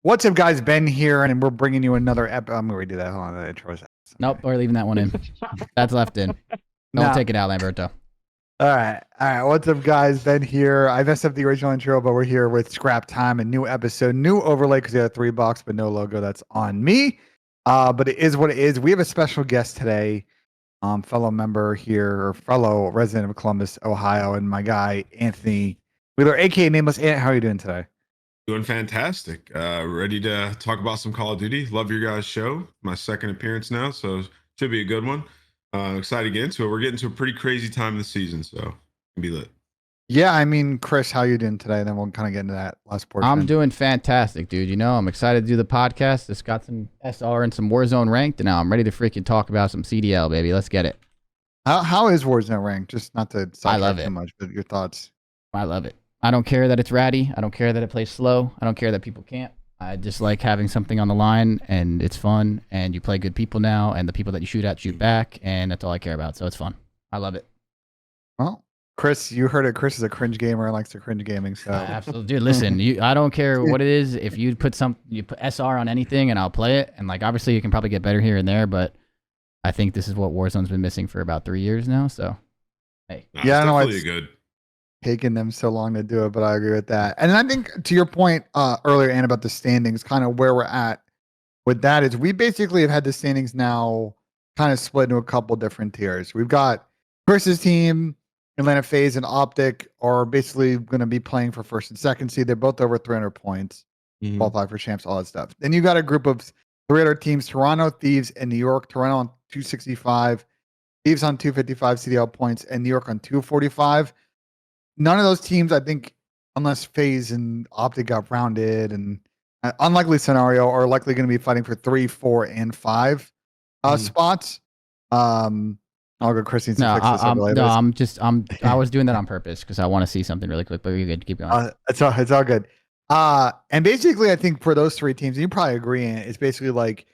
What's up, guys? Ben here, and we're bringing you another I'm going to redo that. Hold on, the intro is Nope, we're leaving that one in. That's left in. Don't take it out, Lamberto. All right. What's up, guys? Ben here. I messed up the original intro, but we're here with Scrap Time, a new episode, new overlay because you had a 3 box, but no logo. That's on me. But it is what it is. We have a special guest today, fellow member here, or fellow resident of Columbus, Ohio, and my guy Anthony Wheeler, aka Nameless. Ant, how are you doing today? Doing fantastic. Ready to talk about some Call of Duty. Love your guys' show. My second appearance now, so should be a good one. Excited to get into it. We're getting to a pretty crazy time of the season, so it'll be lit. Yeah, I mean, Chris, how you doing today? And then we'll kind of get into that last portion. I'm doing fantastic, dude. You know, I'm excited to do the podcast. Just got some SR and some Warzone ranked, and now I'm ready to freaking talk about some CDL, baby. Let's get it. How is Warzone ranked? Just not to I love it too much, but your thoughts. I love it. I don't care that it's ratty. I don't care that it plays slow. I don't care that people can't. I just like having something on the line, and it's fun, and you play good people now, and the people that you shoot at shoot back, and that's all I care about. So it's fun. I love it. Well, Chris, you heard it. Chris is a cringe gamer and likes to cringe gaming. So absolutely, dude. Listen, I don't care what it is. If you put SR on anything, and I'll play it. And like, obviously, you can probably get better here and there, but I think this is what Warzone's been missing for about 3 years now. So, hey, yeah, I know it's good. Taking them so long to do it, but I agree with that. And I think to your point earlier, Ann, about the standings, kind of where we're at with that is we basically have had the standings now kind of split into a couple different tiers. We've got Chris's team, Atlanta FaZe, and OpTic are basically going to be playing for first and second seed. They're both over 300 points, qualify for champs, all that stuff. Then you got a group of 3 other teams: Toronto, Thieves, and New York. Toronto on 265, Thieves on 255 CDL points, and New York on 245. None of those teams, I think, unless FaZe and OpTic got rounded, and unlikely scenario, are likely going to be fighting for 3, 4, and 5 spots. I'll go Christine. No, I was doing that on purpose because I want to see something really quick. But you're good. Keep going. It's all good. And basically, I think for those 3 teams, you probably agree, it's basically like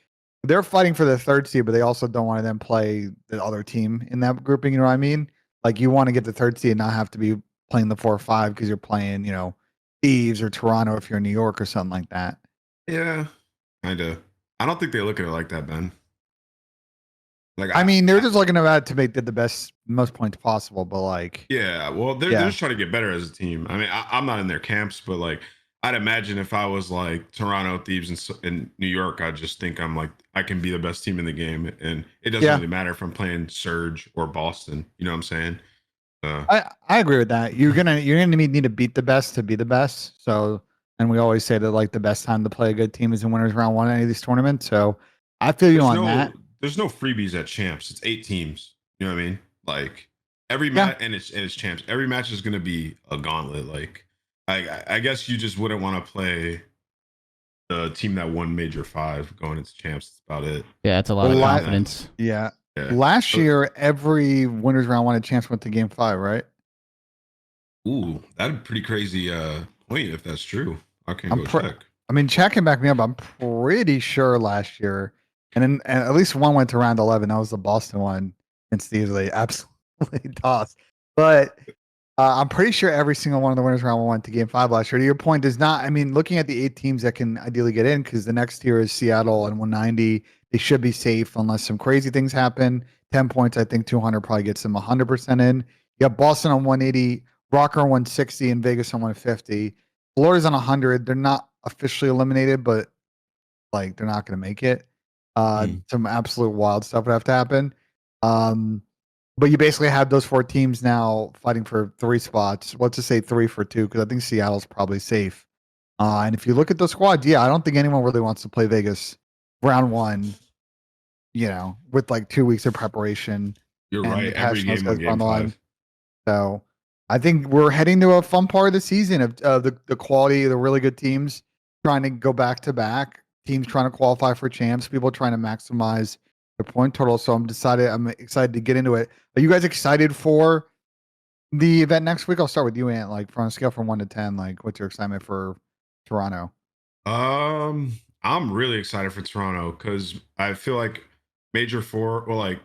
they're fighting for the 3rd seed, but they also don't want to then play the other team in that grouping. You know what I mean? Like, you want to get the 3rd seed and not have to be playing the 4 or 5 because you're playing, Thieves or Toronto if you're in New York or something like that. Yeah, kind of. I don't think they look at it like that, Ben. Like, I mean, they're just looking at it to make the most points possible, but like, yeah, well, they're just trying to get better as a team. I mean, I'm not in their camps, but like, I'd imagine if I was like Toronto, Thieves, and New York, I'd just think I'm like, I can be the best team in the game, and it doesn't really matter if I'm playing Surge or Boston. You know what I'm saying? I agree with that. You're gonna need to beat the best to be the best. So, and we always say that like the best time to play a good team is in winners round 1 in any of these tournaments. So I feel you on that. There's no freebies at champs. It's 8 teams. You know what I mean? Like every match, and it's champs. Every match is gonna be a gauntlet. Like I guess you just wouldn't want to play the team that won Major 5 going into champs. That's about it. Yeah, it's a lot of confidence. Yeah. Last year, every winners round 1 a chance went to game 5, right? Ooh, that'd be pretty crazy point if that's true. I can go check. I mean, chat can back me up. I'm pretty sure last year, and at least one went to round 11. That was the Boston one against Thieves. They absolutely tossed. But I'm pretty sure every single one of the winners round 1 went to game 5 last year. To your point, does not. I mean, looking at the 8 teams that can ideally get in, because the next tier is Seattle and 190. They should be safe unless some crazy things happen. 10 points, I think 200 probably gets them 100% in. You got Boston on 180, ROKKR on 160, and Vegas on 150. Florida's on 100. They're not officially eliminated, but like they're not going to make it. Some absolute wild stuff would have to happen. But you basically have those 4 teams now fighting for 3 spots. Let's just say 3 for 2, because I think Seattle's probably safe. And if you look at the squad, I don't think anyone really wants to play Vegas round 1, with like 2 weeks of preparation. You're right. Every game on game 5. So I think we're heading to a fun part of the season of the quality of the really good teams trying to go back to back, teams trying to qualify for champs, people trying to maximize their point total. So I'm excited to get into it. Are you guys excited for the event next week? I'll start with you, Ant. Like, on a scale from 1 to 10, like, what's your excitement for Toronto? I'm really excited for Toronto because I feel like Major 4, well, like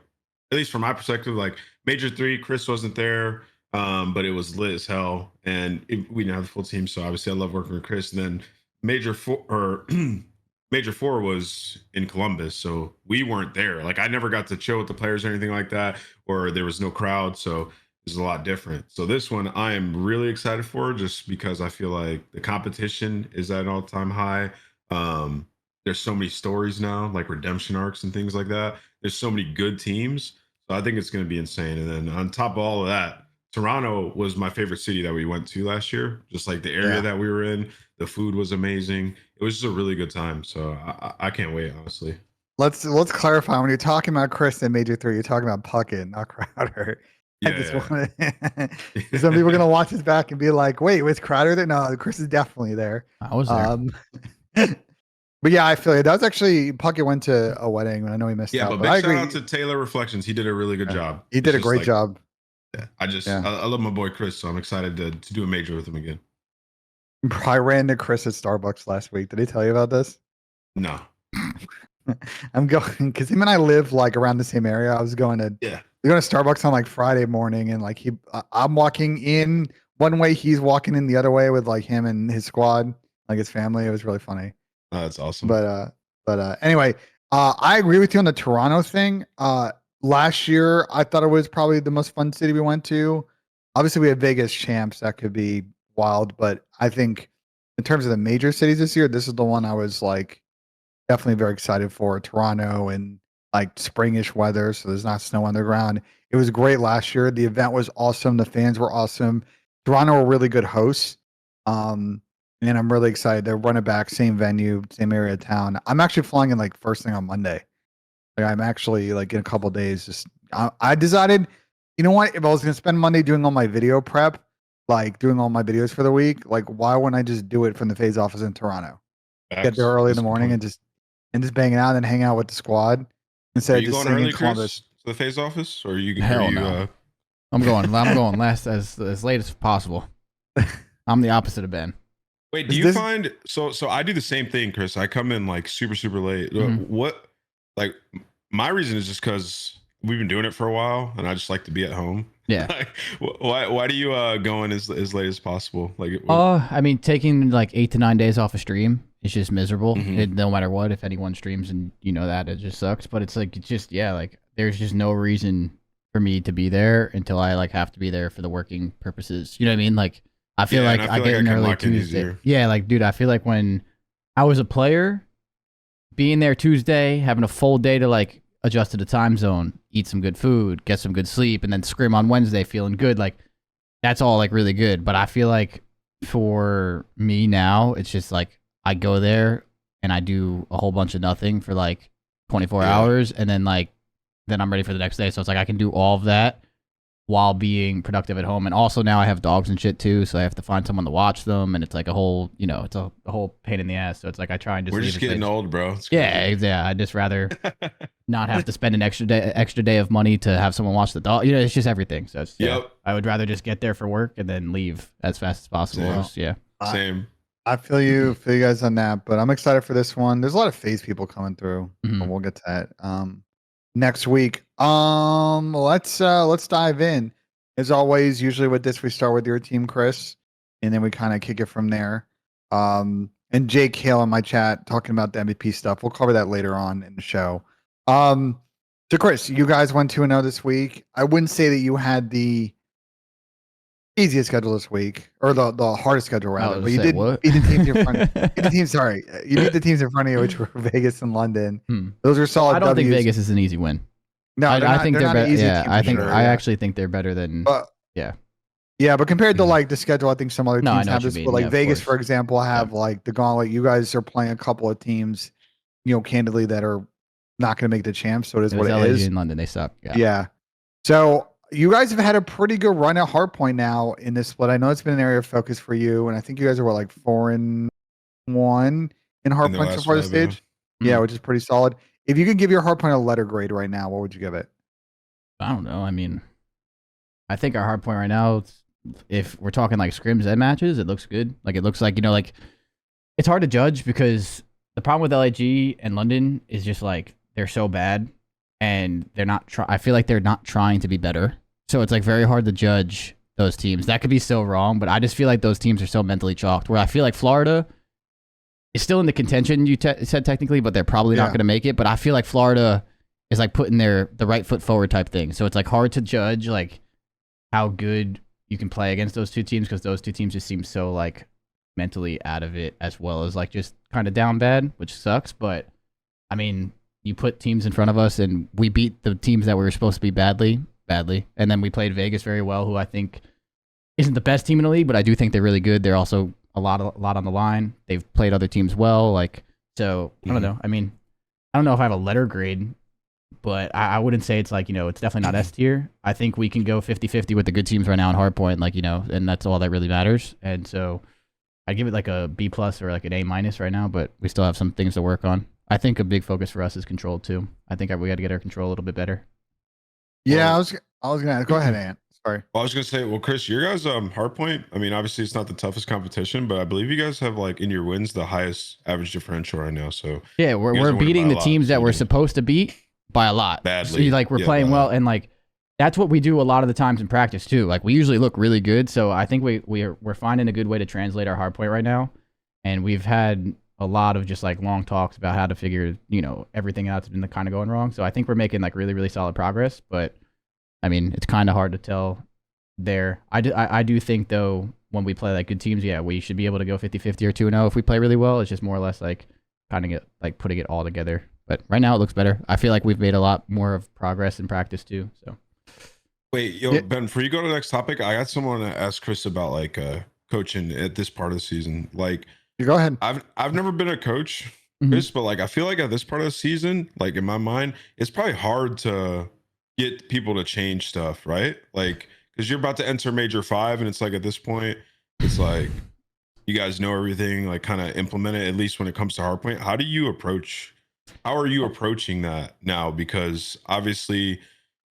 at least from my perspective, like Major 3, Chris wasn't there, but it was lit as hell, and we didn't have the full team. So obviously, I love working with Chris. And then Major Four or Major Four was in Columbus, so we weren't there. Like I never got to chill with the players or anything like that, or there was no crowd, so it was a lot different. So this one I am really excited for, just because I feel like the competition is at an all-time high. There's so many stories now, like redemption arcs and things like that. There's so many good teams, so I think it's going to be insane. And then on top of all of that, Toronto was my favorite city that we went to last year. Just like the area that we were in, the food was amazing. It was just a really good time. So I can't wait, honestly. Let's clarify. When you're talking about Chris in Major 3, you're talking about Puckett, not Crowder. I just want to. Some people are gonna watch this back and be like, "Wait, was Crowder there?" No, Chris is definitely there. I was there. But yeah, I feel it. That was actually Puckett went to a wedding, and I know he missed out. But I big shout agree. out to Taylor Reflections. He did a really good job. He did a great job. Yeah, I love my boy Chris, so I'm excited to do a major with him again. I ran to Chris at Starbucks last week. Did he tell you about this? No. I'm going because him and I live like around the same area. I was going to we're going to Starbucks on like Friday morning, and like I'm walking in one way, he's walking in the other way with like him and his squad, like his family. It was really funny. Oh, that's awesome. But anyway, I agree with you on the Toronto thing. Last year I thought it was probably the most fun city we went to. Obviously, we had Vegas champs that could be wild, but I think in terms of the major cities this year, this is the one I was like definitely very excited for. Toronto and like springish weather, so there's not snow on the ground. It was great last year. The event was awesome. The fans were awesome. Toronto were really good hosts. And I'm really excited. They're running back, same venue, same area of town. I'm actually flying in like first thing on Monday. Like I'm actually like in a couple days. Just I decided, you know what? If I was gonna spend Monday doing all my video prep, like doing all my videos for the week, like why wouldn't I just do it from the FaZe office in Toronto? Get there early in the morning and just bang it out and hang out with the squad instead of just sitting in Columbus. To the FaZe office, or you? Hell no. I'm going last as late as possible. I'm the opposite of Ben. Wait, do you find so I do the same thing, Chris. I come in like super late. What, like, my reason is just because we've been doing it for a while and I just like to be at home. Yeah. Like, why do you go in as late as possible? Like, I mean, taking like 8 to 9 days off a stream is just miserable. No matter what, if anyone streams and you know that, it just sucks. But it's like, like there's just no reason for me to be there until I like have to be there for the working purposes. You know what I mean? Like, I feel like I get an early Tuesday. Yeah, like, dude, I feel like when I was a player, being there Tuesday, having a full day to like adjust to the time zone, eat some good food, get some good sleep, and then scrim on Wednesday feeling good, like that's all like really good. But I feel like for me now, it's just like I go there and I do a whole bunch of nothing for like 24 hours, and then I'm ready for the next day. So it's like I can do all of that while being productive at home. And also now I have dogs and shit too, so I have to find someone to watch them, and it's like a whole, it's a whole pain in the ass. So it's like I try and just we're just getting old, bro. Yeah, I'd just rather not have to spend an extra day of money to have someone watch the dog. It's just everything. So it's, I would rather just get there for work and then leave as fast as possible. Same. I feel you guys on that, but I'm excited for this one. There's a lot of FaZe people coming through, but we'll get to that next week. Let's dive in. As always, usually with this, we start with your team, Chris, and then we kind of kick it from there. And Jake Hale in my chat talking about the MVP stuff. We'll cover that later on in the show. So Chris, you guys went 2-0 this week. I wouldn't say that you had the easiest schedule this week, or the hardest schedule rather, but you did beat the teams in front of you. You beat the teams in front of you, which were Vegas and London. Those are solid. I don't think Vegas is an easy win. No, I think they're better. Yeah, I I actually think they're better than. Yeah, but compared to like the schedule, I think some other teams have this. But like Vegas, for example, have like the gauntlet. You guys are playing a couple of teams, candidly that are not going to make the champs. So it is what it is. In London, they suck. Yeah. So you guys have had a pretty good run at Hardpoint now in this split. I know it's been an area of focus for you, and I think you guys are like 4-1 in Hardpoint so far this stage. Yeah, which is pretty solid. If you could give your Hardpoint a letter grade right now, what would you give it? I don't know. I mean, I think our Hardpoint right now, if we're talking like scrims and matches, it looks good. Like it looks like, like it's hard to judge because the problem with LAG and London is just like they're so bad and they're not I feel like they're not trying to be better. So it's like very hard to judge those teams. That could be so wrong, but I just feel like those teams are so mentally chalked, where I feel like Florida is still in the contention. You said technically, but they're probably not going to make it. But I feel like Florida is like putting the right foot forward type thing. So it's like hard to judge like how good you can play against those two teams because those two teams just seem so like mentally out of it as well as like just kind of down bad, which sucks. But I mean, you put teams in front of us and we beat the teams that we were supposed to be badly. And then we played Vegas very well, who I think isn't the best team in the league, but I do think they're really good. They're also a lot on the line. They've played other teams well. Like, so I don't know. I mean, I don't know if I have a letter grade, but I wouldn't say it's like, you know, it's definitely not S tier. I think we can go 50-50 with the good teams right now in Hardpoint, like, you know, and that's all that really matters. And so I give it like a B+ or like an A- right now, but we still have some things to work on. I think a big focus for us is control too. I think we got to get our control a little bit better. Yeah, well, I was gonna go ahead, Ant. Sorry. Well, I was gonna say, well, Chris, your guys' Hardpoint. I mean, obviously it's not the toughest competition, but I believe you guys have like in your wins the highest average differential right now. So yeah, we're beating the teams that we're supposed to beat by a lot. Badly. So, like we're playing well, and like that's what we do a lot of the times in practice too. Like we usually look really good, so I think we're finding a good way to translate our Hardpoint right now, and we've had a lot of just like long talks about how to figure, you know, everything out that's been kind of going wrong. So I think we're making like really solid progress, but I mean, it's kind of hard to tell there. I do think though, when we play like good teams, yeah, we should be able to go 50-50 or 2-0 if we play really well. It's just more or less like kind of get like putting it all together. But right now it looks better. I feel like we've made a lot more of progress in practice too. So wait, yo, Ben, before you go to the next topic, I got someone to ask Chris about like coaching at this part of the season. Like, you go ahead. I've never been a coach, Chris, but like I feel like at this part of the season, like in my mind, it's probably hard to get people to change stuff, right? Like, because you're about to enter Major 5, and it's like at this point, it's like you guys know everything, like kind of implement it, at least when it comes to Hardpoint. How are you approaching that now? Because obviously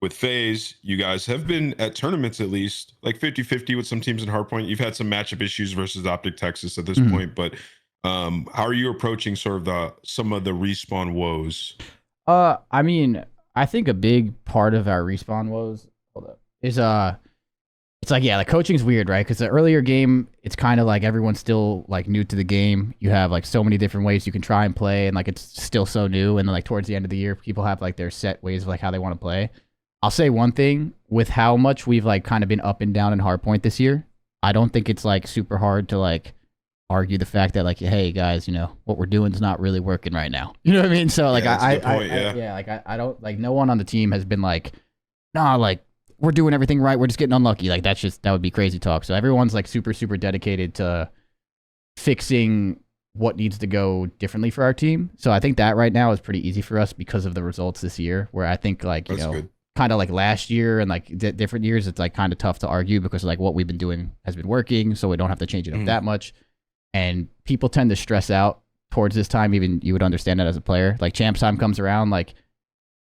with FaZe, you guys have been at tournaments at least like 50-50 with some teams in Hardpoint. You've had some matchup issues versus OpTic Texas at this point, but how are you approaching sort of some of the respawn woes? I mean, I think a big part of our respawn woes is it's like, yeah, like coaching's weird, right? Because the earlier game, it's kind of like everyone's still like new to the game. You have like so many different ways you can try and play, and like it's still so new. And then like towards the end of the year, people have like their set ways of like how they want to play. I'll say one thing, with how much we've like kind of been up and down in Hardpoint this year, I don't think it's like super hard to like argue the fact that like, hey guys, you know, what we're doing is not really working right now. You know what I mean? So like I don't like, no one on the team has been like, nah, like we're doing everything right, we're just getting unlucky. Like that would be crazy talk. So everyone's like super dedicated to fixing what needs to go differently for our team. So I think that right now is pretty easy for us because of the results this year, where I think like, you know, good. Kind of like last year and like different years, it's like kind of tough to argue because like what we've been doing has been working, so we don't have to change it up that much. And people tend to stress out towards this time. Even you would understand that as a player. Like champs time comes around, like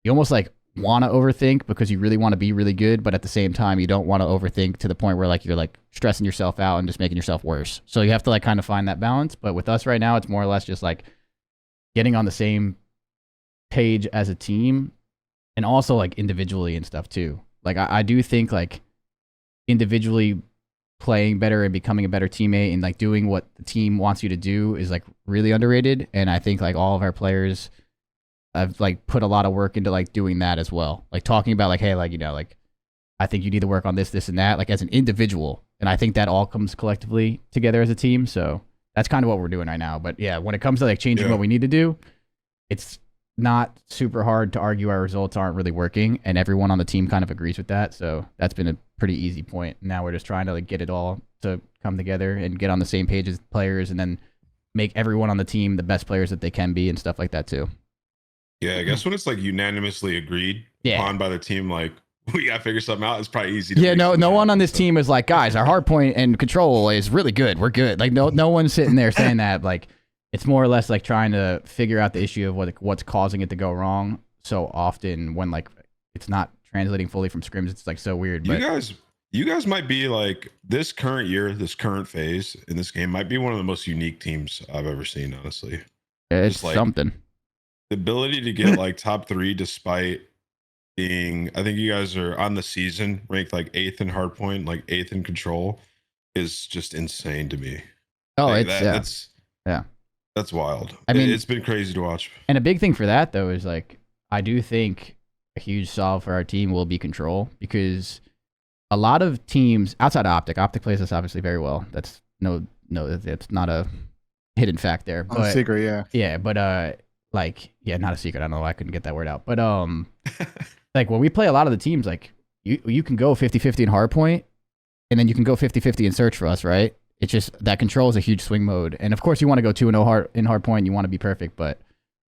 you almost like want to overthink because you really want to be really good, but at the same time you don't want to overthink to the point where like you're like stressing yourself out and just making yourself worse. So you have to like kind of find that balance. But with us right now, it's more or less just like getting on the same page as a team, and also like individually and stuff too. Like I do think like individually playing better and becoming a better teammate and like doing what the team wants you to do is like really underrated. And I think like all of our players have like put a lot of work into like doing that as well. Like talking about like, hey, like, you know, like I think you need to work on this, and that, like as an individual. And I think that all comes collectively together as a team. So that's kind of what we're doing right now. But yeah, when it comes to like changing what we need to do, it's not super hard to argue our results aren't really working, and everyone on the team kind of agrees with that. So that's been a pretty easy point. Now we're just trying to like get it all to come together and get on the same page as players, and then make everyone on the team the best players that they can be and stuff like that too. Yeah, I guess when it's like unanimously agreed upon by the team, like we gotta figure something out, it's probably easy to no one on this team is like, guys, our hard point and control is really good, we're good. Like no one's sitting there saying that. Like it's more or less like trying to figure out the issue of what's causing it to go wrong so often, when like it's not translating fully from scrims. It's like so weird. But you guys might be like, this current year, this current phase in this game might be one of the most unique teams I've ever seen, honestly. It's like something. The ability to get like top 3 despite being, I think you guys are on the season ranked like 8th in hardpoint, like 8th in control, is just insane to me. Oh, like, that's That's wild. I mean, it's been crazy to watch. And a big thing for that though is like I do think a huge solve for our team will be control, because a lot of teams outside of OpTic, OpTic plays this obviously very well. That's it's not a hidden fact there. Not a secret, yeah. Yeah, but like, yeah, not a secret. I don't know why I couldn't get that word out. But like when we play a lot of the teams, like you can go 50-50 in hardpoint, and then you can go 50-50 in search for us, right? It's just that control is a huge swing mode. And of course you want to go 2-0 in hardpoint, you want to be perfect, but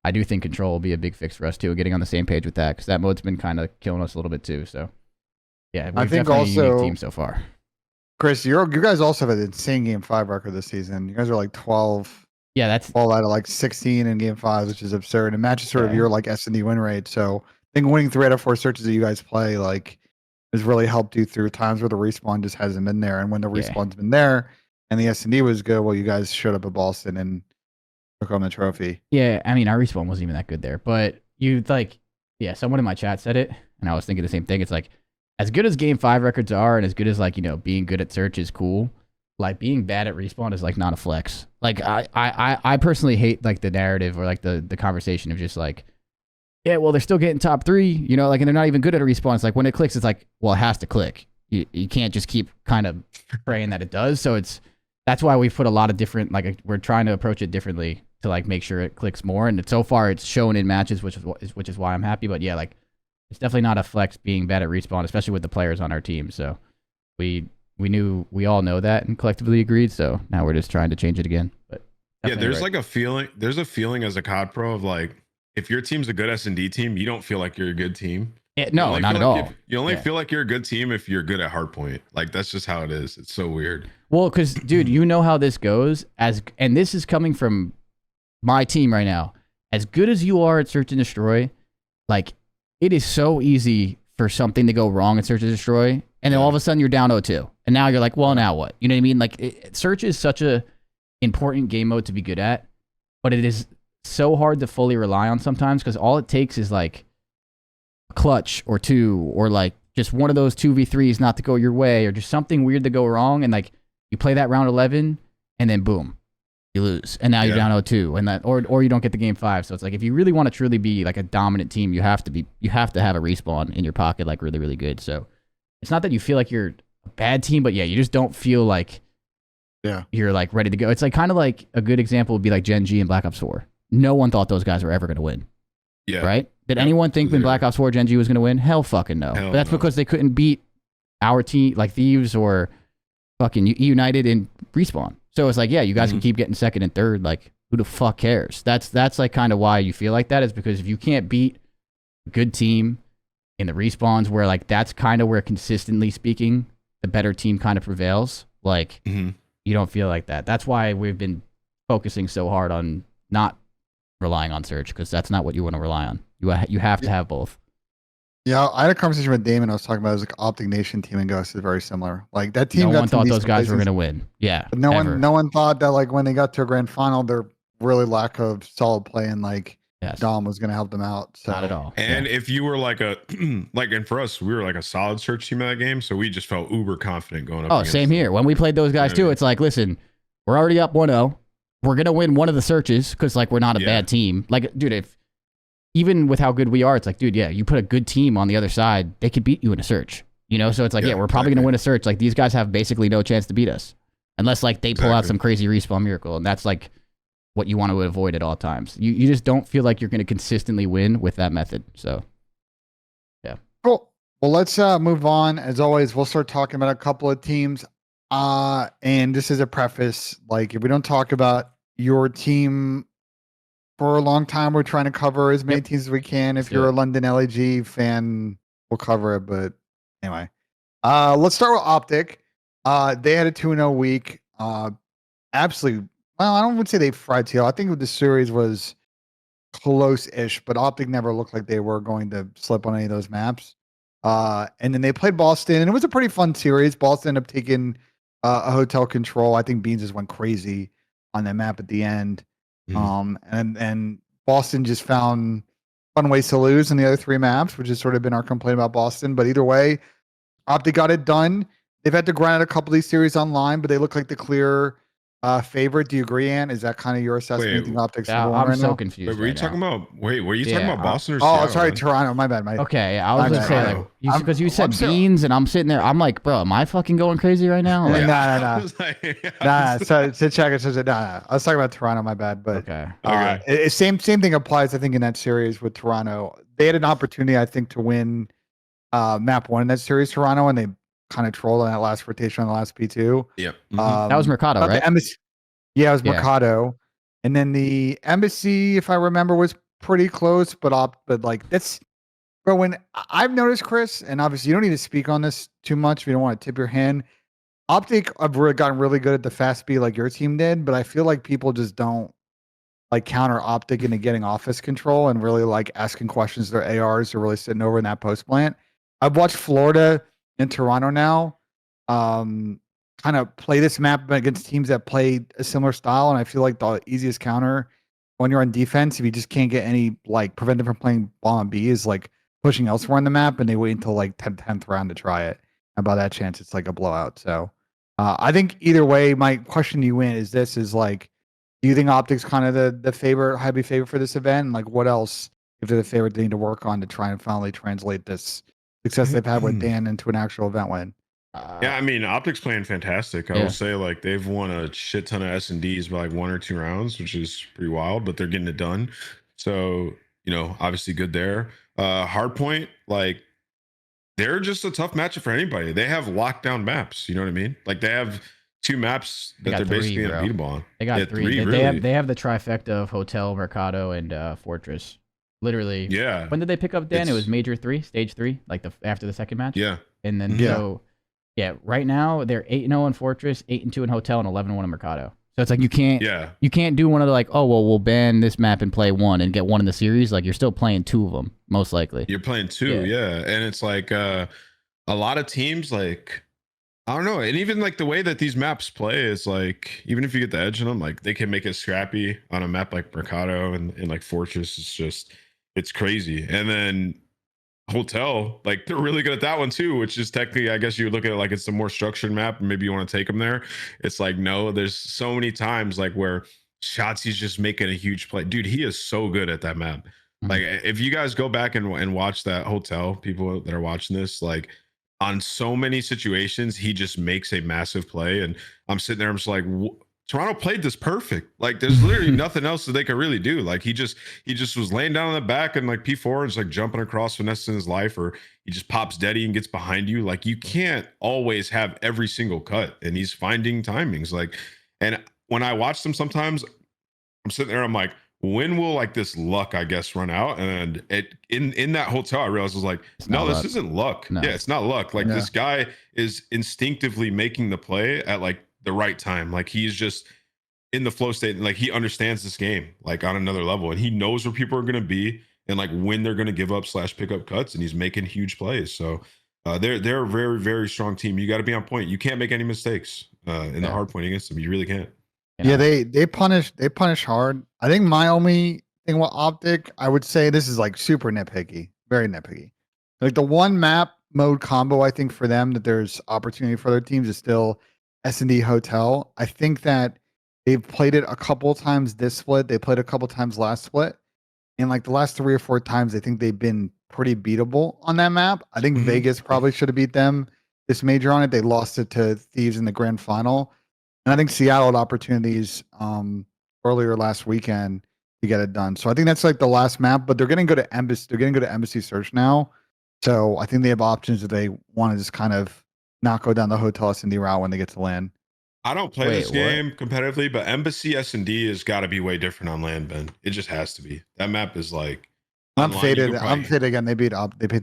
I do think control will be a big fix for us too, getting on the same page with that, because that mode's been kind of killing us a little bit too. So yeah, I think definitely also a unique team so far. Chris, you guys also have an insane Game 5 record this season. You guys are like 12. Yeah, that's 12 out of like 16 in Game 5, which is absurd. It matches sort of your like S&D win rate. So I think winning 3 out of 4 searches that you guys play like has really helped you through times where the respawn just hasn't been there. And when the respawn's been there and the S&D was good, well, you guys showed up at Boston and took home the trophy. Yeah, I mean, our respawn wasn't even that good there. But you like, yeah, someone in my chat said it, and I was thinking the same thing. It's like, as good as Game 5 records are, and as good as like, you know, being good at search is cool, like being bad at respawn is like not a flex. Like I personally hate like the narrative or like the conversation of just like, yeah, well, they're still getting top 3, you know, like, and they're not even good at a respawn. It's like when it clicks, it's like, well, it has to click. You can't just keep kind of praying that it does. So that's why we've put a lot of different, like we're trying to approach it differently to like make sure it clicks more. And so far it's shown in matches, which is why I'm happy. But yeah, like it's definitely not a flex being bad at respawn, especially with the players on our team. So we all know that and collectively agreed. So now we're just trying to change it again. But yeah, there's like a feeling. There's a feeling as a COD pro of like, if your team's a good S&D team, you don't feel like you're a good team. No, not at all. You only feel like you're a good team if you're good at hardpoint. Like that's just how it is. It's so weird. Well, because dude, you know how this goes. And this is coming from my team right now. As good as you are at search and destroy, like it is so easy for something to go wrong in search and destroy, and then all of a sudden you're down 0-2, and now you're like, well, now what? You know what I mean? Like search is such a important game mode to be good at, but it is so hard to fully rely on sometimes, because all it takes is like a clutch or 2, or like just one of those 2v3s not to go your way, or just something weird to go wrong, and like you play that round 11 and then boom, you lose, and now you're down 0-2, and that or you don't get the Game 5. So it's like, if you really want to truly be like a dominant team, you have to have a respawn in your pocket like really, really good. So it's not that you feel like you're a bad team, but yeah, you just don't feel like you're like ready to go. It's like kind of like a good example would be like Gen G and Black Ops 4. No one thought those guys were ever going to win. Yeah. Right? Did anyone think when Black Ops 4 Gen G was going to win? Hell fucking no. But that's because they couldn't beat our team, like Thieves or fucking United in respawn. So it's like, yeah, you guys can keep getting second and third. Like, who the fuck cares? That's like kind of why you feel like that, is because if you can't beat a good team in the respawns, where like that's kind of where, consistently speaking, the better team kind of prevails. Like, you don't feel like that. That's why we've been focusing so hard on not relying on search, because that's not what you want to rely on. You have to have both. Yeah, I had a conversation with Damon. I was talking about it was like OpTic Nation team and Ghost is very similar. Like that team. No one thought those guys were going to win. Yeah, but no one thought that like when they got to a grand final, their really lack of solid play and like Dom was going to help them out. So. Not at all. And if you were like and for us, we were like a solid search team in that game, so we just felt uber confident going up. Oh, same here. When we played those guys too, it's like, listen, we're already up 1-0. We're going to win one of the searches because like we're not a bad team. Like, dude, even with how good we are, it's like, dude, yeah, you put a good team on the other side, they could beat you in a search. You know, so it's like, we're probably going to win a search. Like, these guys have basically no chance to beat us. Unless, like, they pull out some crazy respawn miracle. And that's, like, what you want to avoid at all times. You just don't feel like you're going to consistently win with that method. So, yeah. Cool. Well, let's move on. As always, we'll start talking about a couple of teams. And this is a preface. Like, if we don't talk about your team for a long time, we're trying to cover as many teams as we can. If you're a London LAG fan, we'll cover it. But anyway, let's start with OpTic. They had a 2-0 week. Absolutely. Well, I don't would say they fried TL. I think the series was close-ish, but OpTic never looked like they were going to slip on any of those maps. And then they played Boston, and it was a pretty fun series. Boston ended up taking a hotel control. I think Beans just went crazy on that map at the end. And Boston just found fun ways to lose in the other 3 maps, which has sort of been our complaint about Boston. But either way, OpTic got it done. They've had to grind out a couple of these series online, but they look like the clear favorite. Do you agree, Ann? Is that kind of your assessment? Wait, You think Optic's Yeah, number one I'm right so now? confused. Wait, were you right talking now. about? Wait, were you Yeah, talking about Boston or Oh, Seattle? sorry, man? Toronto. My bad. Okay, I was My gonna bad. say Toronto. like because you said so- beans, and I'm sitting there. I'm like, bro, am I fucking going crazy right now? Like, No. I was like, Nah, so check it. Nah. I was talking about Toronto. My bad, but okay, Okay. same thing applies. I think in that series with Toronto, they had an opportunity, I think, to win map one in that series, Toronto, and they kind of trolled on that last rotation on the last P2. Yep. that was Mercado, But right? The embassy, yeah, it was Yeah. Mercado, and then the embassy, if I remember, was pretty close. But like that's, bro. When I've noticed, Chris, and obviously you don't need to speak on this too much if you don't want to tip your hand. OpTic have gotten really good at the fast speed like your team did, but I feel like people just don't like counter OpTic into getting office control and really like asking questions to their ARs or really sitting over in that post plant. I've watched Florida and Toronto now kind of play this map against teams that play a similar style, and I feel like the easiest counter when you're on defense, if you just can't get any like prevent them from playing ball on B, is like pushing elsewhere on the map, and they wait until like 10th round to try it. And by that chance, it's like a blowout. So I think either way, my question to you is like, do you think OpTic's kind of the favorite, heavy favorite for this event? And like, what else, if they're the favorite, they need to work on to try and finally translate this success they've had with Dan into an actual event win? Yeah, I mean, OpTic's playing fantastic. I Yeah. will say, like, they've won a shit ton of S&Ds by like 1 or 2 rounds, which is pretty wild, but they're getting it done. So, obviously good there. Hardpoint, like, they're just a tough matchup for anybody. They have lockdown maps. You know what I mean? Like, they have 2 maps They that got they're three, basically bro. unbeatable on. They got Yeah, 3. They, really. they have the trifecta of Hotel, Mercado, and Fortress. Literally. Yeah. When did they pick up Dan? It was It's- Major 3, Stage 3, like after the second match. Yeah. And then Yeah. so, yeah, right now they're 8-0 in Fortress, 8-2 in Hotel, and 11-1 in Mercado. So it's like you can't do one of the like, oh well, we'll ban this map and play one and get one in the series. Like you're still playing 2 of them most likely. You're playing 2, yeah. And it's like a lot of teams, like, I don't know. And even like the way that these maps play is like, even if you get the edge in them, like they can make it scrappy on a map like Mercado and like Fortress. It's crazy. And then Hotel, like they're really good at that one too, which is technically, I guess you look at it like it's a more structured map and maybe you want to take them there. It's like, no, there's so many times like where Shotzi's just making a huge play. Dude, he is so good at that map. Like if you guys go back and watch that Hotel, people that are watching this, like on so many situations, he just makes a massive play. And I'm sitting there, I'm just like, Toronto played this perfect. Like there's literally nothing else that they could really do. Like he just was laying down on the back and like P4 is like jumping across, finessing his life, or he just pops deady and gets behind you. Like you can't always have every single cut, and he's finding timings. Like, and when I watch them sometimes, I'm sitting there, I'm like, when will like this luck, I guess, run out? And in that Hotel, I realized I was like, no, this isn't luck. No. Yeah, it's not luck. Like this guy is instinctively making the play at like the right time. Like he's just in the flow state. Like he understands this game like on another level, and he knows where people are going to be and like when they're going to give up / pick up cuts, and he's making huge plays. So they're a very, very strong team. You got to be on point. You can't make any mistakes in the hard point against them. You really can't. Yeah, they punish hard. I think my only thing with OpTic, I would say this is like super nitpicky, very nitpicky. Like the one map mode combo, I think for them that there's opportunity for other teams is still S&D Hotel. I think that they've played it a couple times this split. They played a couple times last split. And like the last 3 or 4 times, I think they've been pretty beatable on that map. I think Vegas probably should have beat them this major on it. They lost it to Thieves in the grand final. And I think Seattle had opportunities earlier last weekend to get it done. So I think that's like the last map, but they're going to go to Embassy. They're going to go to Embassy Search now. So I think they have options if they want to just kind of not go down the Hotel S&D route when they get to land. I don't play this game competitively, but Embassy S&D has got to be way different on land, Ben. It just has to be. That map is like. I'm faded. I'm faded again. They beat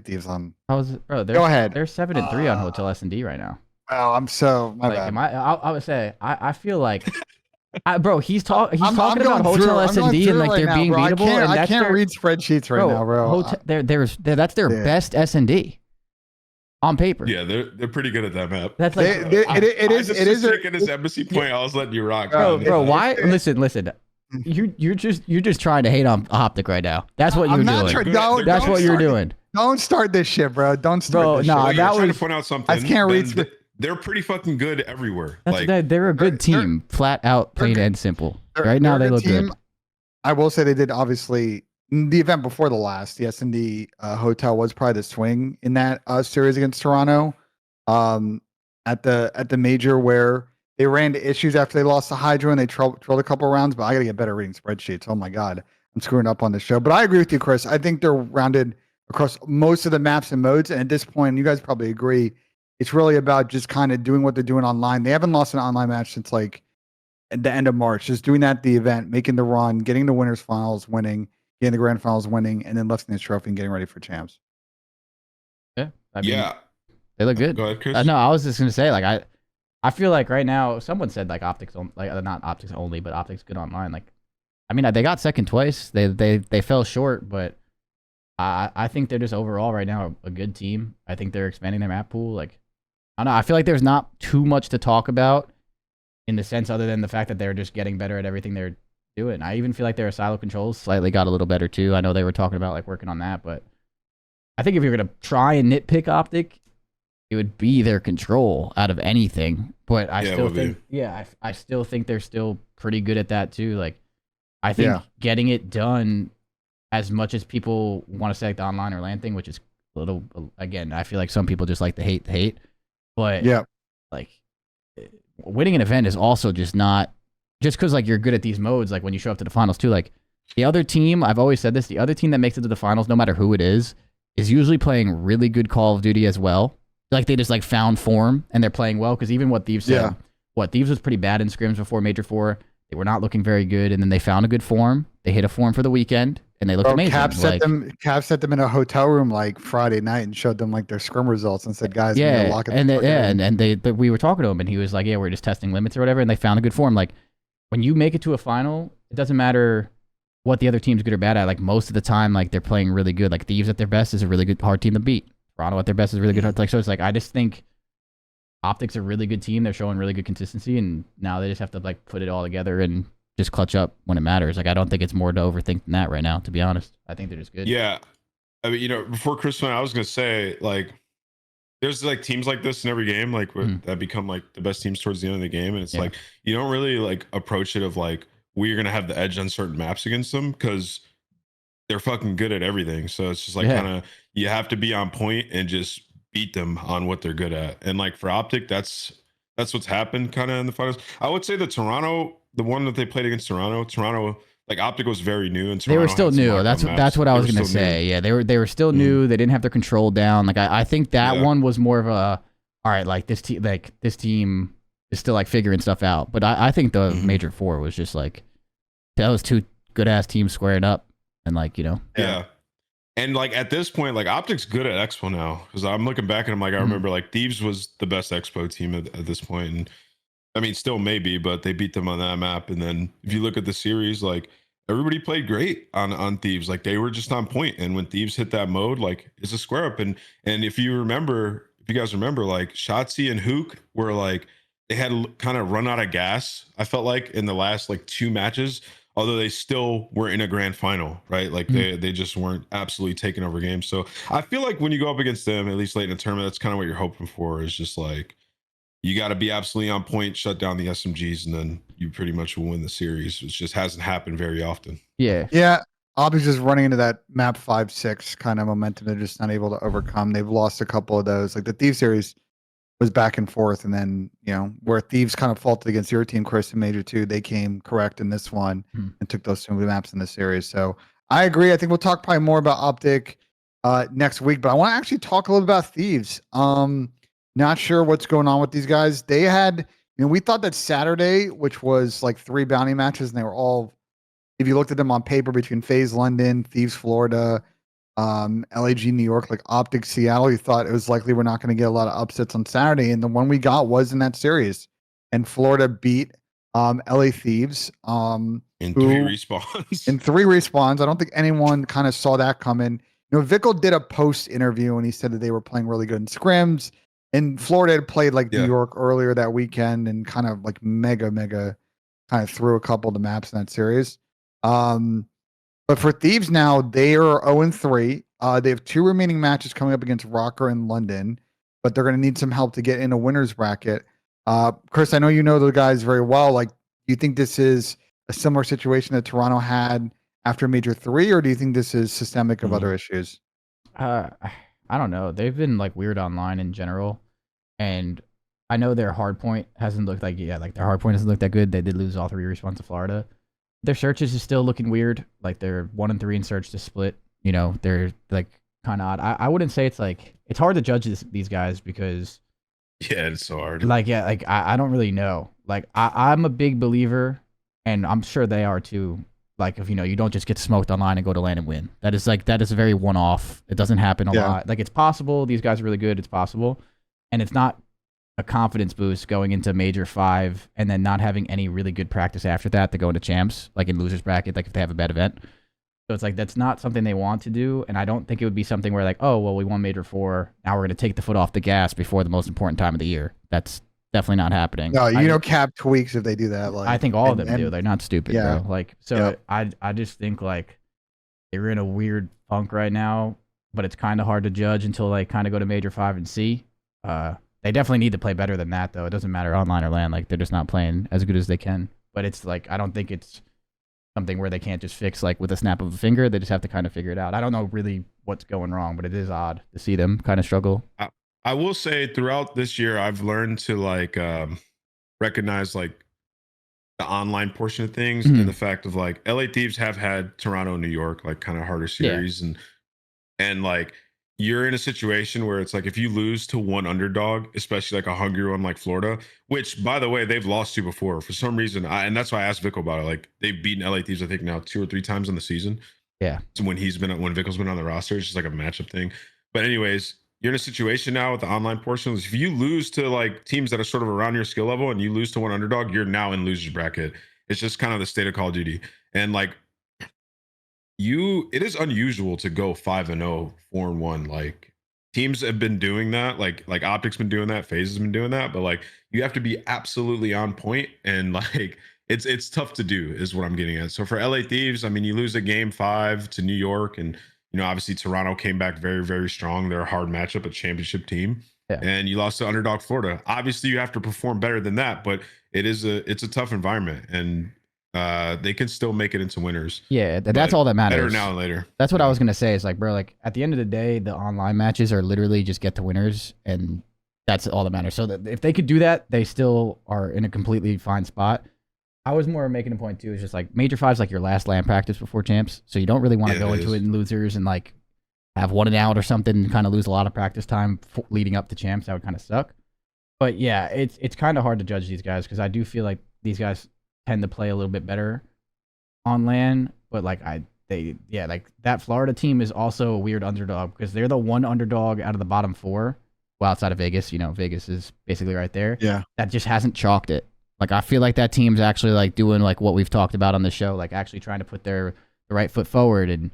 Thieves on. How's it, bro? Go ahead. They're 7-3 on Hotel S&D right now. Oh, I'm so my like, bad. I would say I feel like, bro, he's talking I'm about Hotel S&D and like they're being beatable, and I can't read spreadsheets right now, bro. That's their best S&D on paper. Yeah, they're pretty good at that map. That's like it is taking this Embassy point. I was letting you rock, bro. Why? Listen. You're just trying to hate on OpTic right now. That's what you're doing. That's what you're doing. Don't start this shit, bro. Don't start this no, shit. that was trying to point out something. I can't read. they're pretty fucking good everywhere. That's, Like they're a good team, flat out, plain good. and simple. Right now, they a look team. good. I will say they did obviously the event before the last. The S&D hotel was probably the swing in that series against Toronto. At the major where they ran into issues after they lost to Hydra and they trolled a couple rounds. But I got to get better reading spreadsheets. Oh my god, I'm screwing up on the show. But I agree with you, Chris. I think they're rounded across most of the maps and modes. And at this point, you guys probably agree, it's really about just kind of doing what they're doing online. They haven't lost an online match since like at the end of March, just doing that at the event, making the run, getting the winners finals, winning, getting the grand finals, winning, and then lifting the trophy and getting ready for champs. Yeah, I mean, yeah, they look good. Go ahead, Chris. No, I was just gonna say, like, I feel like right now, someone said like OpTic's like not OpTic's only, but OpTic's good online. Like, I mean, they got second twice. They fell short, but I think they're just overall right now a good team. I think they're expanding their map pool. Like, I don't know. I feel like there's not too much to talk about in the sense other than the fact that they're just getting better at everything they're doing. I even feel like their silo controls slightly got a little better too. I know they were talking about like working on that, but I think if you're gonna try and nitpick OpTic, it would be their control out of anything. But I still think, I still think they're still pretty good at that too. Like, I think getting it done, as much as people want to say like the online or LAN thing, which is a little, again, I feel like some people just like to hate, but like winning an event is also just not just because like you're good at these modes. Like when you show up to the finals too, like the other team, I've always said this, the other team that makes it to the finals, no matter who it is usually playing really good Call of Duty as well. Like they just like found form and they're playing well. Because even what Thieves said, Thieves was pretty bad in scrims before Major 4. They were not looking very good, and then they found a good form. They hit a form for the weekend, and they looked amazing. Cap set them in a hotel room like Friday night and showed them like their scrim results and said, "Guys, lock it." And we were talking to him, and he was like, "Yeah, we're just testing limits or whatever." And they found a good form. Like when you make it to a final, it doesn't matter what the other team's good or bad at. Like most of the time, like they're playing really good. Like Thieves at their best is a really good hard team to beat. Toronto at their best is a really good hard. Like so, it's like I just think OpTic's a really good team. They're showing really good consistency, and now they just have to like put it all together and just clutch up when it matters. Like I don't think it's more to overthink than that right now, to be honest. I think they're just good. Yeah, I mean, before Chris went, I was gonna say like, there's like teams like this in every game, like that become like the best teams towards the end of the game, and it's like you don't really like approach it of like we're gonna have the edge on certain maps against them because they're fucking good at everything. So it's just like kind of you have to be on point and just beat them on what they're good at. And like for OpTic, that's what's happened kind of in the finals. I would say that Toronto, the one that they played against Toronto, like OpTic was very new, and Toronto they were still new. That's what I was gonna say. Yeah, they were still new. They didn't have their control down. Like I think that one was more of a all right. Like this team is still like figuring stuff out. But I think the Major 4 was just like that was two good ass teams squaring up and like yeah. And like at this point, like OpTic's good at Expo now because I'm looking back and I'm like I remember like Thieves was the best Expo team at this point, and I mean still maybe, but they beat them on that map. And then if you look at the series, like everybody played great on Thieves, like they were just on point. And when Thieves hit that mode, like it's a square up. And if you guys remember, like Shotzi and Hook were like they had kind of run out of gas. I felt like in the last like 2 matches. Although they still were in a grand final, right? Like they just weren't absolutely taking over games. So I feel like when you go up against them, at least late in the tournament, that's kind of what you're hoping for. Is just like you got to be absolutely on point, shut down the SMGs, and then you pretty much will win the series. It just hasn't happened very often. Yeah. Obviously, just running into that map 5-6 kind of momentum, they're just not able to overcome. They've lost a couple of those. Like the Thieves series was back and forth, and then where Thieves kind of faulted against your team, Chris, in Major 2, they came correct in this one and took those 2 maps in the series. So I agree. I think we'll talk probably more about OpTic next week, but I want to actually talk a little about Thieves. Not sure what's going on with these guys. They had, we thought that Saturday, which was like 3 bounty matches, and they were all, if you looked at them on paper, between FaZe London, Thieves Florida, LAG New York, like OpTic Seattle, you thought it was likely we're not going to get a lot of upsets on Saturday, and the one we got was in that series, and Florida beat LA Thieves in 3 respawns. In 3 respawns. I don't think anyone kind of saw that coming. Vickle did a post interview and he said that they were playing really good in scrims, and Florida had played like New York earlier that weekend and kind of like mega kind of threw a couple of the maps in that series. But for Thieves now, they are 0-3. They have 2 remaining matches coming up against ROKKR in London. but they're going to need some help to get in a winner's bracket. Chris, I know you know the guys very well. Like, do you think this is a similar situation that Toronto had after Major 3, or do you think this is systemic of other issues? I don't know. They've been like weird online in general, and I know their hard point hasn't looked like their hard point hasn't looked that good. They did lose all 3 respawns to Florida. Their searches is still looking weird. Like they're 1 and 3 in search to split. You know, they're like kind of odd. I wouldn't say it's hard to judge these guys because it's so hard. I don't really know. Like I'm a big believer, and I'm sure they are too. Like if you don't just get smoked online and go to LAN and win. That is a very one-off. It doesn't happen a lot. Like it's possible. These guys are really good. It's possible, and it's not a confidence boost going into Major 5 and then not having any really good practice after that to go into champs, like in losers bracket, like if they have a bad event. So it's like that's not something they want to do, and I don't think it would be something where like, oh well, we won Major 4, now we're gonna take the foot off the gas before the most important time of the year. That's definitely not happening. No, Cap tweaks if they do that. Like I think all of them do. They're not stupid, bro. Like so, Yep. I just think like they're in a weird funk right now, but it's kind of hard to judge until like kind of go to Major 5 and see. They definitely need to play better than that, though. It doesn't matter online or LAN. Like they're just not playing as good as they can. But it's like I don't think it's something where they can't just fix like with a snap of a finger. They just have to kind of figure it out. I don't know really what's going wrong, but it is odd to see them kind of struggle. I will say throughout this year, I've learned to like recognize like the online portion of things and the fact of like LA Thieves have had Toronto and New York like kind of harder series and like you're in a situation where it's like if you lose to one underdog, especially like a hungry one like Florida, which by the way they've lost to before for some reason, and that's why I asked Vico about it. Like they've beaten LA Thieves I think now 2 or 3 times in the season. Yeah. So when Vico's been on the roster, it's just like a matchup thing. But anyways, you're in a situation now with the online portions. If you lose to like teams that are sort of around your skill level and you lose to one underdog, you're now in losers bracket. It's just kind of the state of Call of Duty. And like it is unusual to go 5-0, 4-1. Like teams have been doing that. Like OpTic's been doing that, FaZe has been doing that, but like you have to be absolutely on point and like it's tough to do is what I'm getting at. So for LA Thieves, I mean, you lose a game 5 to New York and obviously Toronto came back very, very strong. They're a hard matchup, a championship team. Yeah. And you lost to underdog Florida. Obviously, you have to perform better than that, but it's a tough environment, and they can still make it into winners. Yeah, that's all that matters. Better now and later. That's what I was gonna say. Is like, bro, like at the end of the day, the online matches are literally just get to winners, and that's all that matters. So that if they could do that, they still are in a completely fine spot. I was more making a point too. It's just like Major 5 is like your last LAN practice before champs, so you don't really want to go into it in losers and like have 1 and out or something and kind of lose a lot of practice time leading up to champs. That would kind of suck. But yeah, it's kind of hard to judge these guys because I do feel like these guys tend to play a little bit better on LAN. But like like that Florida team is also a weird underdog because they're the one underdog out of the bottom 4. Well, outside of Vegas, Vegas is basically right there. Yeah, that just hasn't chalked it. Like, I feel like that team's actually, like, doing, like, what we've talked about on the show, like, actually trying to put the right foot forward and,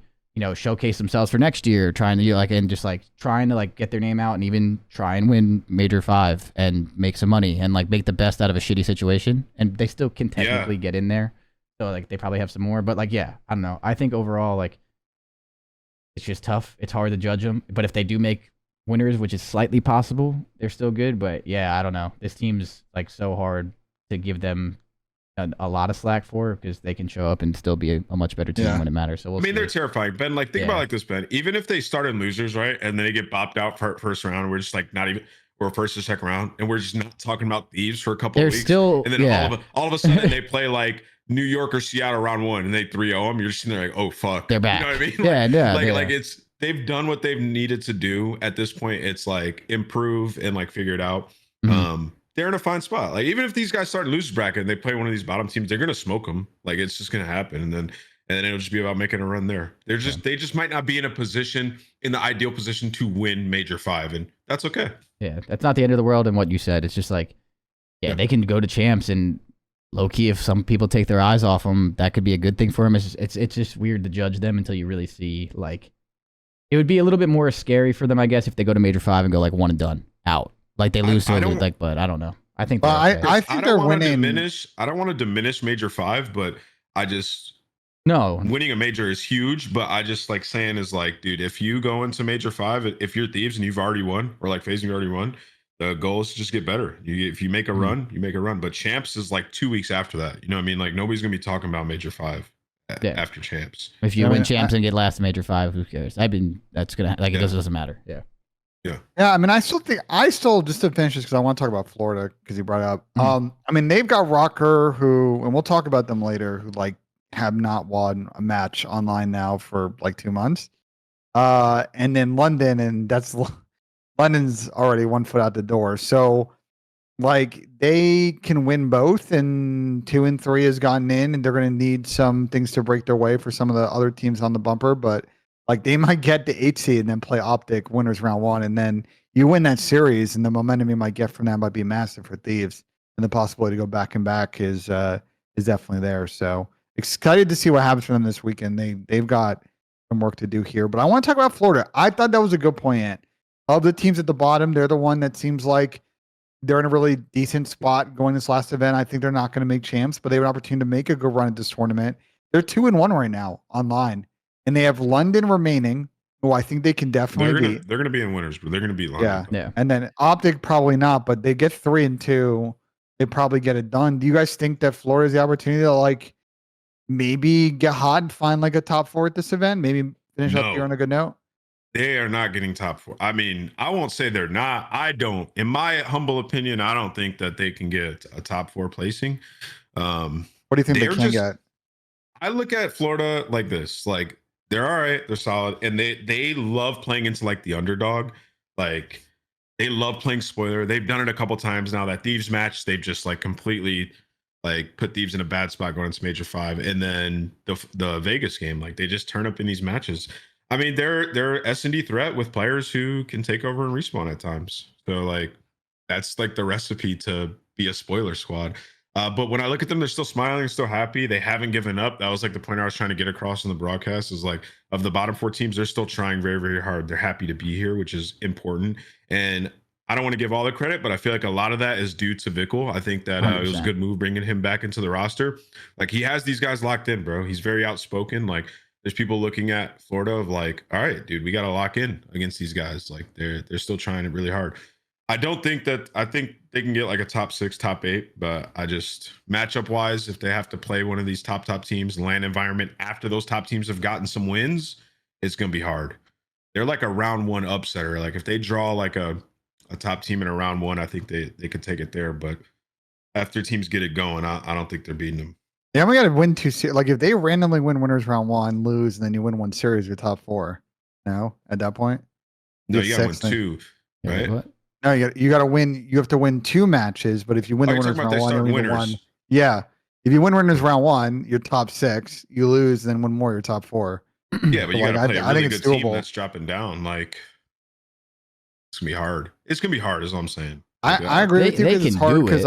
showcase themselves for next year, trying to get their name out and even try and win Major 5 and make some money and, like, make the best out of a shitty situation. And they still can technically get in there. So, like, they probably have some more. But, like, yeah, I don't know. I think overall, like, it's just tough. It's hard to judge them. But if they do make winners, which is slightly possible, they're still good. But, yeah, I don't know. This team's, like, so hard to give them a lot of slack for because they can show up and still be a much better team when it matters. So they're terrifying. Ben, like think about it like this, Ben. Even if they start in losers, right, and then they get bopped out for first round, we're just like not even or first or second round, and we're just not talking about Thieves for a couple of weeks. Still, and then all of a sudden they play like New York or Seattle round 1 and they 3-0 them. You're just sitting there like, oh fuck, they're back. You know what I mean? Like it's they've done what they've needed to do at this point. It's like improve and like figure it out. They're in a fine spot. Like even if these guys start in losers bracket and they play one of these bottom teams, they're gonna smoke them. Like it's just gonna happen, and then it'll just be about making a run there. They just might not be in the ideal position to win Major 5, and that's okay. Yeah, that's not the end of the world. And what you said, it's just like, they can go to champs and low key. If some people take their eyes off them, that could be a good thing for them. It's just weird to judge them until you really see like. It would be a little bit more scary for them, I guess, if they go to Major 5 and go like 1 and done out. Like they lose to it, but I don't know. I think. I think they're winning. I don't want to diminish Major 5, but No, winning a major is huge, but I just like saying is like, dude, if you go into major 5, if you're Thieves and you've already won, or like FaZe and you already won, the goal is to just get better. If you make a run, you make a run. But champs is like 2 weeks after that. You know what I mean? Like nobody's gonna be talking about major 5 Yeah. after champs. if you I win mean, champs and get last in major 5, who cares? That's gonna like it doesn't matter. Yeah. Yeah, I mean, I still just to finish this because I want to talk about Florida because you brought it up. I mean, they've got ROKKR who, and we'll talk about them later, who like have not won a match online now for like 2 months. And then London, and London's already 1 foot out the door. So like they can win both, and 2 and 3 has gotten in, and they're going to need some things to break their way for some of the other teams on the bumper, but. Like they might get the 8 seed and then play OpTic winners round 1, and then you win that series, and the momentum you might get from that might be massive for Thieves, and the possibility to go back and back is definitely there. So excited to see what happens for them this weekend. They've got some work to do here, but I want to talk about Florida. I thought that was a good point. Ant. Of the teams at the bottom, they're the one that seems like they're in a really decent spot going this last event. I think they're not going to make champs, but they have an opportunity to make a good run at this tournament. They're 2-1 right now online. And they have London remaining, who I think they can definitely beat. They're gonna be in winners, but they're gonna beat London. Yeah. And then OpTic probably not, but they get 3-2. They probably get it done. Do you guys think that Florida has the opportunity to like maybe get hot and find like a top 4 at this event? Maybe finish up here on a good note? They are not getting top 4. I mean, I won't say they're not. I don't. In my humble opinion, I don't think that they can get a top 4 placing. What do you think they can get? I look at Florida like this, like. They're all right. They're solid. And they love playing into like the underdog. Like they love playing spoiler. They've done it a couple times now. That Thieves match, they've just like completely like put Thieves in a bad spot going into major 5. And then the Vegas game, like they just turn up in these matches. I mean, they're S&D threat with players who can take over and respawn at times. So like that's like the recipe to be a spoiler squad. But when I look at them, they're still smiling, still happy. They haven't given up. That was like the point I was trying to get across in the broadcast is like of the bottom 4 teams, they're still trying very, very hard. They're happy to be here, which is important. And I don't want to give all the credit, but I feel like a lot of that is due to Vickle. I think that it was a good move bringing him back into the roster. Like he has these guys locked in, bro. He's very outspoken. Like there's people looking at Florida of like, all right, dude, we got to lock in against these guys. Like they're still trying it really hard. I think they can get like a top 6, top 8, but I just matchup wise, if they have to play one of these top teams, land environment after those top teams have gotten some wins, it's gonna be hard. They're like a round 1 upsetter. Like if they draw like a top team in a round 1, I think they could take it there. But after teams get it going, I don't think they're beating them. Yeah, we got to win 2 series. Like if they randomly win winners round 1, lose, and then you win 1 series, you're top 4. No, at that point. No, you got to win 2, right? What? No, you got to win. You have to win 2 matches, but if you win the winners round 1, you win 1. Yeah, if you win winners round 1, you're top 6. You lose, then win more, you're top 4. Yeah, but you got to play a really good team that's dropping down. Like it's gonna be hard. It's gonna be hard, is what I'm saying. I agree with you because it's hard because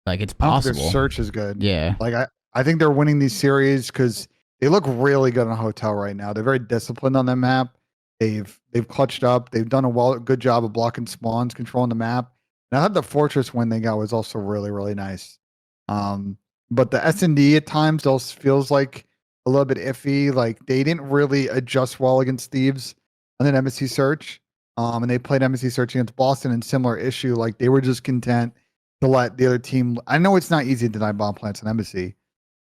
like it's possible. Their search is good. Yeah, like I think they're winning these series because they look really good on Hotel right now. They're very disciplined on that map. They've clutched up. They've done a good job of blocking spawns, controlling the map. And I thought the Fortress win they got was also really, really nice. But the S&D at times also feels like a little bit iffy. Like they didn't really adjust well against Thieves on an MSC search. And they played MSC search against Boston in similar issue. Like they were just content to let the other team. I know it's not easy to deny bomb plants in MSC,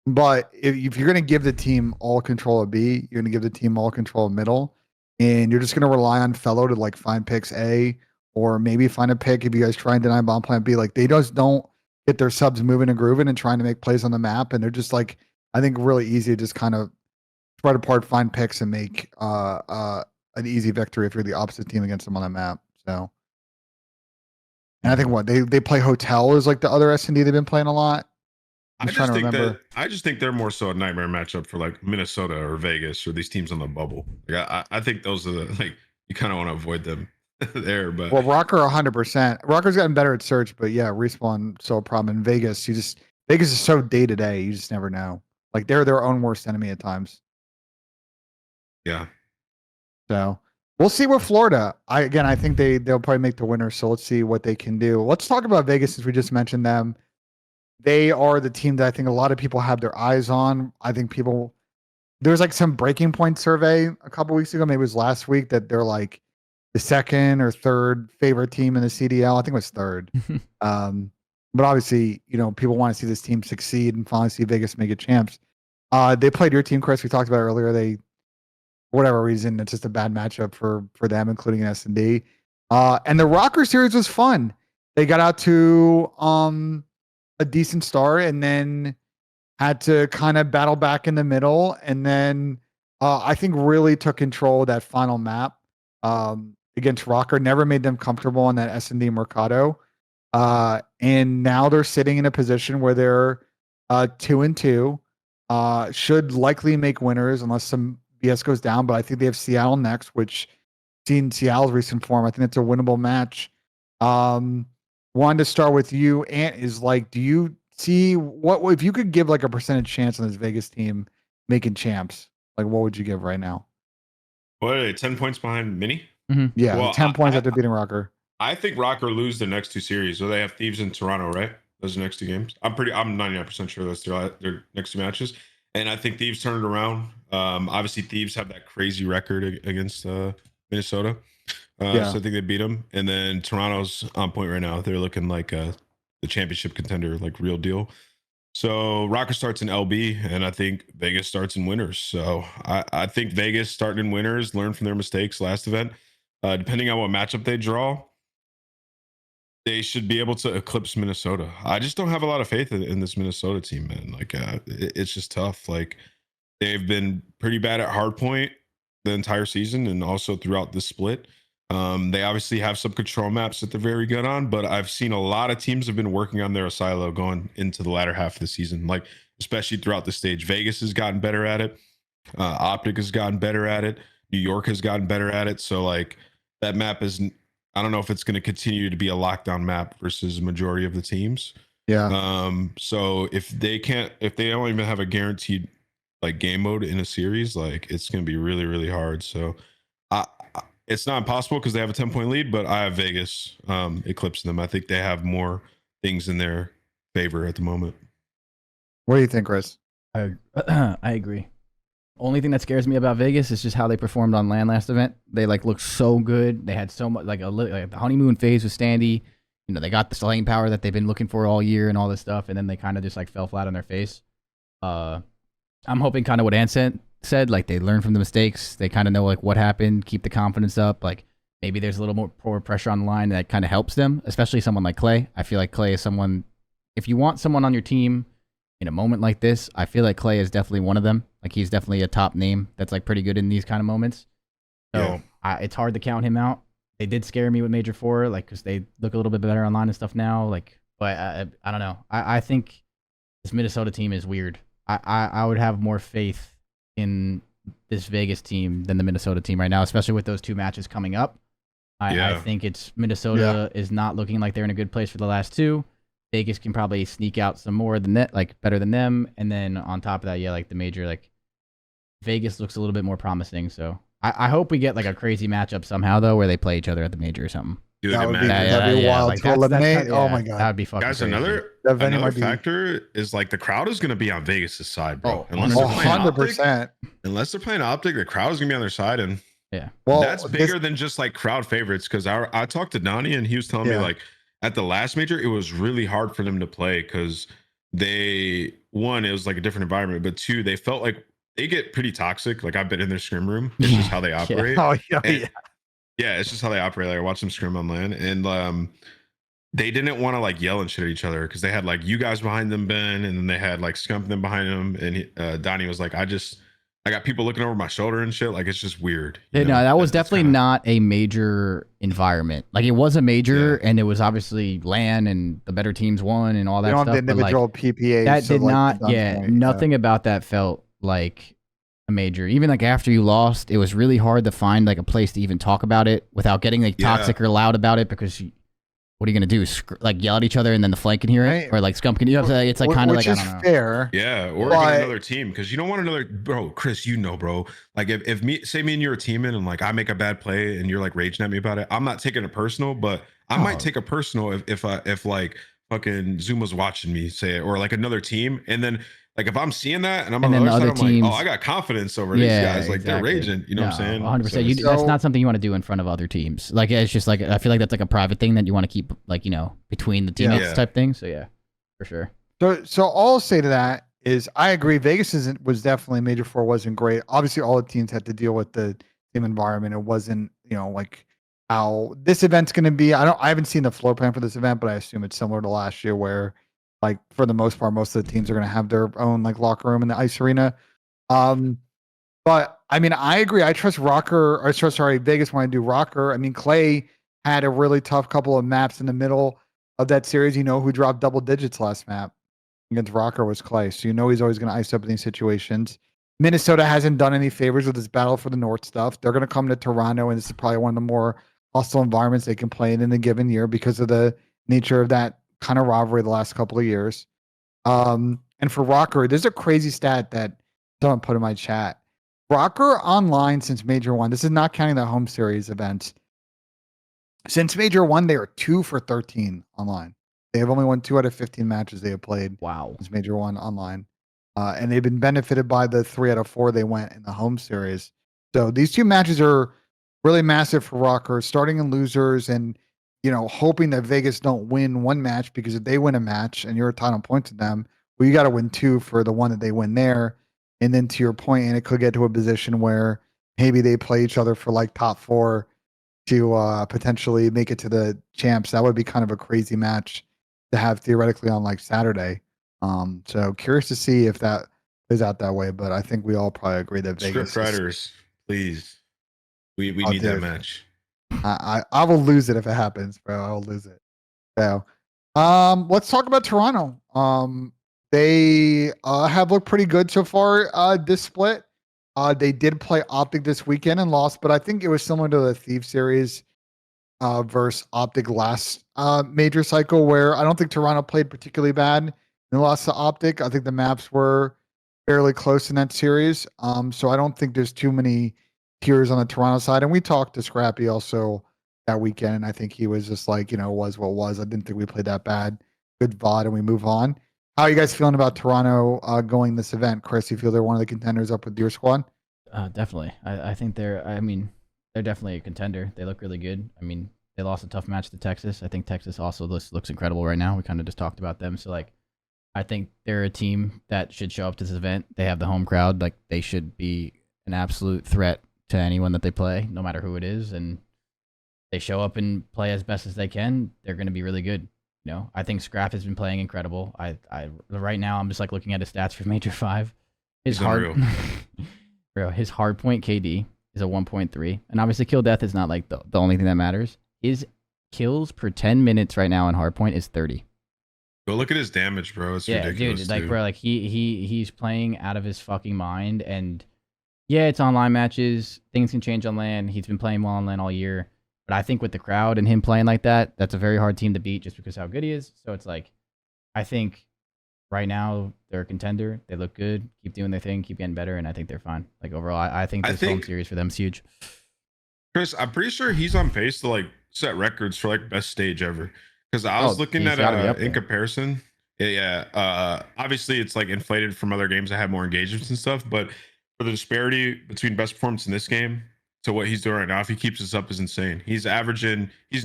but if you're going to give the team all control of B, you're going to give the team all control of middle. And you're just going to rely on Fellow to like find picks A, or maybe find a pick if you guys try and deny bomb plant B. Like they just don't get their subs moving and grooving and trying to make plays on the map. And they're just like, I think really easy to just kind of spread apart, find picks, and make an easy victory if you're the opposite team against them on that map. So, and I think what they play Hotel is like the other S&D they've been playing a lot. I just think they're more so a nightmare matchup for like Minnesota or Vegas or these teams on the bubble. Like I think those are the like you kind of want to avoid them there. But well, ROKKR 100%. ROKKR's gotten better at search, but yeah, respawn so a problem in Vegas. Vegas is so day to day. You just never know. Like they're their own worst enemy at times. Yeah. So we'll see with Florida. I think they'll probably make the winner. So let's see what they can do. Let's talk about Vegas since we just mentioned them. They are the team that I think a lot of people have their eyes on. I think people there was like some breaking point survey a couple weeks ago, maybe it was last week, that they're like the second or third favorite team in the CDL. I think it was third. But obviously, people want to see this team succeed and finally see Vegas make it champs. They played your team, Chris. We talked about it earlier. They, for whatever reason, it's just a bad matchup for them, including an S&D. And the ROKKR series was fun. They got out to a decent start and then had to kind of battle back in the middle. And then I think really took control of that final map against ROKKR. Never made them comfortable on that S&D Mercado. And now they're sitting in a position where they're 2-2. Should likely make winners unless some BS goes down. But I think they have Seattle next, which, seeing Seattle's recent form, I think it's a winnable match. Wanted to start with you, Ant. Is like, do you see what if you could give like a percentage chance on this Vegas team making champs? Like, what would you give right now? What are they, 10 points behind Mini? Yeah, Well, 10 points after beating ROKKR. I think ROKKR lose their next two series. So they have Thieves in Toronto, right? Those are next two games. I'm 99% sure that's their next two matches. And I think Thieves turn it around. Obviously, Thieves have that crazy record against Minnesota. So I think they beat them. And then Toronto's on point right now. They're looking like the championship contender, like real deal. So ROKKR starts in LB, and I think Vegas starts in winners. So I think Vegas starting in winners, learn from their mistakes last event. Depending on what matchup they draw, they should be able to eclipse Minnesota. I just don't have a lot of faith in this Minnesota team, man. Like, it's just tough. Like, they've been pretty bad at hardpoint the entire season and also throughout the split. They obviously have some control maps that they're very good on, but I've seen a lot of teams have been working on their silo going into the latter half of the season, like especially throughout the stage. Vegas has gotten better at it. OpTic has gotten better at it. New York has gotten better at it. So like that map is, I don't know if it's going to continue to be a lockdown map versus a majority of the teams. Yeah. So if they don't even have a guaranteed like game mode in a series, like it's going to be really, really hard. So it's not impossible because they have a 10-point lead, but I have Vegas eclipsing them. I think they have more things in their favor at the moment. What do you think, Chris? I agree. Only thing that scares me about Vegas is just how they performed on LAN last event. They like looked so good. They had so much like the honeymoon phase with Standy. They got the lane power that they've been looking for all year and all this stuff, and then they kind of just like fell flat on their face. I'm hoping kind of what Ant said, like they learn from the mistakes. They kind of know like what happened, keep the confidence up. Like maybe there's a little more pressure on the line that kind of helps them, especially someone like Clay. I feel like Clay is someone, if you want someone on your team in a moment like this, I feel like Clay is definitely one of them. Like he's definitely a top name that's like pretty good in these kind of moments. So it's hard to count him out. They did scare me with Major 4, like because they look a little bit better online and stuff now. Like, but I don't know. I think this Minnesota team is weird. I would have more faith in this Vegas team than the Minnesota team right now, especially with those two matches coming up. I think it's Minnesota is not looking like they're in a good place for the last two. Vegas can probably sneak out some more than that, like better than them. And then on top of that, like the major, like Vegas looks a little bit more promising. So I hope we get like a crazy matchup somehow though, where they play each other at the major or something. That would be wild. Like to eliminate. Oh my god, that would be fucking. Guys, crazy. another factor is like the crowd is going to be on Vegas' side, bro. Oh, unless they're playing 100%. Unless they're playing OpTic, the crowd is going to be on their side, and well, that's bigger than just like crowd favorites. Because I talked to Donnie and he was telling me like at the last major it was really hard for them to play because it was like a different environment, but two, they felt like they get pretty toxic. Like I've been in their scrim room. It's just how they operate. Yeah, it's just how they operate. Like I watched them scrim on LAN, and they didn't want to like yell and shit at each other because they had like you guys behind them, Ben, and then they had like Scump them behind them. And Donnie was like, I got people looking over my shoulder and shit. Like it's just weird. No, that was definitely not a major environment. Like it was a major, and it was obviously LAN, and the better teams won, and all that stuff. The individual PPA. That did not. Nothing about that felt like a major. Even like after you lost, it was really hard to find like a place to even talk about it without getting like toxic or loud about it, because what are you gonna do? Like yell at each other and then the flank can hear it, or like Scump can hear it? It's like kind of like, I don't know. Fair. Yeah, or even another team, because you don't want another, bro. Chris, bro. Like if me and you're a teammate and like I make a bad play and you're like raging at me about it, I'm not taking it personal, but I might take it personal if like fucking Zuma's watching me say it, or like another team, and then Like if I'm seeing that and I'm And on the then other the side, other I'm like, oh, teams- I got confidence over these Yeah, guys. Like they're exactly. raging. You know what I'm saying? 100%. So That's So- not something you want to do in front of other teams. Like it's just like I feel like that's like a private thing that you want to keep like between the teammates Yeah. type thing. So yeah, for sure. So all I'll say to that is I agree. Vegas was definitely Major Four wasn't great. Obviously, all the teams had to deal with the team environment. It wasn't like how this event's going to be. I haven't seen the floor plan for this event, but I assume it's similar to last year, where like for the most part, most of the teams are going to have their own like locker room in the ice arena. But I mean, I agree. I trust Vegas when I do ROKKR. I mean, Clay had a really tough couple of maps in the middle of that series. Who dropped double digits last map against ROKKR was Clay. So he's always going to ice up in these situations. Minnesota hasn't done any favors with this battle for the North stuff. They're going to come to Toronto, and this is probably one of the more hostile environments they can play in a given year because of the nature of that kind of rivalry the last couple of years. And for ROKKR, there's a crazy stat that someone put in my chat. ROKKR online since Major 1, this is not counting the home series events. Since Major 1, they are 2 for 13 online. They have only won 2 out of 15 matches they have played. Wow. Since Major 1 online. And they've been benefited by the 3 out of 4 they went in the home series. So these 2 matches are really massive for ROKKR, starting in losers and hoping that Vegas don't win one match, because if they win a match and you're tied on points with them, well, you got to win 2 for the one that they win there. And then to your point, and it could get to a position where maybe they play each other for like top 4 to potentially make it to the champs. That would be kind of a crazy match to have theoretically on like Saturday. So curious to see if that plays out that way, but I think we all probably agree that Vegas. script writers, please. We need that match. I will lose it if it happens, bro. I will lose it. So, let's talk about Toronto. They have looked pretty good so far. This split. They did play OpTic this weekend and lost, but I think it was similar to the Thieves series versus OpTic last major cycle, where I don't think Toronto played particularly bad. They lost to OpTic. I think the maps were fairly close in that series. So I don't think there's too many tears on the Toronto side. And we talked to Scrappy also that weekend, and I think he was just like, was what was. I didn't think we played that bad. Good VOD, and we move on. How are you guys feeling about Toronto going this event? Chris, you feel they're one of the contenders up with your squad? Definitely. I think they're definitely a contender. They look really good. I mean, they lost a tough match to Texas. I think Texas also looks incredible right now. We kind of just talked about them. So like, I think they're a team that should show up to this event. They have the home crowd. Like, they should be an absolute threat to anyone that they play, no matter who it is. And they show up and play as best as they can, they're going to be really good. I think Scrap has been playing incredible. I right now I'm just like looking at his stats for Major 5. His hard his hard point KD is a 1.3, and obviously kill death is not like the only thing that matters. His kills per 10 minutes right now in hard point is 30. Go look at his damage, bro. It's ridiculous. Dude, like, bro, like he's playing out of his fucking mind. And yeah, it's online matches. Things can change on LAN. He's been playing well on LAN all year. But I think with the crowd and him playing like that, that's a very hard team to beat just because of how good he is. So it's like, I think right now they're a contender. They look good. Keep doing their thing. Keep getting better. And I think they're fine. Like, overall, I think this home series for them is huge. Chris, I'm pretty sure he's on pace to like set records for like best stage ever. Because I was looking at in comparison. Yeah. Obviously, it's like inflated from other games that have more engagements and stuff. But for the disparity between best performance in this game to what he's doing right now, if he keeps this up, is insane. He's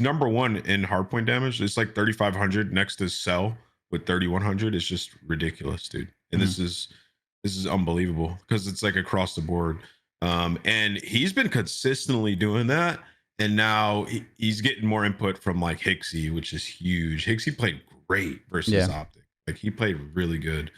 number 1 in hardpoint damage. It's like 3,500 next to Cell with 3,100. It's just ridiculous, dude. And this is unbelievable because it's like across the board. And he's been consistently doing that. And now he's getting more input from like Hixie, which is huge. Hixie played great versus OpTic. Like, he played really good.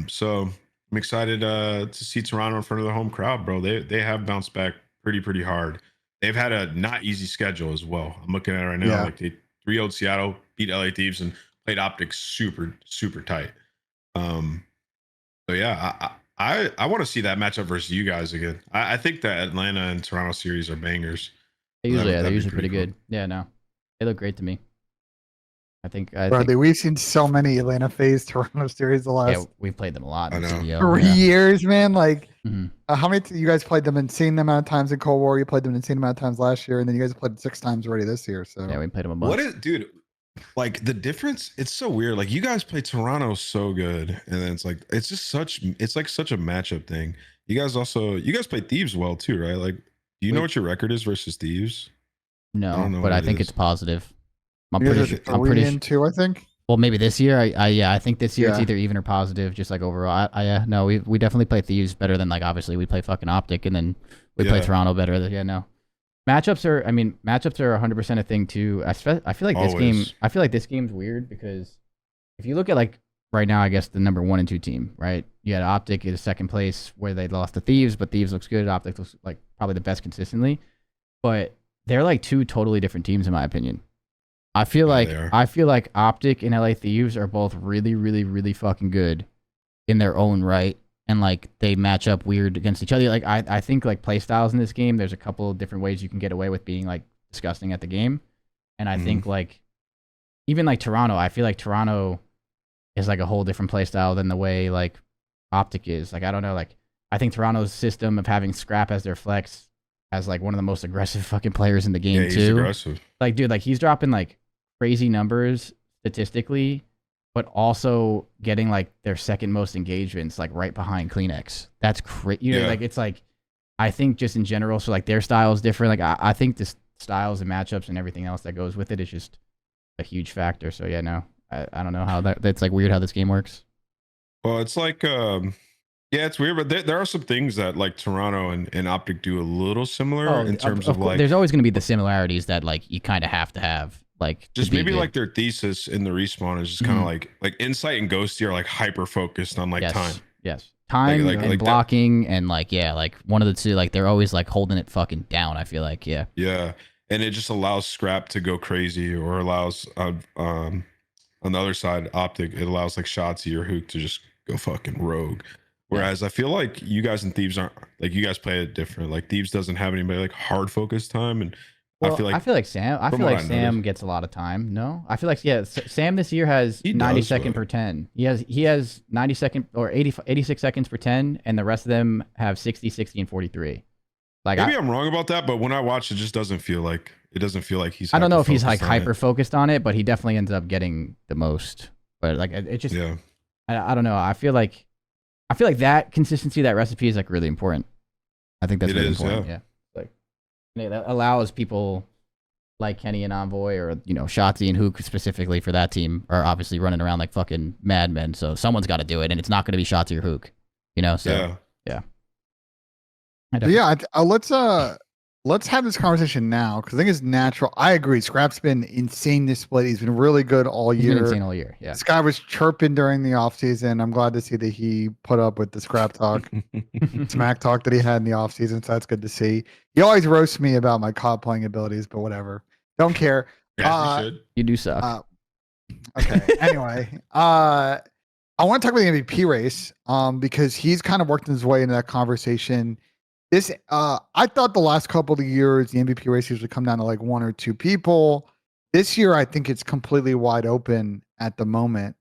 So I'm excited to see Toronto in front of the home crowd, bro. They have bounced back pretty hard. They've had a not easy schedule as well. I'm looking at it right now. Yeah. Like, they 3-0'd Seattle, beat LA Thieves, and played OpTic super tight. So yeah, I want to see that matchup versus you guys again. I think that Atlanta and Toronto series are bangers. They're usually pretty good. Yeah, no, they look great to me. I think we've seen so many Atlanta FaZe Toronto series the last. Yeah, we've played them a lot. I know. CDL. 3 years, man. Like, how many you guys played them insane amount of times in Cold War? You played them an insane amount of times last year, and then you guys played 6 times already this year. So yeah, we played them a bunch. Dude? Like the difference, it's so weird. Like you guys play Toronto so good, and then it's just such it's like such a matchup thing. You guys play Thieves well too, right? Like, do you know We- what your record is versus Thieves? I don't No, know but what I it think is. it's positive. I'm You guys pretty are sure. I'm pretty. 3-2, I think. Well, maybe this year. I think this year it's Yeah. either even or positive, just like overall. Yeah, no, we definitely play Thieves better than like obviously we play fucking OpTic, and then we play Yeah. Toronto better. Yeah, no. Matchups are 100% a thing too. I feel like this game. Always. I feel like this game's weird because if you look at like right now, I guess the number 1 and 2 team, right? You had OpTic in second place where they lost to Thieves, but Thieves looks good. OpTic looks like probably the best consistently, but they're like 2 totally different teams in my opinion. I feel Yeah, like they are. OpTic and LA Thieves are both really, really, really fucking good in their own right, and like they match up weird against each other. Like I think like play styles in this game, there's a couple of different ways you can get away with being like disgusting at the game, and I think like even like Toronto, I feel like Toronto is like a whole different play style than the way like OpTic is. Like I don't know, like I think Toronto's system of having Scrap as their flex as like one of the most aggressive fucking players in the game Yeah, he's too. aggressive. Like dude, like he's dropping like crazy numbers statistically, but also getting like their second most engagements, like right behind Kleenex. That's crazy. You know, Yeah. like it's like I think just in general, so like their style is different. Like I think the styles and matchups and everything else that goes with it is just a huge factor. So yeah, no, I don't know how that's like weird how this game works. Well, it's like yeah, it's weird, but there are some things that like Toronto and OpTic do a little similar in terms of course, like there's always going to be the similarities that like you kind of have to have. Like to just be maybe good. like their thesis in the respawn is just kind of like Insight and Ghosty are like hyper focused on like yes, time. Yes. Time Like and that- blocking and like yeah, like one of the two, like they're always like holding it fucking down, I feel like, yeah. Yeah, and it just allows Scrap to go crazy, or allows on the other side, OpTic, it allows like Shotzi or Hook to just go fucking rogue. Whereas I feel like you guys and Thieves aren't like, you guys play it different. Like Thieves doesn't have anybody like hard focus time, and Well, I feel like Sam from what I Sam noticed- gets a lot of time. No? I feel like yeah, Sam this year has He 90 does, second but- per 10. He has 90 second or 86 seconds per 10 and the rest of them have 60, 60 and 43. Like maybe I'm wrong about that, but when I watch it, just doesn't feel like he's. I don't know if he's like hyper-focused on it. hyper focused on it, but he definitely ends up getting the most. But like it just Yeah, I don't know. I feel like that consistency, that recipe is like really important. I think that's It really is, important. Yeah. Like that allows people like Kenny and Envoy or Shotzi and Hook specifically for that team are obviously running around like fucking madmen. So someone's got to do it, and it's not going to be Shotzi or Hook. So yeah. But yeah, let's have this conversation now because I think it's natural. I agree. Scrap's been insane this split. He's been really good all He's been year. insane all year. Yeah. This guy was chirping during the offseason. I'm glad to see that he put up with the scrap talk, smack talk that he had in the offseason. So that's good to see. He always roasts me about my COD playing abilities, but whatever. Don't care. Yeah, you should. You do suck. Okay. Anyway, I want to talk about the MVP race because he's kind of worked his way into that conversation. I thought the last couple of years the MVP race usually come down to like 1 or 2 people. This year, I think it's completely wide open at the moment.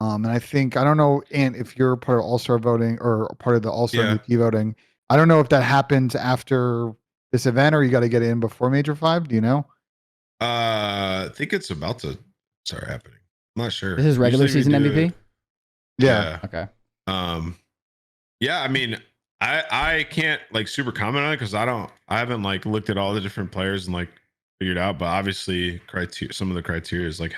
And I don't know, and if you're part of All-Star voting or part of the All-Star Yeah. MVP voting, I don't know if that happens after this event or you got to get it in before Major 5. Do you know? I think it's about to start happening. I'm not sure. This is regular Usually we season do MVP. it- Yeah. Okay. Yeah, I mean, I can't like super comment on it because I haven't like looked at all the different players and like figured out, but obviously some of the criteria is like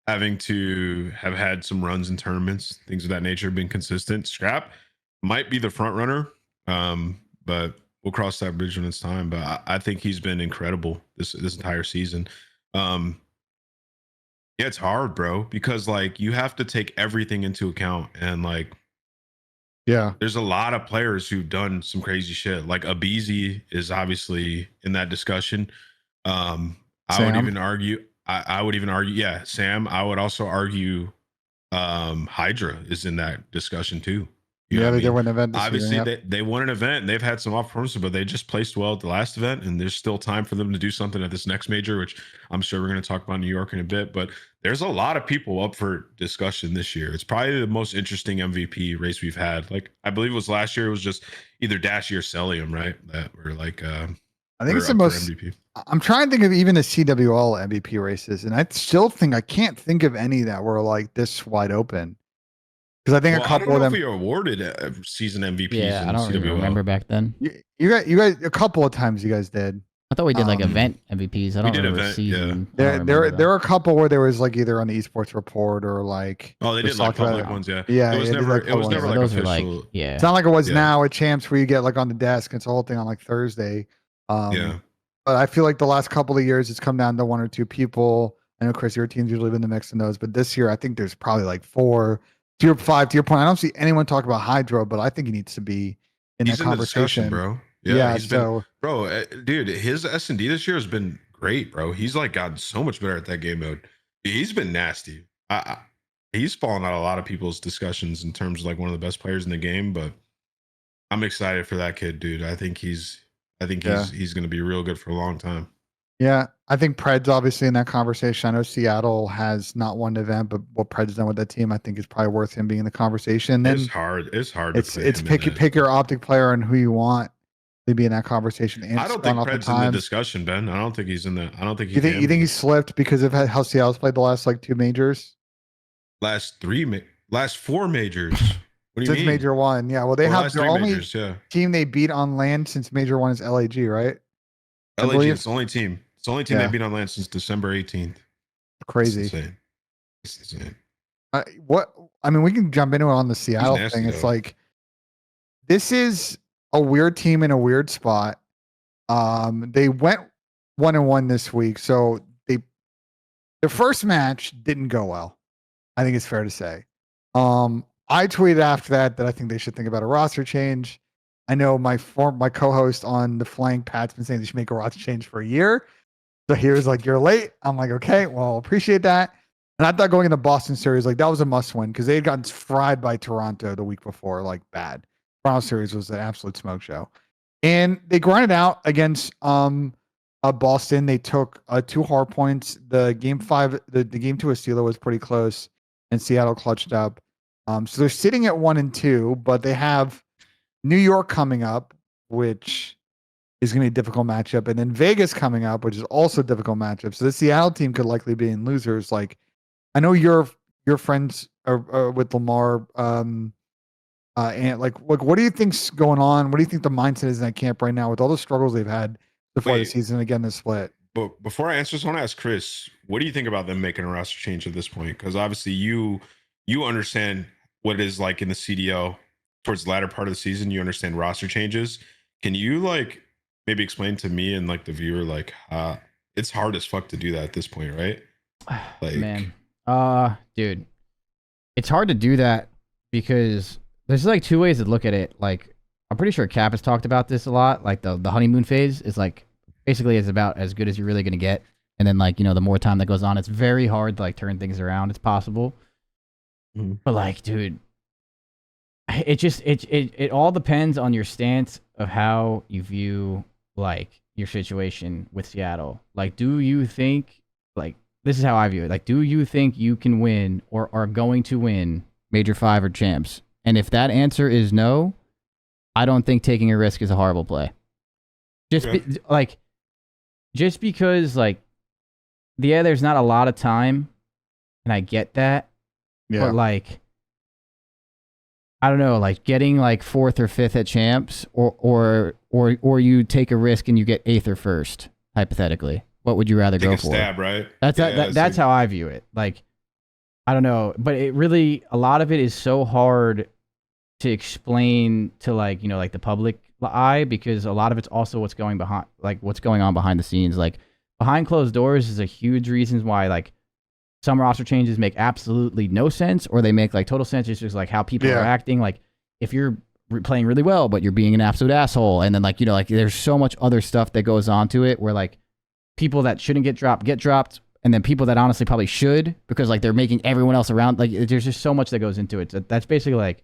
having to have had some runs in tournaments, things of that nature, been consistent. Scrap might be the front runner, but we'll cross that bridge when it's time. But I think he's been incredible this entire season. Yeah, it's hard, bro, because like you have to take everything into account, and like Yeah. there's a lot of players who've done some crazy shit. Like Abizi is obviously in that discussion. I would Sam? even argue. I would even argue. Yeah, Sam. I would also argue. Hydra is in that discussion too. You know Yeah, what I they did mean? win an event this Obviously, season. Yep. they won an event. And they've had some off performances, but they just placed well at the last event, and there's still time for them to do something at this next major, which I'm sure we're going to talk about New York in a bit. But there's a lot of people up for discussion this year. It's probably the most interesting MVP race we've had. Like I believe it was last year. It was just either Dashy or Celium, right? That were like I I think Or it's the up for most. MVP. I'm trying to think of even the CWL MVP races, and I still think I can't think of any that were like this wide open. Because I think Well, a I don't couple know of if them. we awarded season MVPs Yeah, in I don't even CWL. remember back then. You guys, a couple of times you guys did. I thought we did like Um, event MVPs. I we don't did remember event, season. I don't There, remember there them. were a couple where there was like either on the esports report or like. Oh, they we did like talked about public it. ones, yeah. Yeah, It was yeah, they did, never. like, It was public never ones. like those were like, official. yeah. It's not like it was Yeah. now at champs where you get like on the desk. It's a whole thing on like Thursday. Yeah. But I feel like the last couple of years it's come down to one or two people. I know Chris, your team's usually been the mix in those, but this year I think there's probably like 4. To your 5, to your point, I don't see anyone talk about Hydro, but I think he needs to be in He's that in the discussion, conversation. bro. Yeah, he's so been, bro, dude. His S&D this year has been great, bro. He's like gotten so much better at that game mode. He's been nasty. He's fallen out of a lot of people's discussions in terms of like one of the best players in the game. But I'm excited for that kid, dude. I think he's he's going to be real good for a long time. yeah, I think Pred's obviously in that conversation. I know Seattle has not won an event, but what Pred's done with that team, I think is probably worth him being in the conversation. Then It's hard. It's hard. it's to put him in that. pick your OpTic player and who you want to be in that conversation. And I don't spawn think off the Pred's in the times. discussion, Ben. I don't think he's in the. I don't think he. You think can you think be. he slipped because of how Seattle's played the last like 2 majors? last 4 majors? What do you Since mean? major 1, yeah. Well, they Or have last their 3 only majors, yeah. team they beat on land since major 1 is LAG, right? I LAG, believe- it's the only team. It's the only team Yeah. they beat on land since December 18th. Crazy. It's insane. It's insane. I mean, we can jump into it on the Seattle nasty, thing. It's though. like this is a weird team in a weird spot. They went 1-1 this week, so their first match didn't go well. I think it's fair to say. I tweeted after that I think they should think about a roster change. I know my co-host on the flank, Pat's been saying they should make a roster change for a year. So he was like, "You're late." I'm like, "Okay, well, appreciate that." And I thought going in the Boston series, like that was a must win because they had gotten fried by Toronto the week before, like bad. Toronto series was an absolute smoke show, and they grinded out against Boston. They took 2 hard points. The game 5, the game 2 of Steeler was pretty close, and Seattle clutched up. So they're sitting at 1 and 2, but they have New York coming up, which is going to be a difficult matchup, and then Vegas coming up, which is also a difficult matchup. So the Seattle team could likely be in losers. Like, I know your friends are with Lamar, and like, what do you think's going on? What do you think the mindset is in that camp right now with all the struggles they've had so far this season? Again, the split. But before I answer this, I want to ask Chris, what do you think about them making a roster change at this point? Because obviously you understand what it is like in the CDL towards the latter part of the season. You understand roster changes. Can you like maybe explain to me and like the viewer, like it's hard as fuck to do that at this point, right? Like, Man, dude, it's hard to do that because there's like 2 ways to look at it. Like, I'm pretty sure Cap has talked about this a lot. Like the honeymoon phase is like basically is about as good as you're really gonna get, and then like, you know, the more time that goes on, it's very hard to like turn things around. It's possible, but like, dude, it all depends on your stance of how you view like your situation with Seattle. Like, do you think, like, this is how I view it. Like, do you think you can win or are going to win Major 5 or champs? And if that answer is no, I don't think taking a risk is a horrible play. Just because like, yeah, there's not a lot of time, and I get that. Yeah. But like, I don't know, like getting like 4th or 5th at champs, or you take a risk and you get 8th or 1st, hypothetically. What would you rather take go a for? stab, right? That's how I view it. Like, I don't know, but it really, a lot of it is so hard to explain to like, you know, like the public eye, because a lot of it's also what's going on behind the scenes. Like, behind closed doors is a huge reason why like some roster changes make absolutely no sense, or they make like total sense. It's just like how people are acting. Like, if you're playing really well, but you're being an absolute asshole, and then like, you know, like there's so much other stuff that goes on to it where like people that shouldn't get dropped, and then people that honestly probably should, because like they're making everyone else around, like there's just so much that goes into it. So that's basically like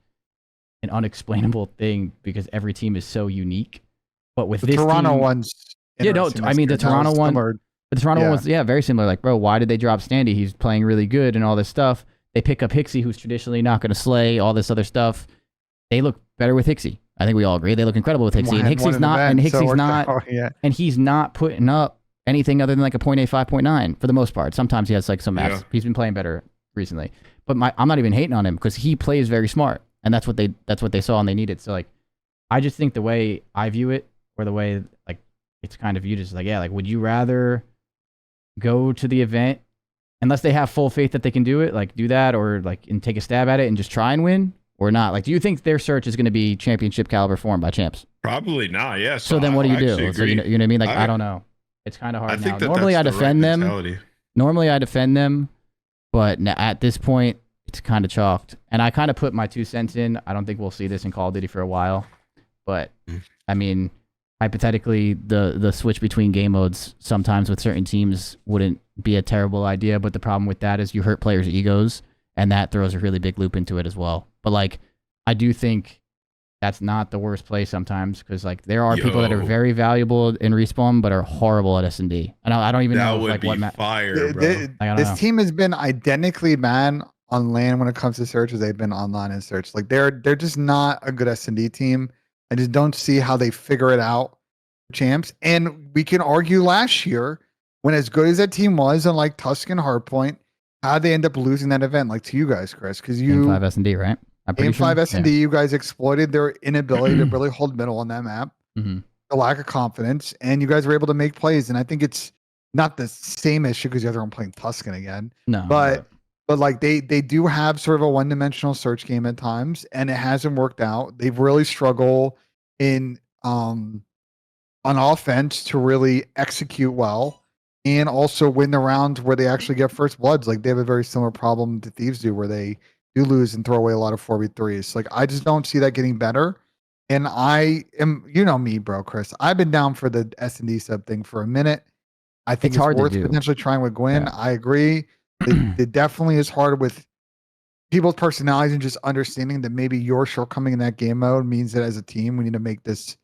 an unexplainable thing because every team is so unique. But with this Toronto team, one's yeah, no, I mean the Toronto one. But the Toronto one was, very similar. Like, bro, why did they drop Standy? He's playing really good and all this stuff. They pick up Hixie, who's traditionally not going to slay, all this other stuff. They look better with Hixie. I think we all agree they look incredible with Hixie, and Had one Hixie's in not, event, and so it Hixie's worked not, out, yeah. and he's not putting up anything other than like a 0.85, 0.9 for the most part. Sometimes he has like some maps. Yeah. He's been playing better recently, but I'm not even hating on him because he plays very smart, and that's what they saw and they needed. So like, I just think the way I view it, or the way like it's kind of viewed, is like, yeah, like would you rather go to the event unless they have full faith that they can do it, like do that, or like and take a stab at it and just try and win, or not? Like, do you think their search is going to be championship caliber form by champs? Probably not. Yeah. So then what do you do? So you know what I mean? Like, I don't know. It's kind of hard I now. think Normally I that's the defend right them. mentality. Normally I defend them, but at this point it's kind of chalked. And I kind of put my 2 cents in. I don't think we'll see this in Call of Duty for a while, but I mean, hypothetically, the switch between game modes sometimes with certain teams wouldn't be a terrible idea. But the problem with that is you hurt players' egos, and that throws a really big loop into it as well. But like, I do think that's not the worst play sometimes, because like there are people that are very valuable in respawn but are horrible at S&D. And I don't even know like what fire, bro. This team has been identically bad on LAN when it comes to search as they've been online in search. Like they're just not a good S&D team. I just don't see how they figure it out for champs. And we can argue last year, when as good as that team was on like Tusk and Hardpoint, how they end up losing that event, like to you guys, Chris, because you Game 5 S&D, right? Game 5 S&D, you guys exploited their inability to really hold middle on that map, the lack of confidence, and you guys were able to make plays. And I think it's not the same issue because you guys aren't playing Tuscan again. No, but like they do have sort of a one-dimensional search game at times, and it hasn't worked out. They've really struggled in on offense to really execute well and also win the rounds where they actually get first bloods. Like they have a very similar problem to Thieves do, where they do lose and throw away a lot of 4v3s. Like I just don't see that getting better. And I am, you know me, bro, Chris. I've been down for the S&D sub thing for a minute. I think it's hard worth to do. potentially trying with Gwyn. Yeah. I agree. It definitely is hard with people's personalities and just understanding that maybe your shortcoming in that game mode means that as a team we need to make this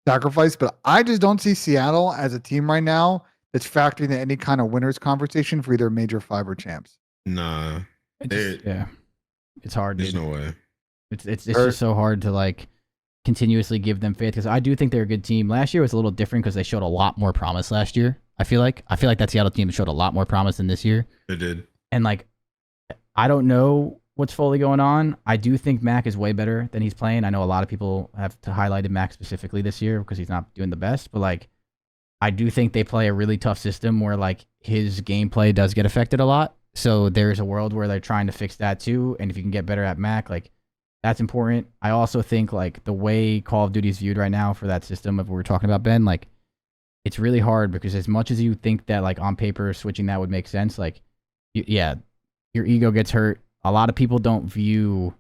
sacrifice. But I just don't see Seattle as a team right now that's factoring in any kind of winners conversation for either major 5 or champs. Nah. It's hard. There's no way. It's just so hard to like continuously give them faith, because I do think they're a good team. Last year was a little different because they showed a lot more promise last year. I feel like that Seattle team showed a lot more promise than this year. They did. And like, I don't know what's fully going on. I do think Mac is way better than he's playing. I know a lot of people have highlighted Mac specifically this year because he's not doing the best, but like, I do think they play a really tough system where like his gameplay does get affected a lot. So there's a world where they're trying to fix that too. And if you can get better at Mac, like that's important. I also think like the way Call of Duty is viewed right now for that system of what we're talking about, Ben, like it's really hard because as much as you think that like on paper switching that would make sense, like your ego gets hurt. A lot of people don't view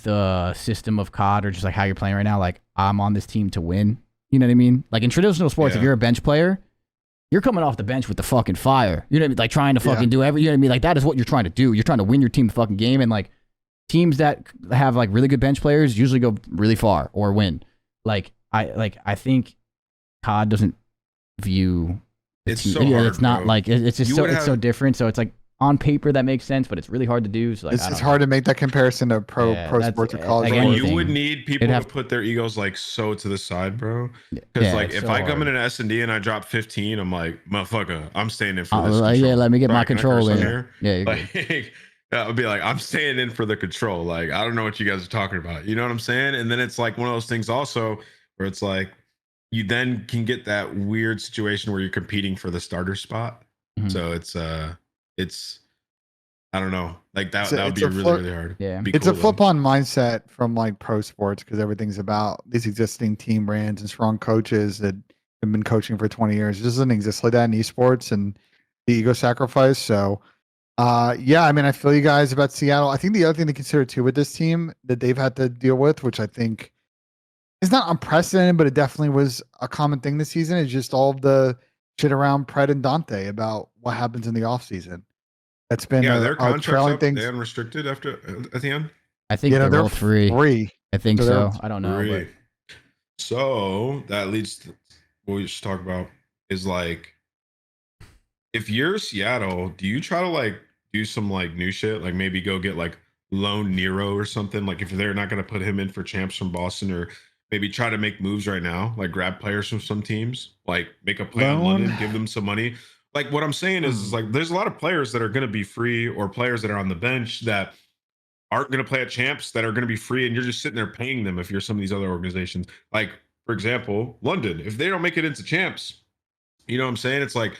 the system of COD or just like how you're playing right now. Like I'm on this team to win. You know what I mean? Like in traditional sports, if you're a bench player, you're coming off the bench with the fucking fire. You know what I mean? Like trying to fucking do everything. You know what I mean? Like that is what you're trying to do. You're trying to win your team the fucking game. And like teams that have like really good bench players usually go really far or win. I think COD doesn't view. It's so hard. It's not bro. like it's just it's so different. So it's like on paper that makes sense, but it's really hard to do. So like it's hard to make that comparison to pro sports or college. Bro, you would need people to put their egos like so to the side, bro. Because like if I come in an S&D and I drop 15, I'm like, motherfucker, I'm staying in for this. Yeah, let me get my Can I control in. here? Yeah, like, I'll be like, I'm staying in for the control. Like I don't know what you guys are talking about. You know what I'm saying? And then it's like one of those things also where it's like you then can get that weird situation where you're competing for the starter spot. So it's I don't know, like that would be really hard. Yeah, it's a flip on mindset from like pro sports because everything's about these existing team brands and strong coaches that have been coaching for 20 years. It doesn't exist like that in esports and the ego sacrifice. So yeah, I mean, I feel you guys about Seattle. I think the other thing to consider too with this team that they've had to deal with, which I think is not unprecedented, but it definitely was a common thing this season, is just all of the shit around Pred and Dante about what happens in the off season. That's been their contracts up. They unrestricted after at the end. I think they're all free. I think so. I don't know. But... So that leads to what we should talk about is like, if you're Seattle, do you try to like do some like new shit, like maybe go get like loan Nero or something. Like if they're not going to put him in for champs from Boston, or maybe try to make moves right now, like grab players from some teams, like make a play on Loan? London, give them some money. Like what I'm saying is like there's a lot of players that are going to be free, or players that are on the bench that aren't going to play at champs that are going to be free, and you're just sitting there paying them if you're some of these other organizations. Like for example, London, if they don't make it into champs, you know what I'm saying? It's like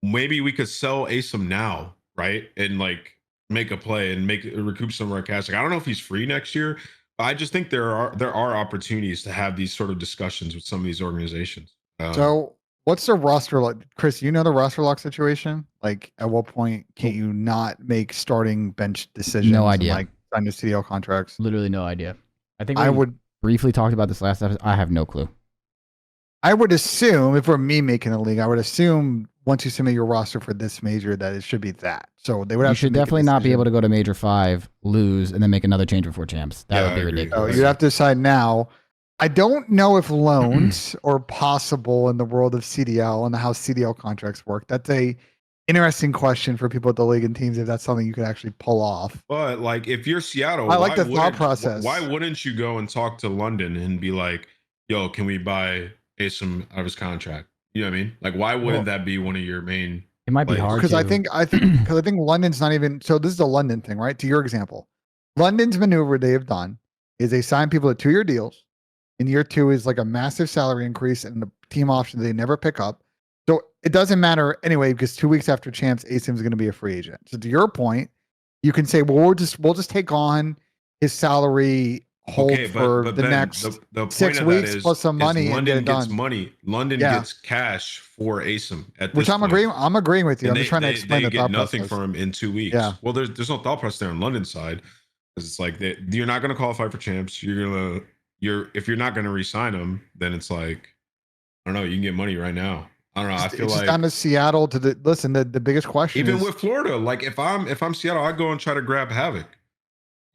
maybe we could sell Asim now, right? And like make a play and make recoup some of our cash. Like I don't know if he's free next year, but I just think there are opportunities to have these sort of discussions with some of these organizations. So what's the roster like? Chris, you know the roster lock situation? Like at what point can't you not make starting bench decisions? No idea. And, like sign the CDL contracts. Literally no idea. I think I we would briefly talked about this last episode. I have no clue. I would assume if we're me making a league, I would assume once you submit your roster for this major that it should be that. So they would have You should definitely not be able to go to Major 5, lose, and then make another change before champs. That would be ridiculous. So you'd have to decide now. I don't know if loans are possible in the world of CDL and how CDL contracts work. That's a interesting question for people at the league and teams if that's something you could actually pull off. But like if you're Seattle, I like the thought process. Why wouldn't you go and talk to London and be like, yo, can we buy Asim out of his contract? You know what I mean? Like why wouldn't that be one of your main? It might be hard because I think London's not even. So this is a London thing, right? To your example, London's maneuver they have done is they sign people to 2-year deals. In year 2 is like a massive salary increase and the team option they never pick up. So it doesn't matter anyway because 2 weeks after champs, Asim is going to be a free agent. So to your point, you can say, well, we'll just take on his salary hold for the next the 6 weeks plus some money. London and gets money. London gets cash for Asim at which this I'm agreeing. I'm agreeing with you. And I'm just trying to explain they the thought get nothing process. for him in 2 weeks. Yeah. Well, there's no thought process there on London's side. It's like you're not going to qualify for champs. If you're not going to re-sign him, then it's like, I don't know, you can get money right now. I don't know. I feel like down to Seattle to the biggest question. Even with Florida, like if I'm Seattle, I go and try to grab Havoc,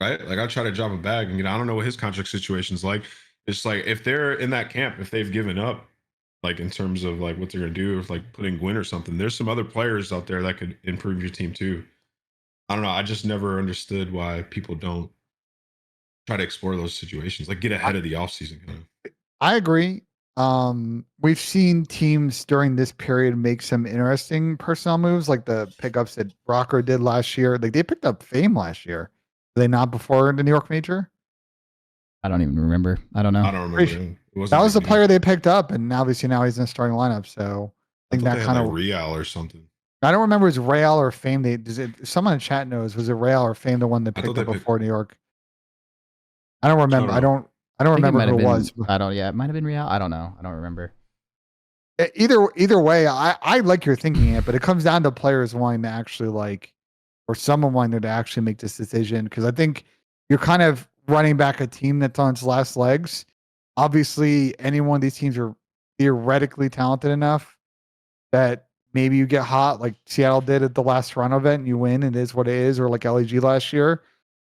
right? Like I try to drop a bag, and I don't know what his contract situation's like. It's like if they're in that camp, if they've given up, like in terms of like what they're gonna do, if like putting Gwyn or something, there's some other players out there that could improve your team too. I don't know. I just never understood why people don't try to explore those situations, like get ahead of the offseason kind of. I agree. We've seen teams during this period make some interesting personnel moves, like the pickups that ROKKR did last year. Like they picked up Fame last year. Did they not before the New York Major? I don't even remember. I don't know. I don't remember. That was the player they picked up, and obviously now he's in the starting lineup. So I think that kind of Real or something. I don't remember if it was Real or Fame. Someone in chat knows, was it Real or Fame the one that picked up before New York? I don't remember. I don't remember who it was. It might have been Real. I don't know. I don't remember. Either way, I like your thinking it, but it comes down to players wanting to actually or someone wanting to actually make this decision. Because I think you're kind of running back a team that's on its last legs. Obviously, any one of these teams are theoretically talented enough that maybe you get hot like Seattle did at the last Toronto event and you win. It is what it is, or like LEG last year.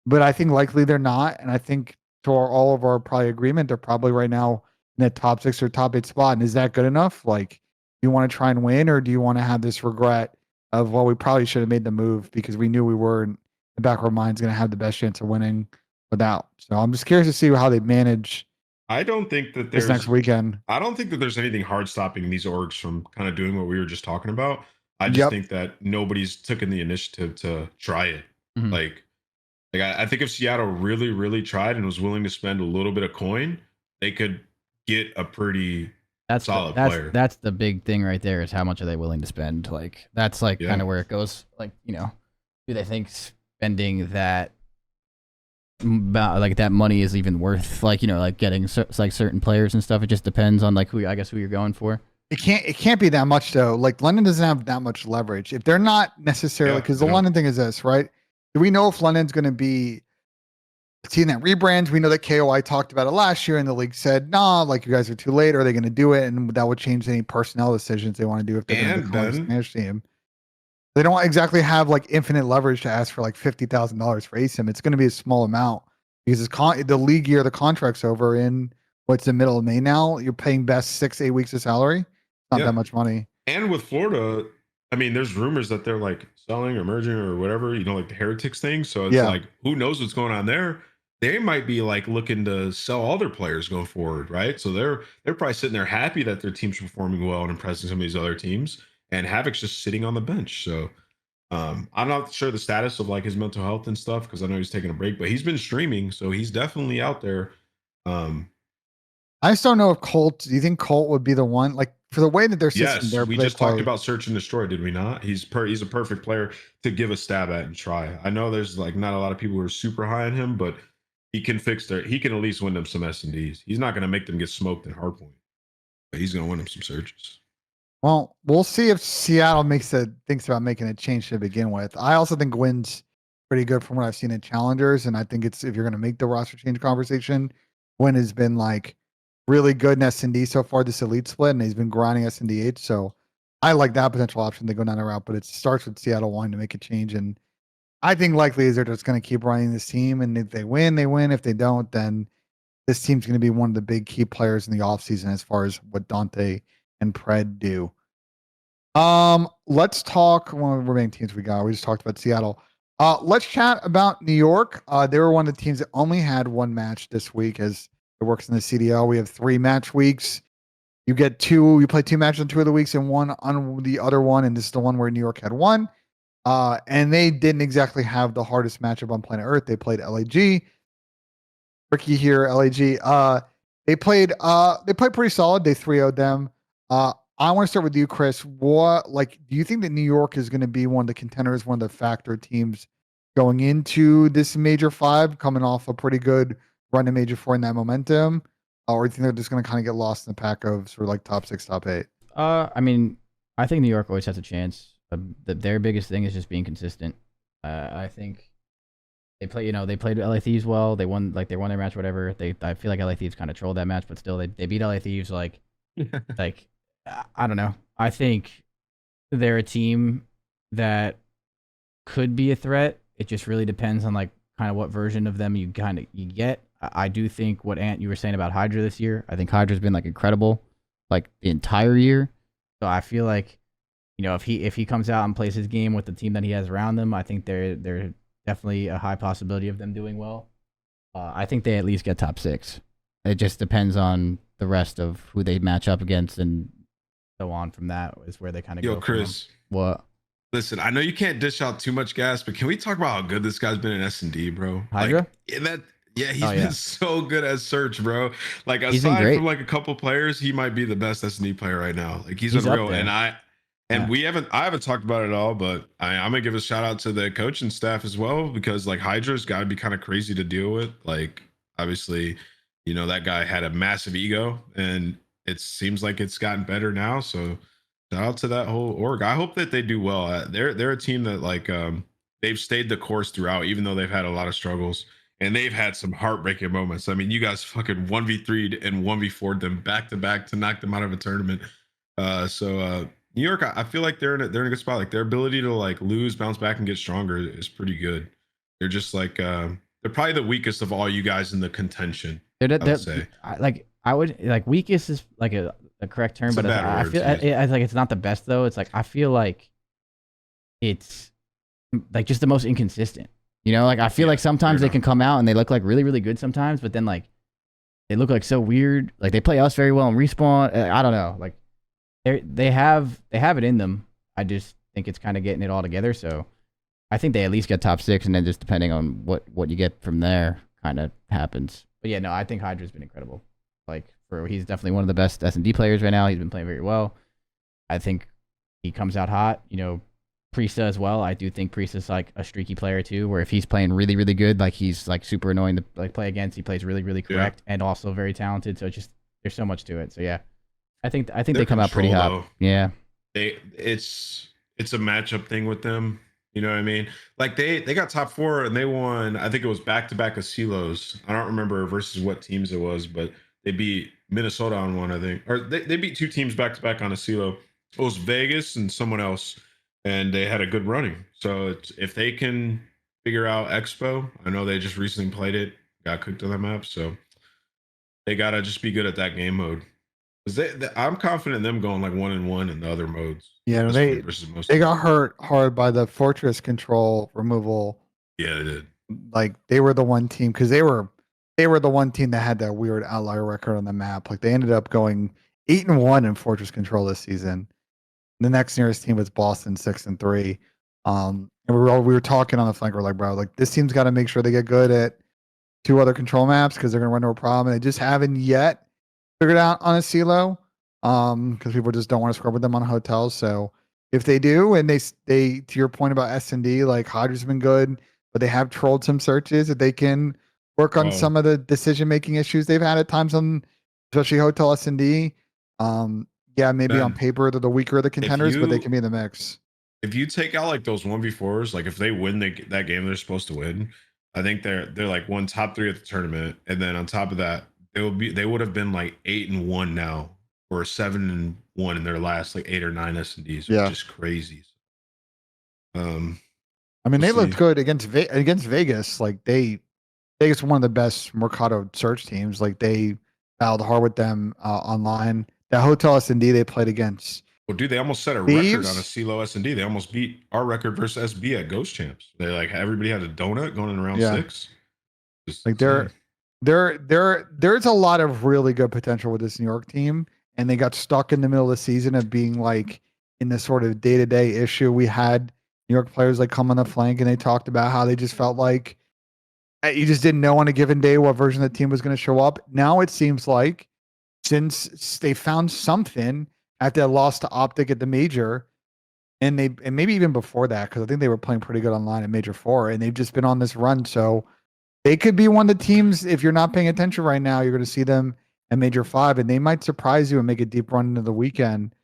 But I think likely they're not. And I think to all of our probably agreement, they're probably right now in the top 6 or top 8 spot. And is that good enough? Like, do you want to try and win, or do you want to have this regret of, well, we probably should have made the move because we knew we were in the back of our minds going to have the best chance of winning without. So I'm just curious to see how they manage. I don't think that there's this next weekend. I don't think that there's anything hard stopping these orgs from kind of doing what we were just talking about. I just think that nobody's taken the initiative to try it. Mm-hmm. Like I think if Seattle really, really tried and was willing to spend a little bit of coin, they could get a pretty solid player. That's the big thing right there, is how much are they willing to spend? Like that's kind of where it goes. Like, do they think spending that that money is even worth getting certain players and stuff? It just depends on who you're going for. It can't be that much though. Like London doesn't have that much leverage if they're not necessarily, because the London thing is this, right? Do we know if London's going to be seeing that rebrands? We know that KOI talked about it last year and the league said, nah, like you guys are too late. Are they going to do it? And that would change any personnel decisions they want to do if they're going to become a Spanish team. They don't exactly have infinite leverage to ask for $50,000 for ASIM. It's going to be a small amount because the league year, the contract's over in what's the middle of May now. You're paying best 6-8 weeks of salary. Not that much money. And with Florida, I mean, there's rumors that they're like selling or merging or whatever, like the Heretics thing. So it's Yeah. like, who knows what's going on there? They might be like looking to sell all their players going forward, right? So they're probably sitting there happy that their team's performing well and impressing some of these other teams, and Havoc's just sitting on the bench. So I'm not sure the status of like his mental health and stuff because I know he's taking a break, but he's been streaming, so he's definitely out there. Um, I just don't know if Colt. Do you think Colt would be the one? Like for the way that their system, Yes, we they just talked play. about search and destroy, did we not? He's a perfect player to give a stab at and try. I know there's like not a lot of people who are super high on him, but he can he can at least win them some S&Ds. He's not going to make them get smoked in hardpoint, but he's going to win them some searches. Well, we'll see if Seattle thinks about making a change to begin with. I also think Wynn's pretty good from what I've seen in challengers, and I think it's if you're going to make the roster change conversation, Wynn has been like really good in S&D so far this elite split, and he's been grinding S&D8. So I like that potential option to go down the route, but it starts with Seattle wanting to make a change, and I think likely is they're just going to keep running this team, and if they win, they win. If they don't, then this team's going to be one of the big key players in the offseason as far as what Dante and Pred do. Let's talk one of the remaining teams we got. We just talked about Seattle. Let's chat about New York. They were one of the teams that only had one match this week as it works in the CDL. We have 3 match weeks. You play 2 matches on 2 of the weeks and 1 on the other one, and this is the one where New York had 1. And they didn't exactly have the hardest matchup on planet Earth. They played LAG. Ricky here, LAG. They played pretty solid. They 3-0'd them. I want to start with you, Chris. Do you think that New York is going to be one of the contenders, one of the factor teams going into this Major 5, coming off a pretty good run in Major 4 in that momentum? Or do you think they're just going to kind of get lost in the pack of sort of like top 6, top 8? I mean, I think New York always has a chance. Their biggest thing is just being consistent. I think they played LA Thieves well. They won their match, whatever. I feel like LA Thieves kind of trolled that match, but still they beat LA Thieves like I don't know. I think they're a team that could be a threat. It just really depends on like kind of what version of them you get. I do think what Ant you were saying about Hydra this year. I think Hydra's been like incredible, like the entire year. So I feel like, if he comes out and plays his game with the team that he has around them, I think they're definitely a high possibility of them doing well. I think they at least get top 6. It just depends on the rest of who they match up against, and so on from that is where they kind of go. Yo, Chris. What? Listen, I know you can't dish out too much gas, but can we talk about how good this guy's been in S&D, bro? Hydra? He's been so good at search, bro. Like He's been aside great. from like a couple players, he might be the best S&D player right now. Like he's up unreal. there. I haven't talked about it at all, but I'm gonna give a shout out to the coaching staff as well, because like Hydra's got to be kind of crazy to deal with. Like obviously, that guy had a massive ego, and it seems like it's gotten better now. So shout out to that whole org. I hope that they do well. They're a team that like they've stayed the course throughout, even though they've had a lot of struggles, and they've had some heartbreaking moments. I mean, you guys fucking 1v3'd and 1v4'd them back to back to knock them out of a tournament. New York, I feel like they're in a good spot. Like their ability to like lose, bounce back, and get stronger is pretty good. They're just like they're probably the weakest of all you guys in the contention. I would say. Weakest is like a correct term, but I feel like it's not the best though. It's like I feel like it's like just the most inconsistent. I feel like sometimes they can come out and they look like really, really good sometimes, but then like they look like so weird. Like they play us very well in respawn. I don't know. Like they have it in them. I just think it's kind of getting it all together. So I think they at least get top 6, and then just depending on what you get from there kind of happens. But yeah, no, I think Hydra's been incredible. Like he's definitely one of the best S&D players right now. He's been playing very well. I think he comes out hot. Priesta as well. I do think Priesta's like a streaky player too, where if he's playing really, really good, like he's like super annoying to like play against. He plays really, really correct and also very talented. So there's so much to it. So yeah, I think they come out pretty hot. Though. Yeah, it's a matchup thing with them. You know what I mean? Like they got top 4 and they won. I think it was back-to-back of Silos. I don't remember versus what teams it was, but they beat Minnesota on one, I think, or they beat 2 teams back-to-back on a Silo. It was Vegas and someone else, and they had a good running. So if they can figure out Expo, I know they just recently played it, got cooked on that map, so they gotta just be good at that game mode. I'm confident in them going like 1-1 in the other modes. Yeah, This point versus most they teams. got hurt hard by the fortress control removal. Yeah, they did. Like they were the one team because they were the one team that had that weird outlier record on the map. Like they ended up going 8-1 in fortress control this season. The next nearest team was Boston 6-3. And we were talking on the flank. We're like, bro, like this team's got to make sure they get good at 2 other control maps because they're gonna run into a problem. And they just haven't yet figured out on a CeeLo. Because people just don't want to scrub with them on hotels. So if they do, and they to your point about S&D, like Hydra's been good, but they have trolled some searches that they can work on some of the decision making issues they've had at times on, especially hotel S&D. Yeah, maybe on Ben, paper they're the weaker of the contenders, but they can be in the mix. If you take out like those 1v4s, like if they win that game they're supposed to win, I think they're like one top 3 at the tournament, and then on top of that, they would have been like 8-1 now, or 7-1 in their last like 8 or 9 S&Ds, Yeah. which is crazy. I mean, we'll they see. looked good against Vegas. Like Vegas one of the best Mercado search teams. Like they battled hard with them online. That hotel S&D they played against. Well, dude, they almost set a Thieves? record on a CeeLo S&D. They almost beat our record versus SB at Ghost Champs. They like everybody had a donut going in round 6. Just Like insane. there's a lot of really good potential with this New York team, and they got stuck in the middle of the season of being like in this sort of day-to-day issue. We had New York players like come on the flank, and they talked about how they just felt like you just didn't know on a given day what version of the team was going to show up. Now it seems like since they found something after that loss to OpTic at the major, and maybe even before that, because I think they were playing pretty good online at Major 4, and they've just been on this run. So they could be one of the teams, if you're not paying attention right now, you're going to see them at Major 5, and they might surprise you and make a deep run into the weekend,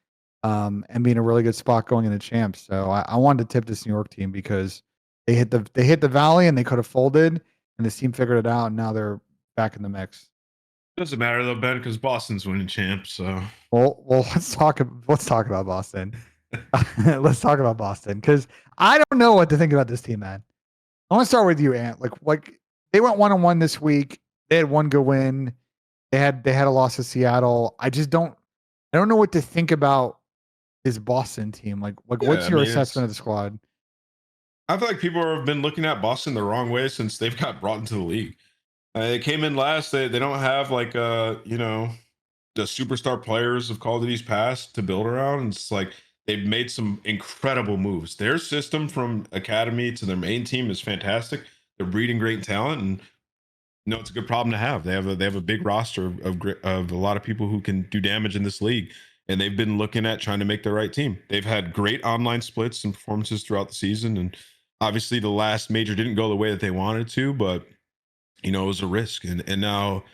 and be in a really good spot going into champs. So I wanted to tip this New York team because they hit the valley and they could have folded, and this team figured it out, and now they're back in the mix. Doesn't matter though, Ben, because Boston's winning champs. So well, let's talk about Boston. Let's talk about Boston because I don't know what to think about this team, man. I want to start with you, Ant. Like they went 1-1 this week. They had one good win. They had a loss to Seattle. I don't know what to think about this Boston team. Like what's your assessment of the squad? I feel like people have been looking at Boston the wrong way since they've got brought into the league. They came in last. They don't have like the superstar players of Call of Duty's past to build around. And it's like they've made some incredible moves. Their system from academy to their main team is fantastic. They're breeding great talent, and it's a good problem to have. They have a big roster of a lot of people who can do damage in this league, and they've been looking at trying to make the right team. They've had great online splits and performances throughout the season, and obviously the last major didn't go the way that they wanted to, but it was a risk. And now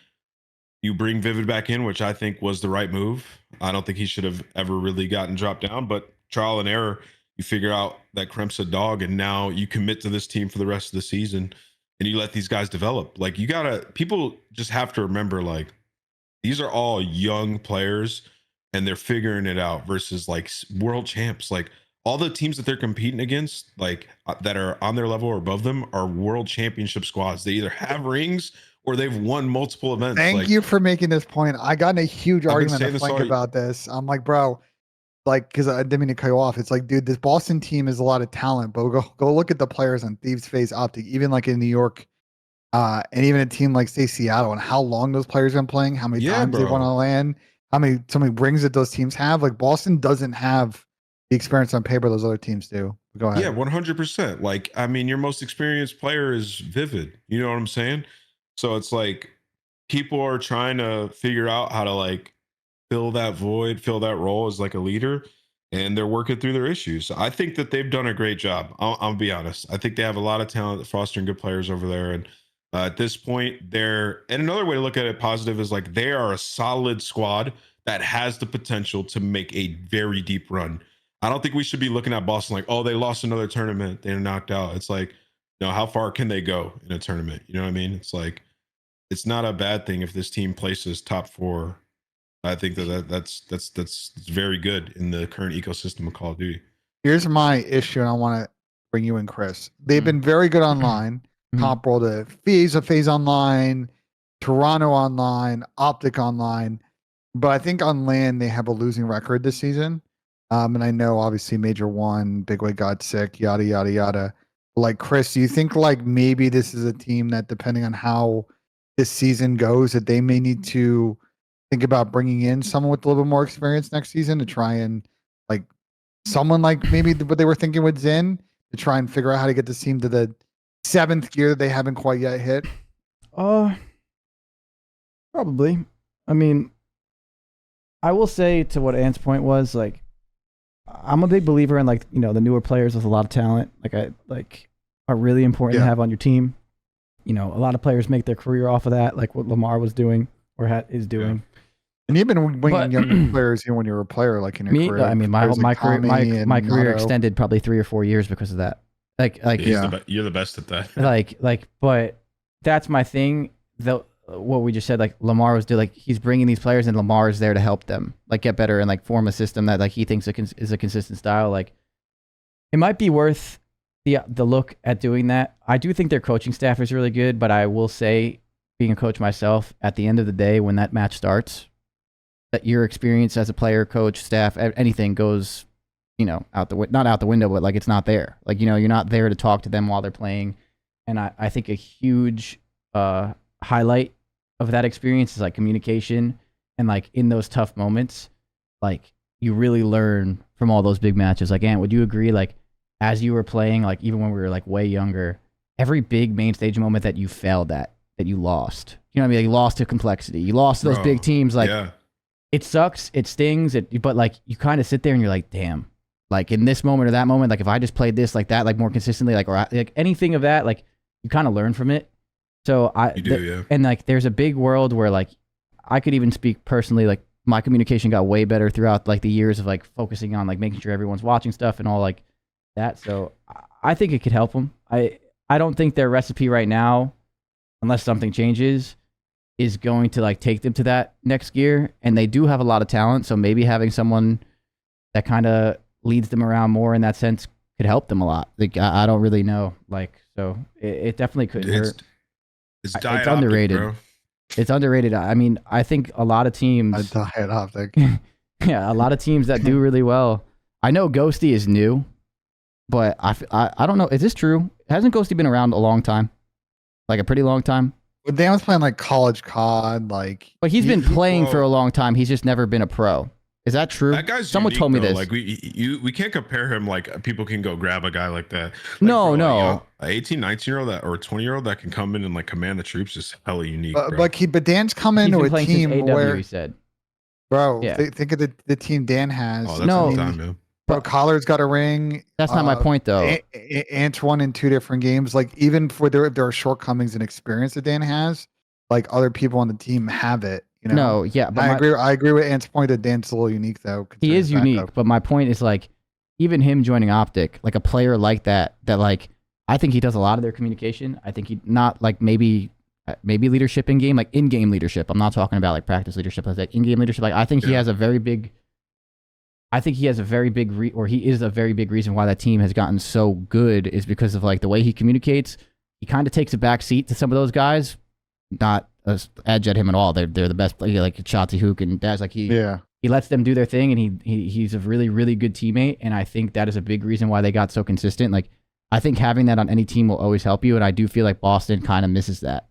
you bring Vivid back in, which I think was the right move. I don't think he should have ever really gotten dropped down, but trial and error, you figure out that Kremp's a dog, and now you commit to this team for the rest of the season, and you let these guys develop. Like people just have to remember, like, these are all young players and they're figuring it out versus like world champs. Like all the teams that they're competing against, like that are on their level or above them, are world championship squads. They either have rings or they've won multiple events. Thank you for making this point. I got in a huge argument on the flank all about this. I'm like, bro, like, because I didn't mean to cut you off. It's like, dude, this Boston team is a lot of talent, but go look at the players on Thieves, FaZe, OpTic, even like in New York, and even a team like say Seattle, and how long those players have been playing, how many times they've won on land, how many rings that those teams have. Like Boston doesn't have the experience on paper those other teams do. Go ahead. Yeah, 100%. Like, I mean, your most experienced player is Vivid. You know what I'm saying? So it's like people are trying to figure out how to like fill that void, fill that role as like a leader, and they're working through their issues. I think that they've done a great job. I'll be honest. I think they have a lot of talent, fostering good players over there. And at this point, and another way to look at it positive is like they are a solid squad that has the potential to make a very deep run. I don't think we should be looking at Boston like, oh, they lost another tournament, they're knocked out. It's like, how far can they go in a tournament? You know what I mean? It's like, it's not a bad thing if this team places top 4. I think that's very good in the current ecosystem of Call of Duty. Here's my issue, and I want to bring you in, Chris. They've been very good online, comparable to FaZe Online, Toronto Online, OpTic Online. but I think on land they have a losing record this season. And I know obviously Major won, Bigway got sick, yada yada yada. Like Chris, do you think like maybe this is a team that depending on how this season goes, that they may need to think about bringing in someone with a little bit more experience next season to try and like someone like maybe what they were thinking with Zen to try and figure out how to get this team to the 7th gear that they haven't quite yet hit? Probably. I mean, I will say to what Ant's point was, like, I'm a big believer in like, the newer players with a lot of talent, are really important to have on your team. A lot of players make their career off of that, like what Lamar was doing or is doing. Yeah. And you've been bringing younger players even when you were a player, like in your career. I mean, my career extended probably 3 or 4 years because of that. You're the best at that. But that's my thing. What we just said, like Lamar was doing, like he's bringing these players and Lamar is there to help them like get better and like form a system that like he thinks is a consistent style. Like it might be worth the look at doing that. I do think their coaching staff is really good, but I will say, being a coach myself, at the end of the day, when that match starts, that your experience as a player, coach, staff, anything goes, out the not out the window, but like it's not there. Like you're not there to talk to them while they're playing. And I think a huge highlight of that experience is like communication, and like in those tough moments, like you really learn from all those big matches. Like, Ant, would you agree? Like, as you were playing, like even when we were like way younger, every big main stage moment that you failed at, that you lost, you know what I mean? Like, you lost to complexity, you lost to those big teams. Like, it sucks, it stings, but like you kind of sit there and you're like, damn, like in this moment or that moment, like if I just played this like that, like more consistently, like or like anything of that, like you kind of learn from it. So and like there's a big world where like I could even speak personally, like my communication got way better throughout like the years of like focusing on like making sure everyone's watching stuff and all like that. So I think it could help them. I don't think their recipe right now, unless something changes, is going to like take them to that next gear. And they do have a lot of talent, so maybe having someone that kind of leads them around more in that sense could help them a lot. Like I don't really know. Like so it definitely could hurt. It's underrated. Bro. It's underrated. I mean, I think a lot of teams. Diet optic. Yeah, a lot of teams that do really well. I know Ghosty is new, but I don't know. Is this true? Hasn't Ghosty been around a long time? Like a pretty long time? But Dan was playing like college COD, like. But he's been playing for a long time. He's just never been a pro. Is that true? That guy's Someone unique, told me though. this. Like we can't compare him. Like people can go grab a guy like that. Like, no. An 18, 19-year-old or 20-year-old that can come in and like command the troops is hella unique. But Dan's come into a team where he said, bro, think of the team Dan has. Oh, that's a long time, man. Bro, Collar's got a ring. That's not my point, though. Ant's won in 2 different games. Like even for there are shortcomings and experience that Dan has, like other people on the team have it. No, yeah, but I agree with Ant's point that Dan's a little unique though. He is unique, but my point is like, even him joining OpTic, like a player like that like I think he does a lot of their communication. I think he not like maybe leadership in game, like in game leadership. I'm not talking about like practice leadership, like in game leadership. Like I think he has a very big. I think he has a very big he is a very big reason why that team has gotten so good is because of like the way he communicates. He kind of takes a back seat to some of those guys. Not edge at him at all. They're the best. Like Shotzi Hook and Daz. Like he lets them do their thing, and he's a really really good teammate. And I think that is a big reason why they got so consistent. Like I think having that on any team will always help you. And I do feel like Boston kind of misses that.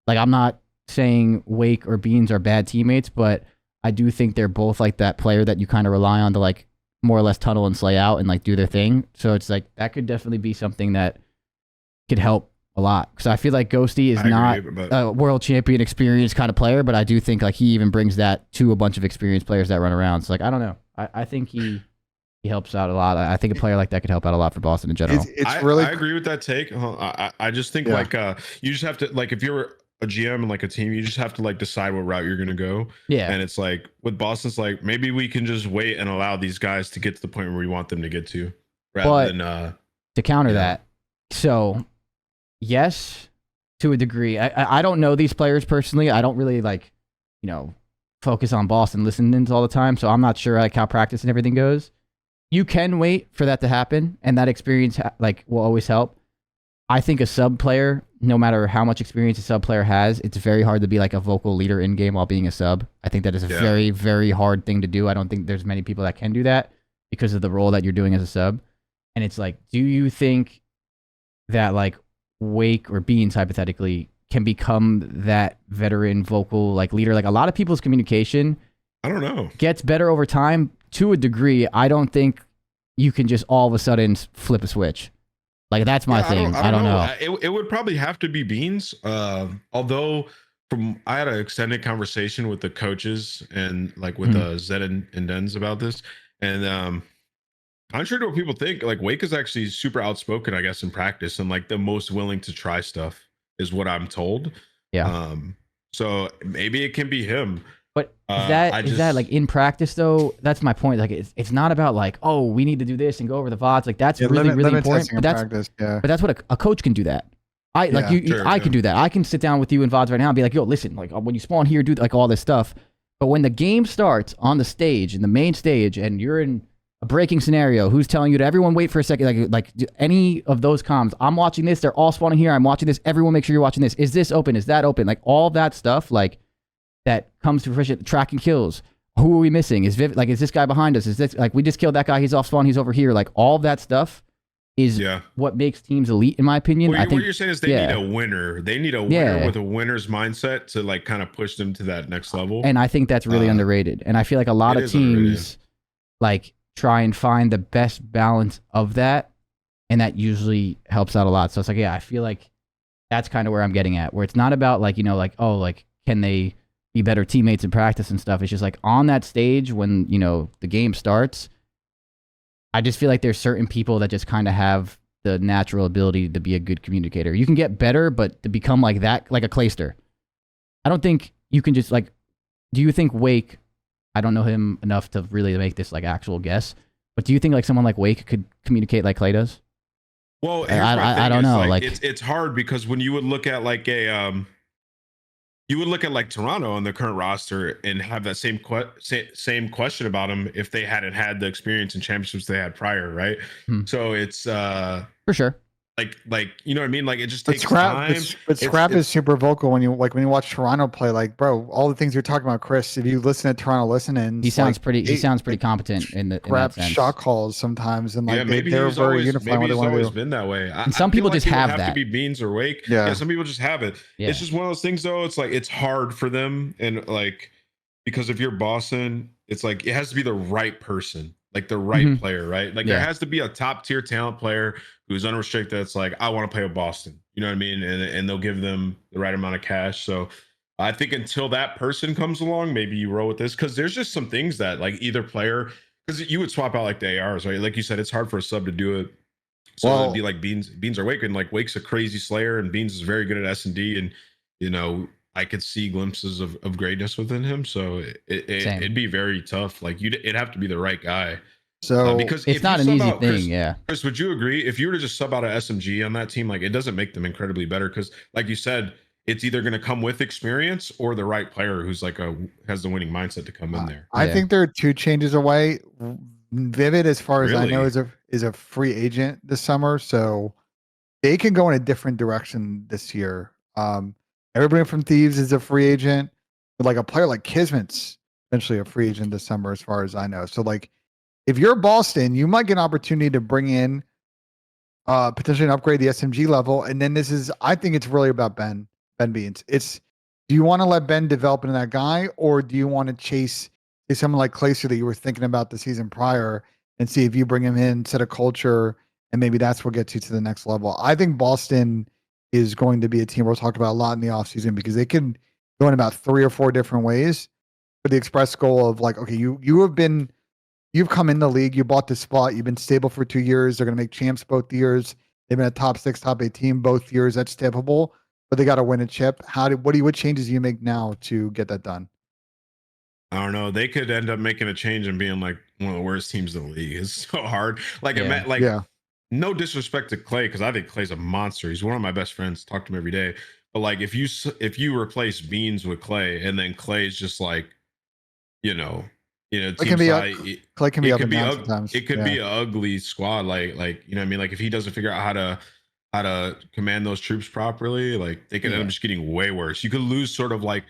Like I'm not saying Wake or Beans are bad teammates, but I do think they're both like that player that you kind of rely on to like more or less tunnel and slay out and like do their thing. So it's like that could definitely be something that could help a lot, because I feel like Ghosty is not a world champion experience kind of player, but I do think like he even brings that to a bunch of experienced players that run around. So like I don't know, I think he helps out a lot. I think a player like that could help out a lot for Boston in general. I agree with that take. I just think like you just have to, like, if you're a GM and like a team, you just have to like decide what route you're gonna go. Yeah. And it's like with Boston, it's like maybe we can just wait and allow these guys to get to the point where we want them to get to, rather than to counter that. So yes, to a degree. I don't know these players personally. I don't really like, focus on Boston listenings all the time. So I'm not sure like how practice and everything goes. You can wait for that to happen, and that experience will always help. I think a sub player, no matter how much experience a sub player has, it's very hard to be like a vocal leader in game while being a sub. I think that is a very, very hard thing to do. I don't think there's many people that can do that because of the role that you're doing as a sub. And it's like, do you think that like Wake or Beans hypothetically can become that veteran vocal like leader? Like a lot of people's communication, I don't know, gets better over time to a degree. I don't think you can just all of a sudden flip a switch. Like that's my thing. I don't know. It would probably have to be Beans. Although I had an extended conversation with the coaches and like with Zed and Dens about this, and contrary to what people think, like Wake is actually super outspoken, I guess, in practice and like the most willing to try stuff is what I'm told. Yeah. So maybe it can be him. But is that like in practice though? That's my point. Like it's not about like, oh, we need to do this and go over the VODs. Like that's really important. But that's what a coach can do that. I can do that. I can sit down with you in VODs right now and be like, yo, listen, like when you spawn here, do like all this stuff. But when the game starts on the stage, in the main stage, and you're in a breaking scenario, who's telling you to everyone wait for a second? Like any of those comms. I'm watching this. They're all spawning here. I'm watching this. Everyone make sure you're watching this. Is this open? Is that open? Like all that stuff, like that comes to fruition. Tracking kills. Who are we missing? Is this guy behind us? Is this like we just killed that guy? He's off spawn. He's over here. Like all that stuff is what makes teams elite, in my opinion. I think what you're saying is they need a winner. They need a winner with a winner's mindset to like kind of push them to that next level. And I think that's really underrated. And I feel like a lot of teams like try and find the best balance of that, and that usually helps out a lot. So it's like, yeah, I feel like that's kind of where I'm getting at, where it's not about like, you know, like, oh, like can they be better teammates in practice and stuff. It's just like on that stage when, you know, the game starts, I just feel like there's certain people that just kind of have the natural ability to be a good communicator. You can get better, but to become like that, like a Clayster, I don't think you can just like, do you think Wake, I don't know him enough to really make this like actual guess, but do you think like someone like Wake could communicate like Clay does? Well, I don't know. Like it's hard because when you would look at like you would look at like Toronto on the current roster and have that same question about them if they hadn't had the experience in championships they had prior, right? So it's for sure. Like you know what I mean? Like it just takes time. But Scrap is super vocal when you watch Toronto play. Like, bro, all the things you're talking about, Chris. If you listen to Toronto listening, he sounds pretty competent in that sense. Shot calls sometimes, and like maybe they're very unified. Maybe he's always been that way. And some people just have that. To be Beans or Wake. Yeah, some people just have it. Yeah. It's just one of those things, though. It's like it's hard for them, and like because if you're Boston, it's like it has to be the right person. Like the right player, right? Like there has to be a top tier talent player who's unrestricted. It's like, I want to play with Boston. You know what I mean? And they'll give them the right amount of cash. So I think until that person comes along, maybe you roll with this. Cause there's just some things that like either player, because you would swap out like the ARs, right? Like you said, it's hard for a sub to do it. So it'd be like Beans or Wake. And like Wake's a crazy slayer and Beans is very good at S&D. And, you know, I could see glimpses of greatness within him. So it'd be very tough. Like it'd have to be the right guy. So because it's not an easy thing. Chris, Chris, would you agree? If you were to just sub out an SMG on that team, like it doesn't make them incredibly better. Because like you said, it's either going to come with experience or the right player who's like has the winning mindset to come in there. I think there are two changes away. Vivid, as far as I know, is a free agent this summer. So they can go in a different direction this year. Everybody from Thieves is a free agent, but like a player like Kismet's eventually a free agent this summer, as far as I know. So like, if you're Boston, you might get an opportunity to bring in potentially an upgrade the SMG level. And then I think it's really about Ben Beans. Do you want to let Ben develop into that guy, or do you want to chase someone like Clayster that you were thinking about the season prior and see if you bring him in, set a culture, and maybe that's what gets you to the next level? I think Boston is going to be a team we'll talk about a lot in the offseason because they can go in about 3 or 4 different ways for the express goal of like, okay, you've come in the league, you bought this spot, you've been stable for 2 years. They're going to make champs both years. They've been a top 6, top 8 team both years. That's typical, but they got to win a chip. What changes do you make now to get that done? I don't know. They could end up making a change and being like one of the worst teams in the league. It's so hard. No disrespect to Clay, because I think Clay's a monster. He's one of my best friends. Talk to him every day. But like, if you replace Beans with Clay, and then Clay's just like, Clay can be up and down sometimes. It could be an ugly squad. Like you know what I mean? Like if he doesn't figure out how to how to command those troops properly, like they could end up just getting way worse. You could lose sort of like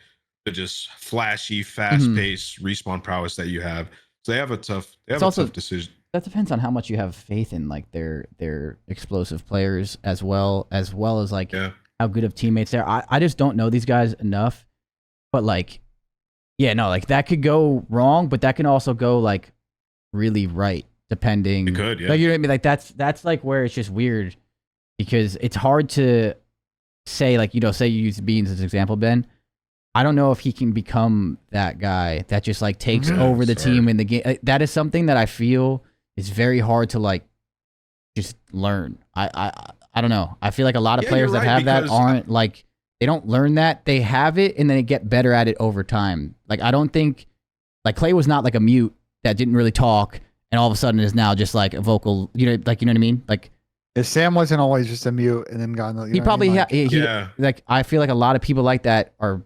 the just flashy, fast-paced respawn prowess that you have. So they have a tough tough decision. That depends on how much you have faith in like their explosive players as well as like how good of teammates they are. I just don't know these guys enough. But like, yeah, no, like that could go wrong, but that can also go like really right, depending. It could, yeah. Like, you know what I mean? Like that's like where it's just weird because it's hard to say, like, you know, say you use Beans as an example, Ben. I don't know if he can become that guy that just like takes over the team in the game. That is something that I feel is very hard to like just learn. I don't know. I feel like a lot of players that have that aren't like, they don't learn that. They have it and then they get better at it over time. Like, I don't think, like, Clay was not like a mute that didn't really talk and all of a sudden is now just like a vocal, you know, like, you know what I mean? Like, Sam wasn't always just a mute and then got, he probably, like, I feel like a lot of people like that are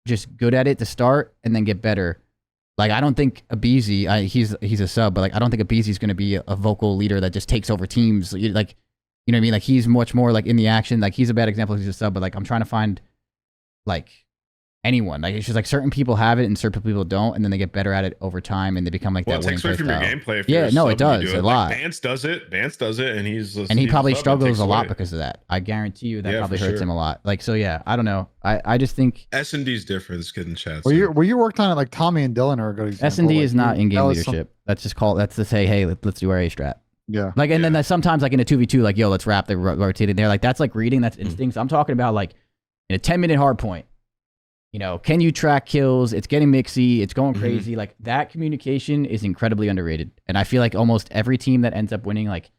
just good at it to start and then get better. Like, I don't think Abizi, he's a sub, but like, I don't think Abizi's going to be a vocal leader that just takes over teams. Like, you know what I mean? Like, he's much more like in the action. Like, he's a bad example. He's a sub, but like, I'm trying to find like anyone. Like, it's just like certain people have it and certain people don't, and then they get better at it over time and they become like that. It takes away from your gameplay. If yeah, no, it does a lot. Like, Vance does it, and he probably struggles a lot because of that. I guarantee you that probably hurts him a lot. Like, so yeah, I don't know. I just think S&D's different. It's good in chat. Were you worked on it like Tommy and Dylan are a good example. S&D is not in-game leadership. That's just that's to say, hey, let's do our A strat. Yeah. Like, and then sometimes like in a 2v2, like, yo, let's wrap the rotating there. Like, that's like reading, that's instincts. I'm talking about like in a 10-minute hard point. You know, can you track kills? It's getting mixy. It's going crazy. Like, that communication is incredibly underrated. And I feel like almost every team that ends up winning, like,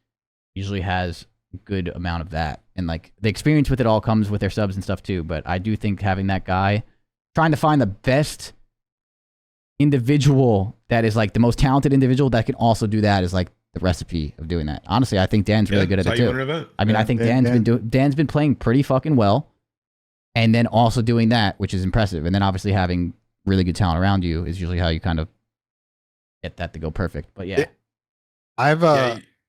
usually has a good amount of that. And like, the experience with it all comes with their subs and stuff too. But I do think having that guy, trying to find the best individual that is like the most talented individual that can also do that is like the recipe of doing that. Honestly, I think Dan's really good at it too. I mean, I think Dan's been playing pretty fucking well. And then also doing that, which is impressive. And then obviously having really good talent around you is usually how you kind of get that to go perfect. But yeah.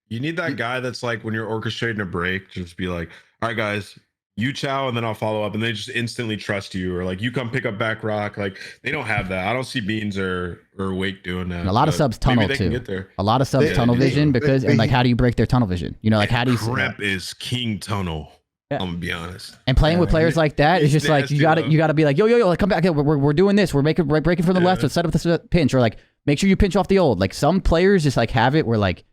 You need that guy that's like, when you're orchestrating a break, just be like, all right, guys, you chow, and then I'll follow up. And they just instantly trust you. Or like, you come pick up back rock. Like, they don't have that. I don't see Beans or Wake doing that. And a lot of subs tunnel too. A lot of subs tunnel vision because, and like, how do you break their tunnel vision? You know, like, how do you... Crep is king tunnel. Yeah. I'm gonna be honest. And playing with players like that is just like, you gotta be like, yo, like, come back. We're doing this. We're breaking from the left. Let's set up the pinch, or like, make sure you pinch off the old. Like, some players just like have it where like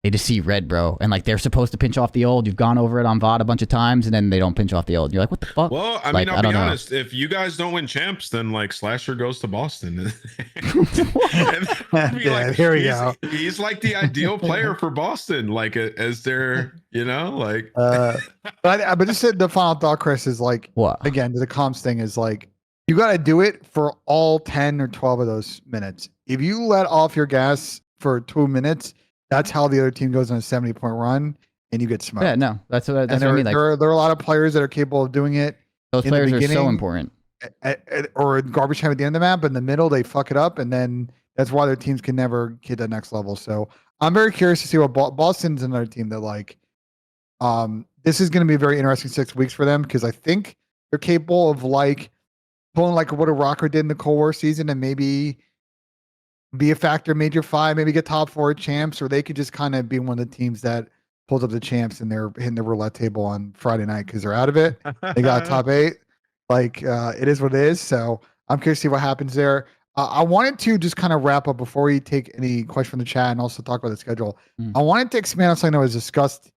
they just see red, bro, and like they're supposed to pinch off the old. You've gone over it on VOD a bunch of times, and then they don't pinch off the old. You're like, what the fuck? Well, I mean, I'll be honest. If you guys don't win champs, then like Slasher goes to Boston. Here we go. He's like the ideal player for Boston, like as their, you know, like. But just the final thought, Chris, is like, what? Again, the comms thing is like, you got to do it for all 10 or 12 of those minutes. If you let off your gas for 2 minutes, that's how the other team goes on a 70-point run, and you get smoked. Yeah, no, that's what I mean. Like, there are a lot of players that are capable of doing it. Those players are so important. Or garbage time at the end of the map, but in the middle they fuck it up, and then that's why their teams can never get to the next level. So I'm very curious to see what Boston's another team that like. This is going to be a very interesting 6 weeks for them, because I think they're capable of like pulling like what a ROKKR did in the Cold War season and maybe be a factor in Major 5, maybe get top 4 champs, or they could just kind of be one of the teams that pulls up the champs and they're hitting the roulette table on Friday night because they're out of it. They got top 8. Like, it is what it is. So I'm curious to see what happens there. I wanted to just kind of wrap up before we take any question from the chat and also talk about the schedule. I wanted to expand on something that was discussed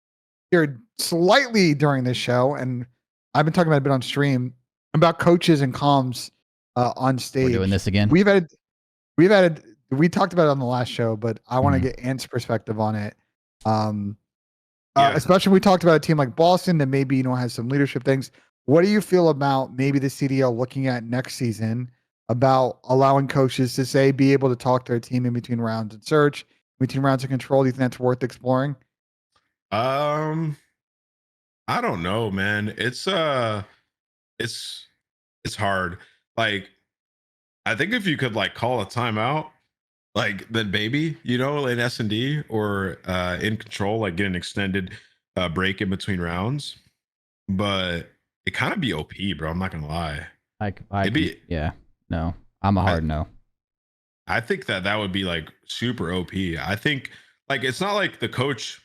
here slightly during this show, and I've been talking about it a bit on stream about coaches and comms on stage. We're doing this again. We talked about it on the last show, but I want to get Ant's perspective on it. Especially we talked about a team like Boston that maybe, you know, has some leadership things. What do you feel about maybe the CDL looking at next season about allowing coaches to say, be able to talk to their team in between rounds and search, between rounds of control? Do you think that's worth exploring? I don't know, man. It's hard. Like, I think if you could like call a timeout, like then maybe, you know, in S&D or in control, like get an extended break in between rounds. but it kind of be OP, bro. I'm not gonna lie. It'd be, yeah, no, I'm a hard no. I think that would be like super OP. I think like it's not like the coach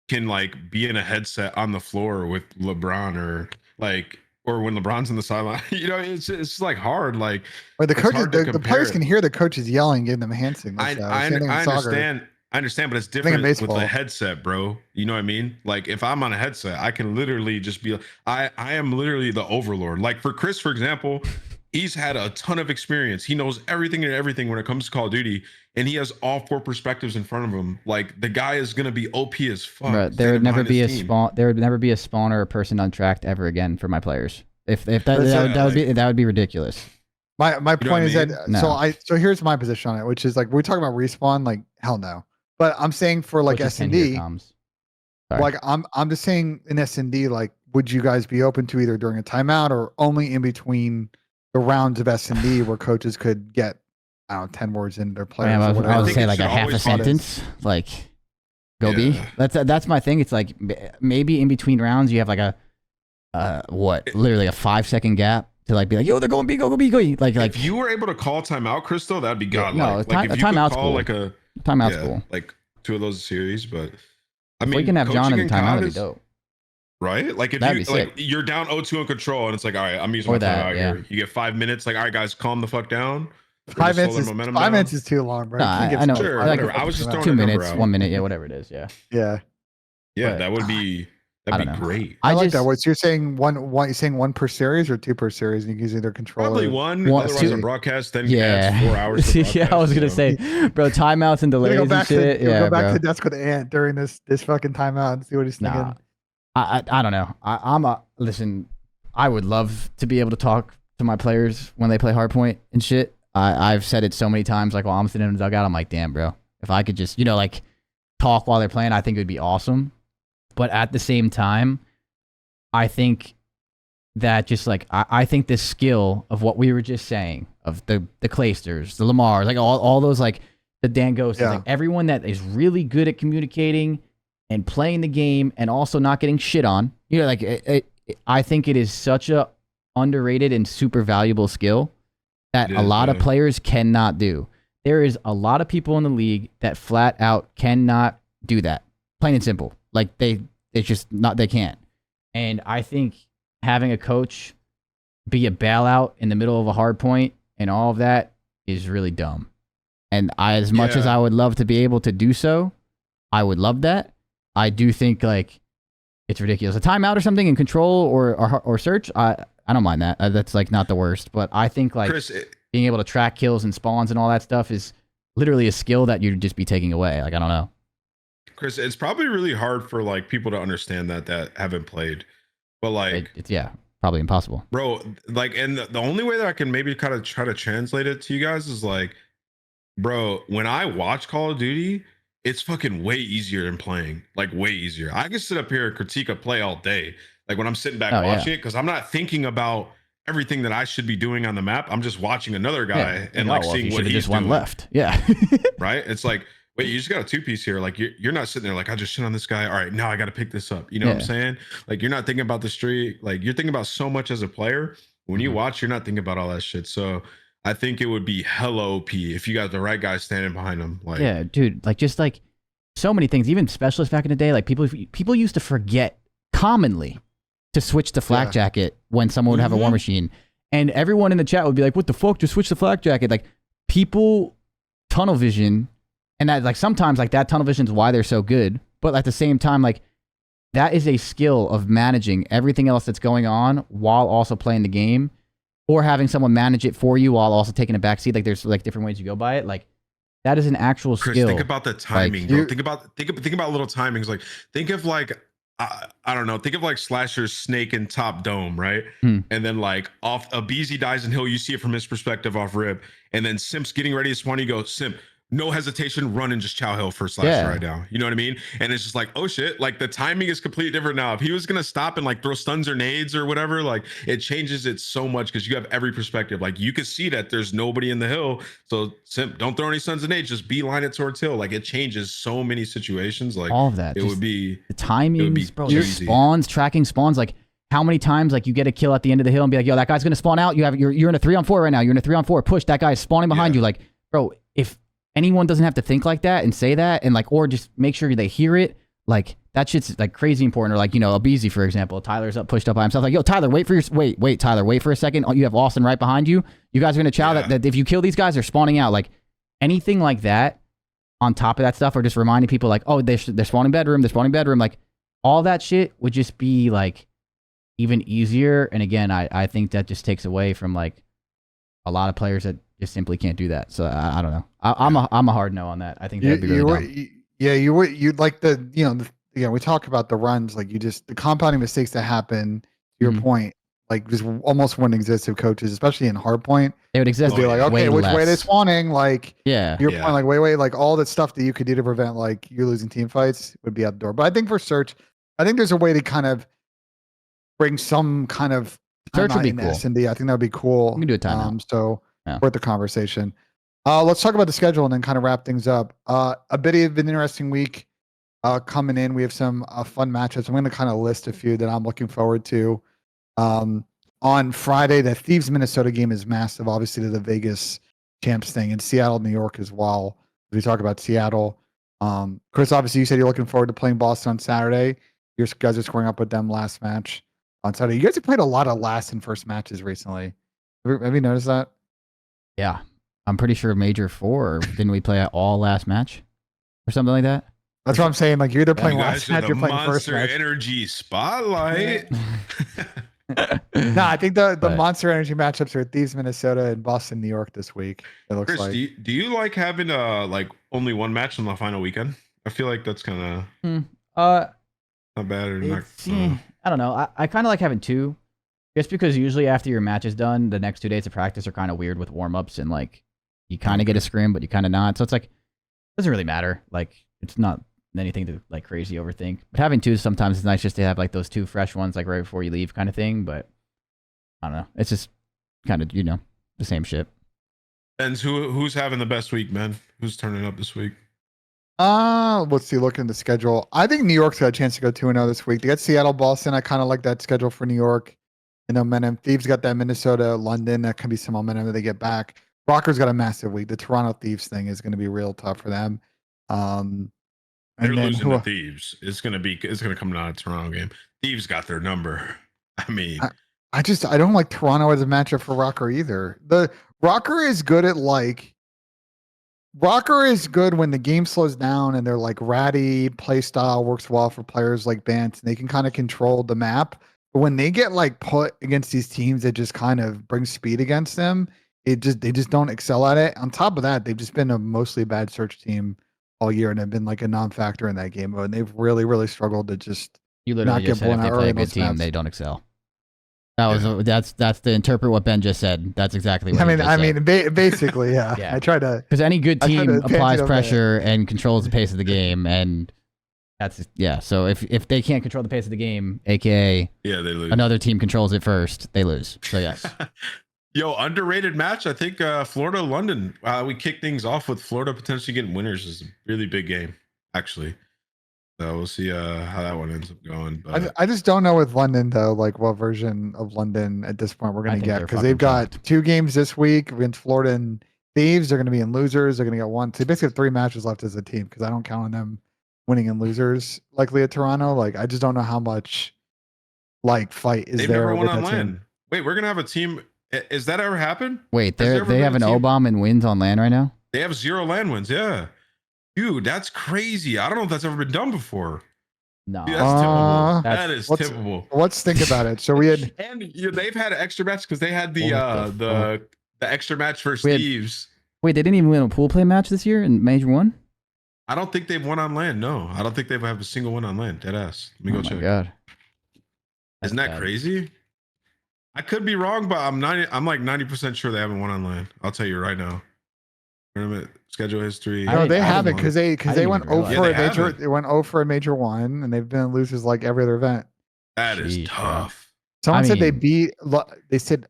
can like be in a headset on the floor with LeBron or when LeBron's in the sideline. You know, it's like hard. Like, But the it's coaches, hard to the players compare. can hear the coaches yelling, giving them hand signals. I understand. I understand, but it's different with baseball. a headset, bro. You know what I mean? Like if I'm on a headset, I can literally just be I am literally the overlord. Like for Chris, for example, he's had a ton of experience. He knows everything and everything when it comes to Call of Duty, and he has all 4 perspectives in front of him. Like the guy is gonna be OP as fuck. Bro, there would never be a spawn or a person untracked ever again for my players. If that would be ridiculous. My point is that No. so here's my position on it, which is like we're talking about respawn, like hell no. But I'm saying for like Coaches can't hear S&D, comms. Sorry. like I'm just saying in S&D, like would you guys be open to either during a timeout or only in between the rounds of S&D where coaches could get, I don't know, 10 words into their players? I or was whatever. gonna think say it like a should half a always sentence, like go B. Yeah. That's my thing. It's like maybe in between rounds you have like a literally a 5-second gap to like be like, yo, they're going B, go B, go. Like if you were able to call timeout, Crystal, that'd be god. no, Like if you could timeout's call cool. like a Timeout's cool. like 2 of those series, but I If mean, we can have John in the coaching timeout, COD it'd be is- dope. Right? Like if That'd you be like sick. you're down 0-2 in control, and it's like, all right, I'm using Or my that, timeout yeah. here. You get 5 minutes. Like, all right, guys, calm the fuck down. We're 5 gonna slow minutes their is momentum 5 down. minutes is too long, bro. No, You can't get I know. started Sure, five whatever. minutes I was just timeout. throwing 2 a number minutes, out. 1 minute, yeah, whatever it is, yeah. Yeah, Yeah, but- that would be I that'd be don't know. great. I like just, that. What you're saying? You're saying 1 per series or 2 per series? And you can use either controller. Probably one. One- Otherwise, two- a broadcast then Yeah. adds 4 hours. To Yeah, I was gonna broadcast, say, bro, timeouts and We're delays gonna go and back shit. to Yeah, go back bro. to the desk with Ant during this fucking timeout and see what he's thinking. Nah. I don't know. Listen, I would love to be able to talk to my players when they play hardpoint and shit. I've said it so many times, like while I'm sitting in the dugout, I'm like, damn, bro, if I could just, like talk while they're playing, I think it would be awesome. But at the same time, I think that just like, I think the skill of what we were just saying, of the Claysters, the Lamars, like all those, like the Dan Ghosts, like everyone that is really good at communicating and playing the game and also not getting shit on, like I think it is such a underrated and super valuable skill that a lot of players cannot do. There is a lot of people in the league that flat out cannot do that. Plain and simple. Like they can't. And I think having a coach be a bailout in the middle of a hard point and all of that is really dumb. And as much as I would love to be able to do so, I would love that. I do think like it's ridiculous. A timeout or something in control or search, I don't mind that. That's like not the worst. But I think like Chris, being able to track kills and spawns and all that stuff is literally a skill that you'd just be taking away. Like I don't know. Chris, it's probably really hard for like people to understand that haven't played, but like It's probably impossible. bro, like, and the only way that I can maybe kind of try to translate it to you guys is like, bro, when I watch Call of Duty, it's fucking way easier than playing, like way easier. I can sit up here and critique a play all day, like when I'm sitting back watching it, because I'm not thinking about everything that I should be doing on the map. I'm just watching another guy and like seeing what he's just doing. went left. Yeah. Right? It's like, wait, you just got a 2-piece here. Like you're not sitting there like, I just shit on this guy. All right, now I got to pick this up. You know what I'm saying? Like you're not thinking about the streak. Like you're thinking about so much as a player. When you watch, you're not thinking about all that shit. So I think it would be hella OP if you got the right guy standing behind him. Like, yeah, dude. Like just like so many things. Even specialists back in the day, like people used to forget commonly to switch the flak jacket when someone would have a war machine, and everyone in the chat would be like, "What the fuck? Just switch the flak jacket." Like people tunnel vision. And that, like, sometimes, like, that tunnel vision is why they're so good. But at the same time, like, that is a skill of managing everything else that's going on while also playing the game, or having someone manage it for you while also taking a backseat. Like, there's, like, different ways you go by it. Like, that is an actual Chris, skill. think about the timing, bro. Think about little timings. Like, think of, like, I don't know. Think of, like, Slasher's snake in top dome, right? And then, like, off a BZ dies in hill, you see it from his perspective off rip. And then Simp's getting ready to spawn. You go, Simp, no hesitation, run and just chow hill for Slasher right now. You know what I mean? And it's just like, oh shit, like the timing is completely different now. If he was gonna stop and like throw stuns or nades or whatever, like it changes it so much because you have every perspective. Like you can see that there's nobody in the hill. So Simp, don't throw any stuns or nades, just beeline it towards hill. Like it changes so many situations. Like all of that. It would be the timings, bro. easy. Spawns, tracking spawns, like how many times like you get a kill at the end of the hill and be like, yo, that guy's gonna spawn out. You're in a 3-on-4 right now. You're in a 3-on-4. Push, that guy's spawning behind you. Like, bro, if anyone doesn't have to think like that and say that and like, or just make sure they hear it, like that shit's like crazy important. Or like, you know, Abizi, for example, Tyler's pushed up by himself. Like, yo, Tyler, wait, Tyler, wait for a second. Oh, you have Austin right behind you. You guys are gonna chow that if you kill these guys, they're spawning out. Like anything like that on top of that stuff, or just reminding people like, oh, they're spawning bedroom, like all that shit would just be like even easier. And again, I think that just takes away from like a lot of players that just simply can't do that. So I don't know. I'm a hard no on that. I think that'd be really dumb. You'd like we talk about the runs, like the compounding mistakes that happen, to your point, like just almost wouldn't exist if coaches, especially in hardpoint, they would exist. Be like, okay, which way they're spawning, like your point, like wait, like all that stuff that you could do to prevent like you losing team fights would be out the door. But I think for search, I think there's a way to kind of bring some kind of search would be cool. S&D. I think that would be cool. We can do a timeout. So worth the conversation. Let's talk about the schedule and then kind of wrap things up. A bit of an interesting week coming in. We have some fun matchups. I'm going to kind of list a few that I'm looking forward to. On Friday, the Thieves Minnesota game is massive, obviously, to the Vegas champs thing, and Seattle, New York as well. We talk about Seattle. Chris, obviously, you said you're looking forward to playing Boston on Saturday. You guys are scoring up with them last match on Saturday. You guys have played a lot of last and first matches recently. Have you noticed that? Yeah. I'm pretty sure Major 4, didn't we play at all last match or something like that? That's what I'm saying. Like you're either playing last match or playing first match. Monster Energy Spotlight. No, I think the Monster Energy matchups are Thieves, Minnesota, and Boston, New York this week. It looks Chris, like. Do you like having like only one match on the final weekend? I feel like that's kind of not bad or not. I don't know. I kind of like having 2, just because usually after your match is done, the next 2 days of practice are kind of weird with warm ups and like you kind of get a scrim, but you kind of not. So it's like it doesn't really matter. Like it's not anything to like crazy overthink. But having 2 sometimes it's nice just to have like those 2 fresh ones like right before you leave kind of thing. But I don't know. It's just kind of the same shit. And who's having the best week, man? Who's turning up this week? Let's see. Looking at the schedule, I think New York's got a chance to go 2-0 this week. They got Seattle, Boston. I kind of like that schedule for New York. Momentum. Thieves got that Minnesota, London. That can be some momentum that they get back. ROKKR's got a massive week. The Toronto Thieves thing is going to be real tough for them. They're losing to Thieves. It's going to come down to Toronto game. Thieves got their number. I mean, I don't like Toronto as a matchup for ROKKR either. The ROKKR is good at like. ROKKR is good when the game slows down and they're like ratty play style works well for players like Bant and they can kind of control the map. But when they get like put against these teams that just kind of bring speed against them, they just don't excel at it. On top of that, they've just been a mostly bad search team all year and have been like a non-factor in that game. And they've really, really struggled to just not get blown out. If they play a good team, they don't excel. That's to interpret what Ben just said. That's exactly what basically, yeah. Yeah. I try to because any good team applies pressure and controls the pace of the game, and that's So if they can't control the pace of the game, aka they lose. Another team controls it first, they lose. So yes. Yo, underrated match. I think Florida, London. We kick things off with Florida potentially getting winners. Is a really big game, actually. So we'll see how that one ends up going. But I just don't know with London though, like what version of London at this point we're going to get, because they've got 2 games this week against Florida and Thieves. They're going to be in losers. They're going to get 1. So they basically have 3 matches left as a team, because I don't count on them winning and losers likely at Toronto. Like I just don't know how much like fight is they've there. Never won on land. Wait, we're going to have a team. Is that ever happened? Wait, they have an O-bomb and wins on land right now? They have 0 land wins. Yeah. Dude, that's crazy. I don't know if that's ever been done before. No, dude, that's typical. That is typical. Let's think about it. So we had, and they've had an extra match because they had the extra match versus Thieves. Wait, they didn't even win a pool play match this year in Major 1? I don't think they've won on land. No, I don't think they have a single win on land. Deadass. Let me go check. Oh my god, isn't that crazy? I could be wrong, but I'm like 90% sure they haven't won on land. I'll tell you right now. Tournament schedule history. No, they haven't, because they went 0 for a major. They went 0 for a major 1, and they've been losers like every other event. That is tough. Someone said they beat. They said,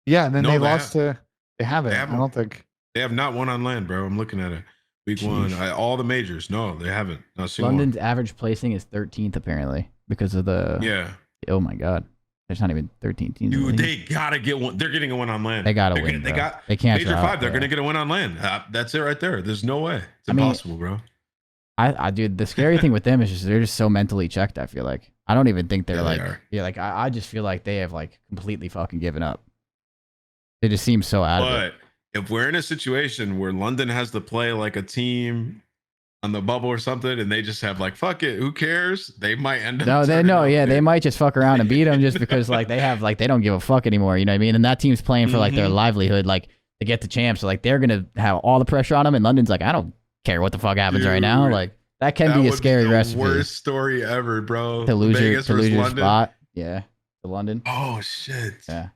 yeah, and then they lost to. They haven't. I don't think they have not won on land, bro. I'm looking at it. Week 1, all the majors. No, they haven't. Not London's average placing is 13th apparently because of the. Yeah. Oh my god, there's not even 13 teams. in the Dude, league. they gotta get one. They're getting a win on land. They gotta They're win. getting- They bro. got. They can't. Major drop, 5. They're yeah. gonna get a win on land. That's it right there. There's no way. It's I mean, impossible, bro. I dude, the scary thing with them is just they're just so mentally checked. I feel like I don't even think they're Yeah, they like are. like I just feel like they have like completely fucking given up. They just seem so out of it. But if we're in a situation where London has to play like a team on the bubble or something, and they just have like, fuck it, who cares? They might end up. No, they turning no, up yeah, there. they might just fuck around and beat them just because like they have like they don't give a fuck anymore. You know what I mean? And that team's playing for like their livelihood, like to get the champ. So like they're gonna have all the pressure on them, and London's like, I don't care what the fuck happens right now. Dude, like that can be a would scary the recipe Worst story ever, bro. to lose Vegas versus your London. spot. Yeah, to London. Oh shit. Yeah.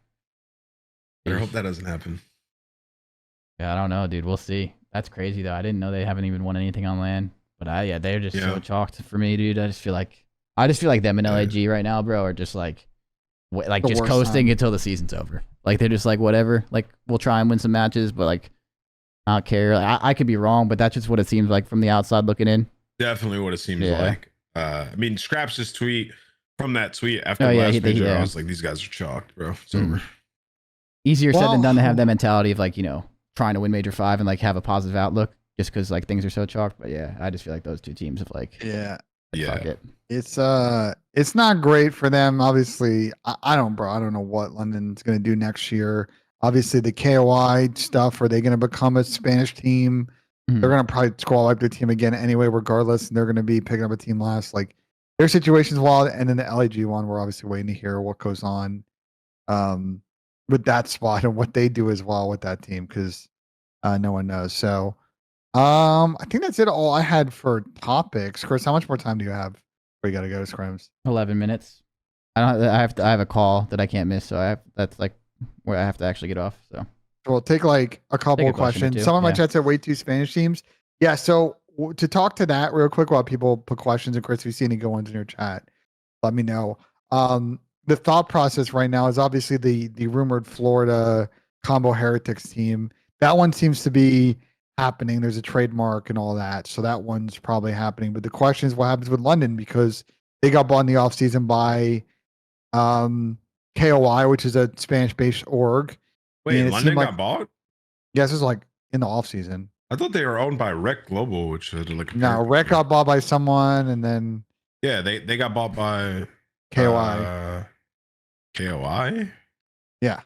I hope that doesn't happen. Yeah, I don't know, dude. We'll see. That's crazy though. I didn't know they haven't even won anything on land. But they're just so chalked for me, dude. I just feel like them and LAG right now, bro, are just like The just worst coasting time. until the season's over. Like they're just like whatever. Like we'll try and win some matches, but like I don't care. Like, I could be wrong, but that's just what it seems like from the outside looking in. Definitely what it seems Yeah. like. I mean, Scraps' just tweet from that tweet after Oh, the yeah, last he- major. yeah. I was like, these guys are chalked, bro. It's Mm. over. Easier said than Well- done to have that mentality of like trying to win Major 5 and like have a positive outlook just because like things are so chalked. But yeah, I just feel like those two teams have like Yeah. fuck it. It's not great for them. Obviously, I don't know what London's gonna do next year. Obviously, the KOI stuff. Are they gonna become a Spanish team? Mhm. They're gonna probably squall wipe their team again anyway, regardless. And they're gonna be picking up a team last. Like their situation's wild. And then the LAG one, we're obviously waiting to hear what goes on with that spot and what they do as well with that team because no one knows. So I think that's it. All I had for topics. Chris, how much more time do you have? We gotta go to scrims. 11 minutes. I have a call that I can't miss, so that's like where I have to actually get off. So We'll take like a couple Take a of question or questions. two, Some of my yeah. chats are way too Spanish teams. Yeah. So to talk to that real quick while people put questions, and Chris, if you see any good ones in your chat, let me know. The thought process right now is obviously the rumored Florida Combo Heretics team. That one seems to be happening. There's a trademark and all that, so that one's probably happening. But the question is, what happens with London because they got bought in the offseason by KOI, which is a Spanish-based org. Wait, it London seemed like- got bought? Yes, it's like in the offseason. I thought they were owned by Rec Global, which had like a No, parent Rec company. got bought by someone, and then Yeah, they got bought by KOI. KOI? Yeah.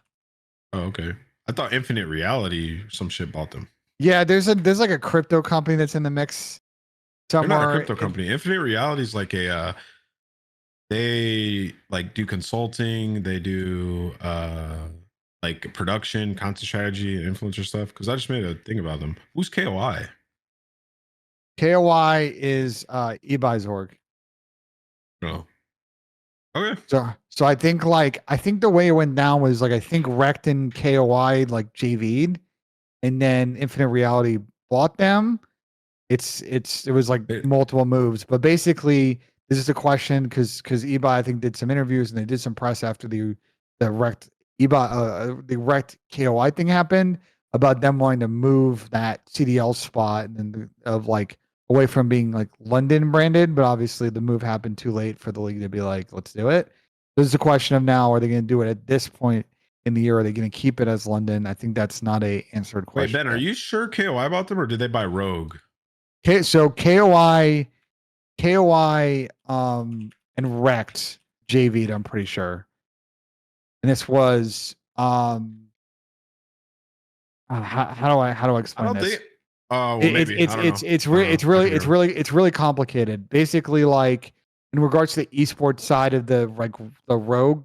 Oh, okay. I thought Infinite Reality, some shit bought them. Yeah, there's like a crypto company that's in the mix They're somewhere. not a crypto company. Infinite Reality is like a they like do consulting, they do like production, content strategy, and influencer stuff. Because I just made a thing about them. Who's KOI? KOI is eBuy's org. No. Okay. So I think the way it went down was like I think Rect and KOI like JV'd, and then Infinite Reality bought them. It was like multiple moves, but basically this is a question because eBuy I think did some interviews and they did some press after the Rect eBuy the Rect KOI thing happened about them wanting to move that CDL spot and of like away from being like London branded, but obviously the move happened too late for the league to be like, let's do it. This is a question of now, are they going to do it at this point in the year? Are they going to keep it as London? I think that's not a answered Wait, question. Ben, are you sure KOI bought them or did they buy Rogue? Okay, so KOI, and Rect JV'd, I'm pretty sure. And this was how do I I explain don't this? think. Oh, well, maybe. I don't know. It's I don't know. it's really complicated. Basically, like in regards to the esports side of the like the Rogue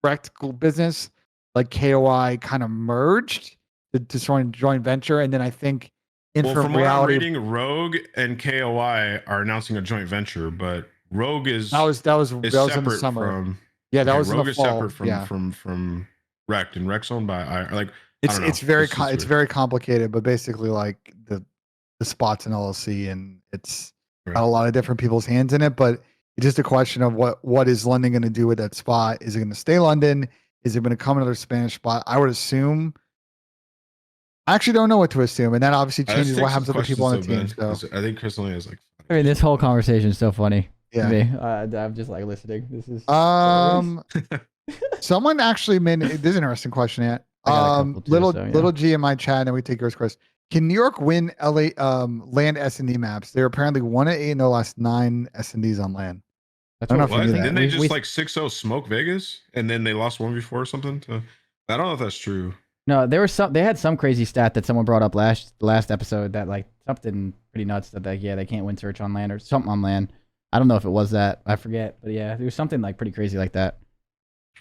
practical business, like KOI kind of merged to join joint venture, and then I think Well, Infinite from what I'm Reality reading, Rogue and KOI are announcing a joint venture, but Rogue is that was in the separate summer. from. Yeah, that okay, was in Rogue the is fall. separate from Yeah. from Rect, and Rec's owned by like. I don't know. It's very It's just it's weird. very complicated, but basically like the spots in LLC and it's got a lot of different people's hands in it. But it's just a question of what is London going to do with that spot? Is it going to stay London? Is it going to come another Spanish spot? I would assume. I actually don't know what to assume, and that obviously Let's changes take what some happens to the people on the questions, team. though, Ben, So 'cause I think Chris only has like. I mean, this whole conversation is so funny. Yeah. Me. I'm just like listening. This is Someone actually made this is an interesting question. Yet. I got a couple too, Little so, yeah. little G in my chat, and we take yours, Chris. Can New York win LA land S&D maps? They're apparently 1-8 in their last 9 S&Ds on land. That's I don't know what if you What? knew that. Didn't they just we- like 6-0 smoke Vegas and then they lost 1v4 or something? I don't know if that's true. No, there was some. They had some crazy stat that someone brought up last episode that like something pretty nuts that like they can't win search on land or something on land. I don't know if it was that. I forget, but yeah, there was something like pretty crazy like that.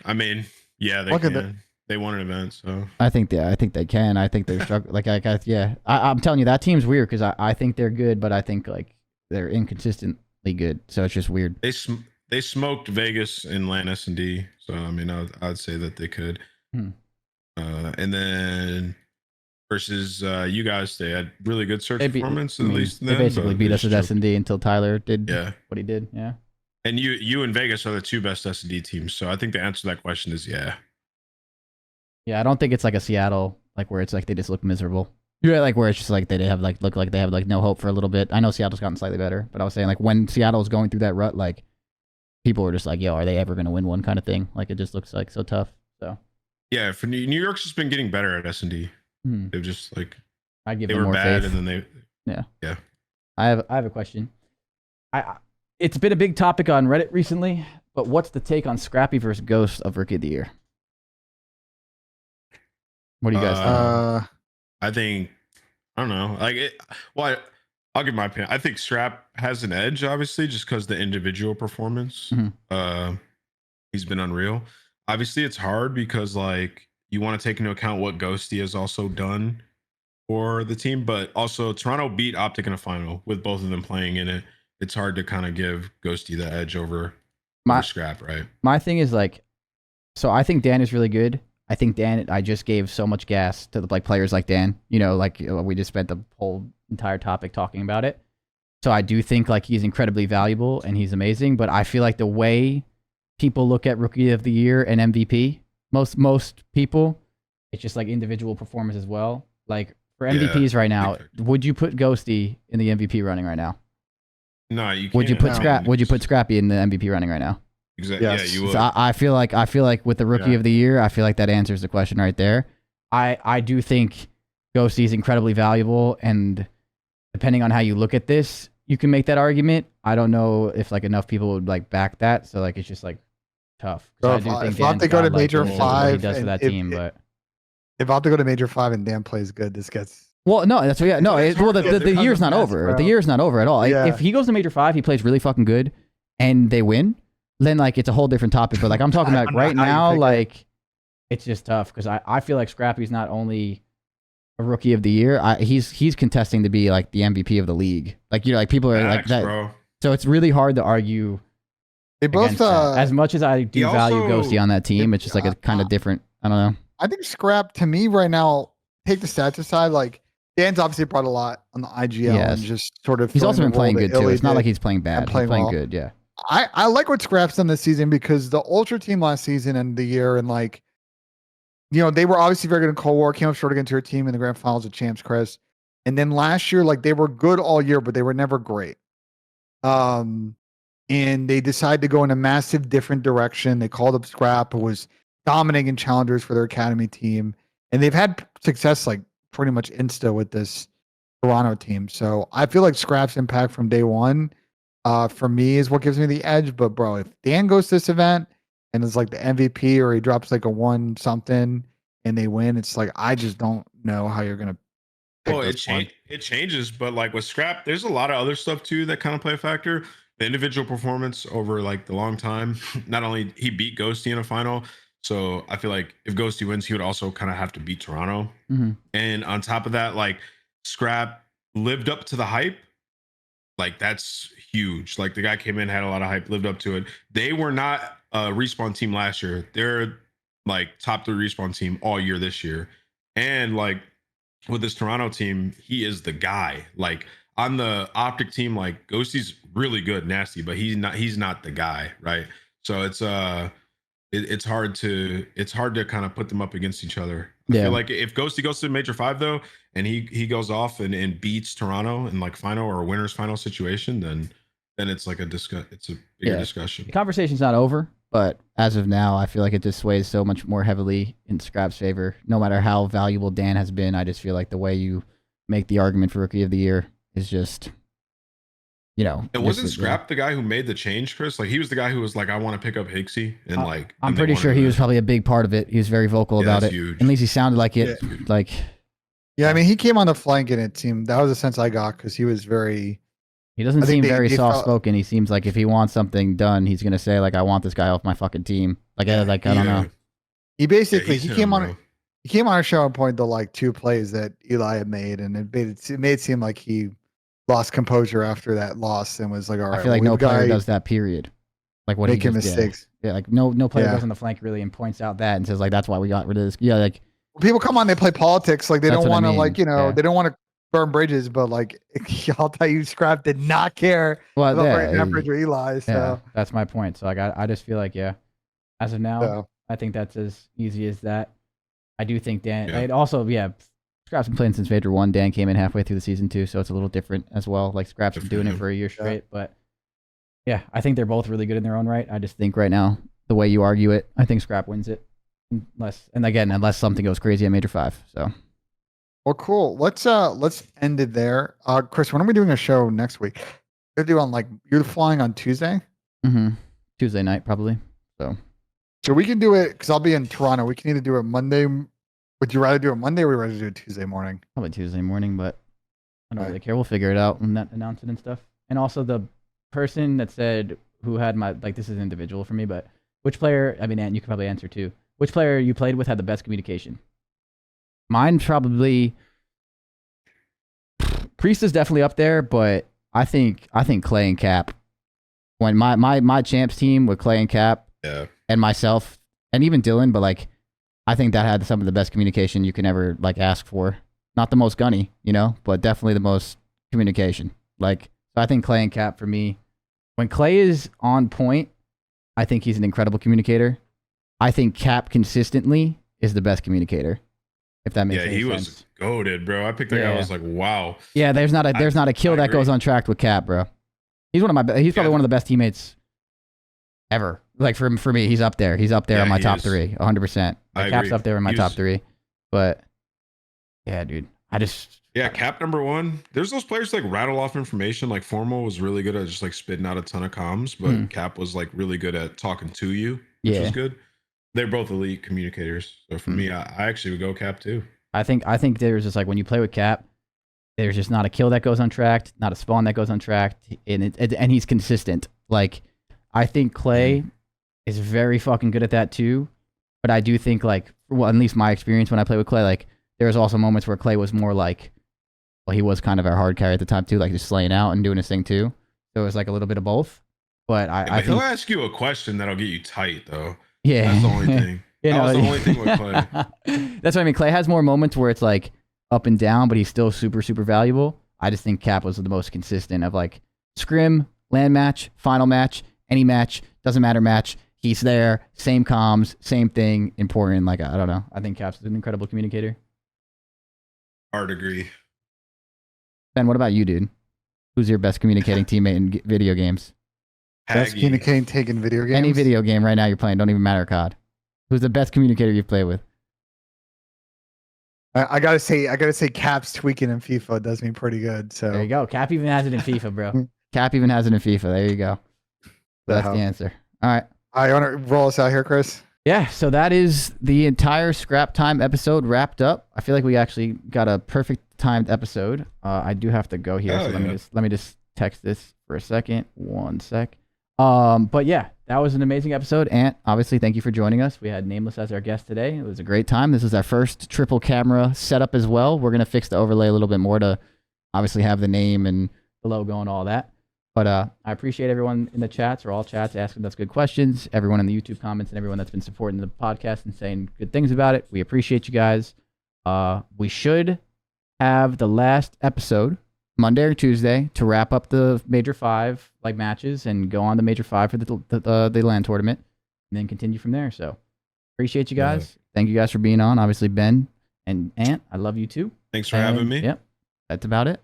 I mean, yeah, they Look at can. They won an event, so I think they can. I think they're struggling. I'm telling you that team's weird because I think they're good, but I think like they're inconsistently good. So it's just weird. they smoked Vegas in LAN S&D. So I mean, I'd say that they could. And then versus you guys, they had really good search performance at least. They basically beat us at S&D until Tyler did what he did. Yeah. And you and Vegas are the 2 best S&D teams. So I think the answer to that question is yeah. Yeah, I don't think it's like a Seattle, like where it's like they just look miserable. Yeah, like where it's just like they have like look like they have like no hope for a little bit. I know Seattle's gotten slightly better, but I was saying like when Seattle's going through that rut, like people were just like, "Yo, are they ever going to win one?" kind of thing. Like it just looks like so tough. So yeah, for New York's just been getting better at S&D. They've just like I give they them were more bad faith. and then yeah. I have a question. It's been a big topic on Reddit recently, but what's the take on Scrappy versus Ghost of Rookie of the Year? What do you guys think? I think I don't know. Like it. Well, I'll give my opinion. I think Scrap has an edge, obviously, just because the individual performance. He's been unreal. Obviously, it's hard because like you want to take into account what Ghosty has also done for the team, but also Toronto beat OpTic in a final with both of them playing in it. It's hard to kind of give Ghosty the edge over Scrap, right? My thing is like, so I think Dan is really good. I think Dan, I just gave so much gas to the like players like Dan. You know, like we just spent the whole entire topic talking about it. So I do think like he's incredibly valuable and he's amazing. But I feel like the way people look at Rookie of the Year and MVP, most people, it's just like individual performance as well. Like for MVPs right now, would you put Ghosty in the MVP running right now? No, you can't. Would you put Scrappy in the MVP running right now? Exactly. Yes. Yeah, you would. So I feel like with the Rookie of the Year, I feel like that answers the question right there. I do think Ghosty is incredibly valuable, and depending on how you look at this, you can make that argument. I don't know if like enough people would like back that, so like it's just like tough. So I do think if they go to Major what he 5, does for that team, but if I have to go to Major 5 and Dan plays good, this gets. well, no, that's what. Yeah, no. The year's not over. The year's not over at all. Yeah. If he goes to Major 5, he plays really fucking good, and they win, then like it's a whole different topic. But like I'm talking about right now, like it's just tough because I feel like Scrappy's not only a Rookie of the Year, he's contesting to be like the MVP of the league. Like like people are like that. Bro. So it's really hard to argue. They both against that. As much as I do value Ghosty on that team, it's just like a kind of different. I don't know. I think Scrap to me right now. Take the stats aside, like Dan's obviously brought a lot on the IGL and just sort of. He's also been playing good too. It's not like he's playing bad. He's playing well. good. Yeah. I like what Scrap's done this season because the Ultra team last season and the year and like, you know, they were obviously very good in Cold War, came up short against your team in the grand finals of champs, Chris. And then last year, like they were good all year, but they were never great. And they decided to go in a massive different direction. They called up Scrap, who was dominating challengers for their academy team. And they've had success like pretty much insta with this Toronto team. So I feel like Scrap's impact from day one for me is what gives me the edge. But bro, if Dan goes to this event and is like the MVP or he drops like a 1 something and they win, it's like I just don't know how you're gonna. Well, it changes, but like with Scrap, there's a lot of other stuff too that kind of play a factor. The individual performance over like the long time. Not only he beat Ghosty in a final, so I feel like if Ghosty wins, he would also kind of have to beat Toronto. And on top of that, like Scrap lived up to the hype. Like that's huge. Like the guy came in, had a lot of hype, lived up to it. They were not a respawn team last year. They're like top 3 respawn team all year this year. And like with this Toronto team, he is the guy. Like on the OpTic team, like Ghosty's really good, nasty, but he's not the guy, right? So it's hard to kind of put them up against each other. I feel like if Ghosty goes to Major 5 though, and he goes off and beats Toronto in like final or a winner's final situation, then then it's like it's a bigger discussion. The conversation's not over, but as of now, I feel like it just sways so much more heavily in Scrap's favor. No matter how valuable Dan has been, I just feel like the way you make the argument for Rookie of the Year is just, you know. And wasn't Scrap the guy who made the change, Chris? Like, he was the guy who was like, I want to pick up Higsy. And I'm pretty sure he was probably a big part of it. He was very vocal about it. Huge. At least he sounded like it. Yeah. Like, yeah, I mean, he came on the flank and it seemed that was the sense I got because he was very. he doesn't seem very soft spoken. He seems like if he wants something done, he's gonna say like, "I want this guy off my fucking team." Like, I don't know. He basically he's he came him, on. bro. He came on our show and pointed to like 2 plays that Eli had made, and it made it seem like he lost composure after that loss and was like, "All right." I feel like no player does that. Period. Like what making he just mistakes. Did. Yeah, like no player goes on the flank really and points out that and says like, "That's why we got rid of this." Yeah, like people come on, they play politics, like they That's don't what I want to, mean. like, you know, Yeah. they don't want to burn bridges, but like I'll tell you, Scrap did not care about burning that bridge with Eli. So yeah, that's my point. So like, I just feel like as of now, so, I think that's as easy as that. I do think Dan. Yeah. I'd also, Scrap's been playing since Major 1. Dan came in halfway through the season too, so it's a little different as well. Like Scrap's been doing it for a year straight, but yeah, I think they're both really good in their own right. I just think right now, the way you argue it, I think Scrap wins it. Unless something goes crazy at Major 5. So. well, cool. Let's end it there. Chris, when are we doing a show next week? They're doing like you're flying on Tuesday. Mm-hmm. Tuesday night probably. So we can do it because I'll be in Toronto. We can either do it Monday. Would you rather do it Monday or would you rather do it Tuesday morning? Probably Tuesday morning, but I don't really care. We'll figure it out and announce it and stuff. And also the person that said who had this is individual for me, but which player, I mean, Ant, you could probably answer too. Which player you played with had the best communication? Mine probably Priest is definitely up there, but I think Clay and Cap. When my champs team with Clay and Cap and myself and even Dylan, but like I think that had some of the best communication you can ever like ask for. Not the most gunny, you know, but definitely the most communication. Like, so I think Clay and Cap for me. When Clay is on point, I think he's an incredible communicator. I think Cap consistently is the best communicator. If that makes any sense. Yeah, he was goated, bro. I picked that guy. I was like, wow. Yeah, there's not a kill that goes untracked with Cap, bro. He's he's probably one of the best teammates ever. Like for me, he's up there. He's up there on my top 3, 100%. Like Cap's up there in my top 3. But yeah, dude, Cap number 1. There's those players like rattle off information. Like Formal was really good at just like spitting out a ton of comms, but Cap was like really good at talking to you, which was good. They're both elite communicators. So for me, I actually would go Cap too. I think there's just like when you play with Cap, there's just not a kill that goes untracked, not a spawn that goes untracked, and he's consistent. Like I think Clay is very fucking good at that too. But I do think like, well, at least my experience when I play with Clay, like there's also moments where Clay was more like, well, he was kind of our hard carry at the time too, like just slaying out and doing his thing too. So it was like a little bit of both. But I think he'll ask you a question that'll get you tight though. Yeah, that's the only thing. That was the only thing with Clay. That's what I mean. Clay has more moments where it's like up and down, but he's still super, super valuable. I just think Cap was the most consistent of like scrim, land match, final match, any match, doesn't matter match. He's there, same comms, same thing, important. Like, I don't know. I think Cap's an incredible communicator. Hard agree. Ben, what about you, dude? Who's your best communicating teammate in video games? Best communicating taking video games? Any video game right now you're playing, don't even matter, COD. Who's the best communicator you've played with? I gotta say, Cap's tweaking in FIFA does me pretty good. So there you go. Cap even has it in FIFA, bro. Cap even has it in FIFA. There you go. That's the answer. All right. I want to roll us out here, Chris. Yeah. So that is the entire Scrap Time episode wrapped up. I feel like we actually got a perfect timed episode. I do have to go here, so let me just text this for a second. 1 sec. But yeah, that was an amazing episode. Ant, obviously, thank you for joining us. We had Nameless as our guest today. It was a great time. This is our first triple camera setup as well. We're going to fix the overlay a little bit more to obviously have the name and the logo and all that. But I appreciate everyone in the chats or all chats asking us good questions, everyone in the YouTube comments, and everyone that's been supporting the podcast and saying good things about it. We appreciate you guys. We should have the last episode Monday or Tuesday to wrap up the Major 5 like matches and go on to Major 5 for the LAN tournament and then continue from there. So appreciate you guys. Yeah. Thank you guys for being on. Obviously, Ben and Ant, I love you too. Thanks for having me. Yep. That's about it.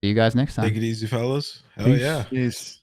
See you guys next time. Take it easy, fellas. Hell Peace. yeah. Peace.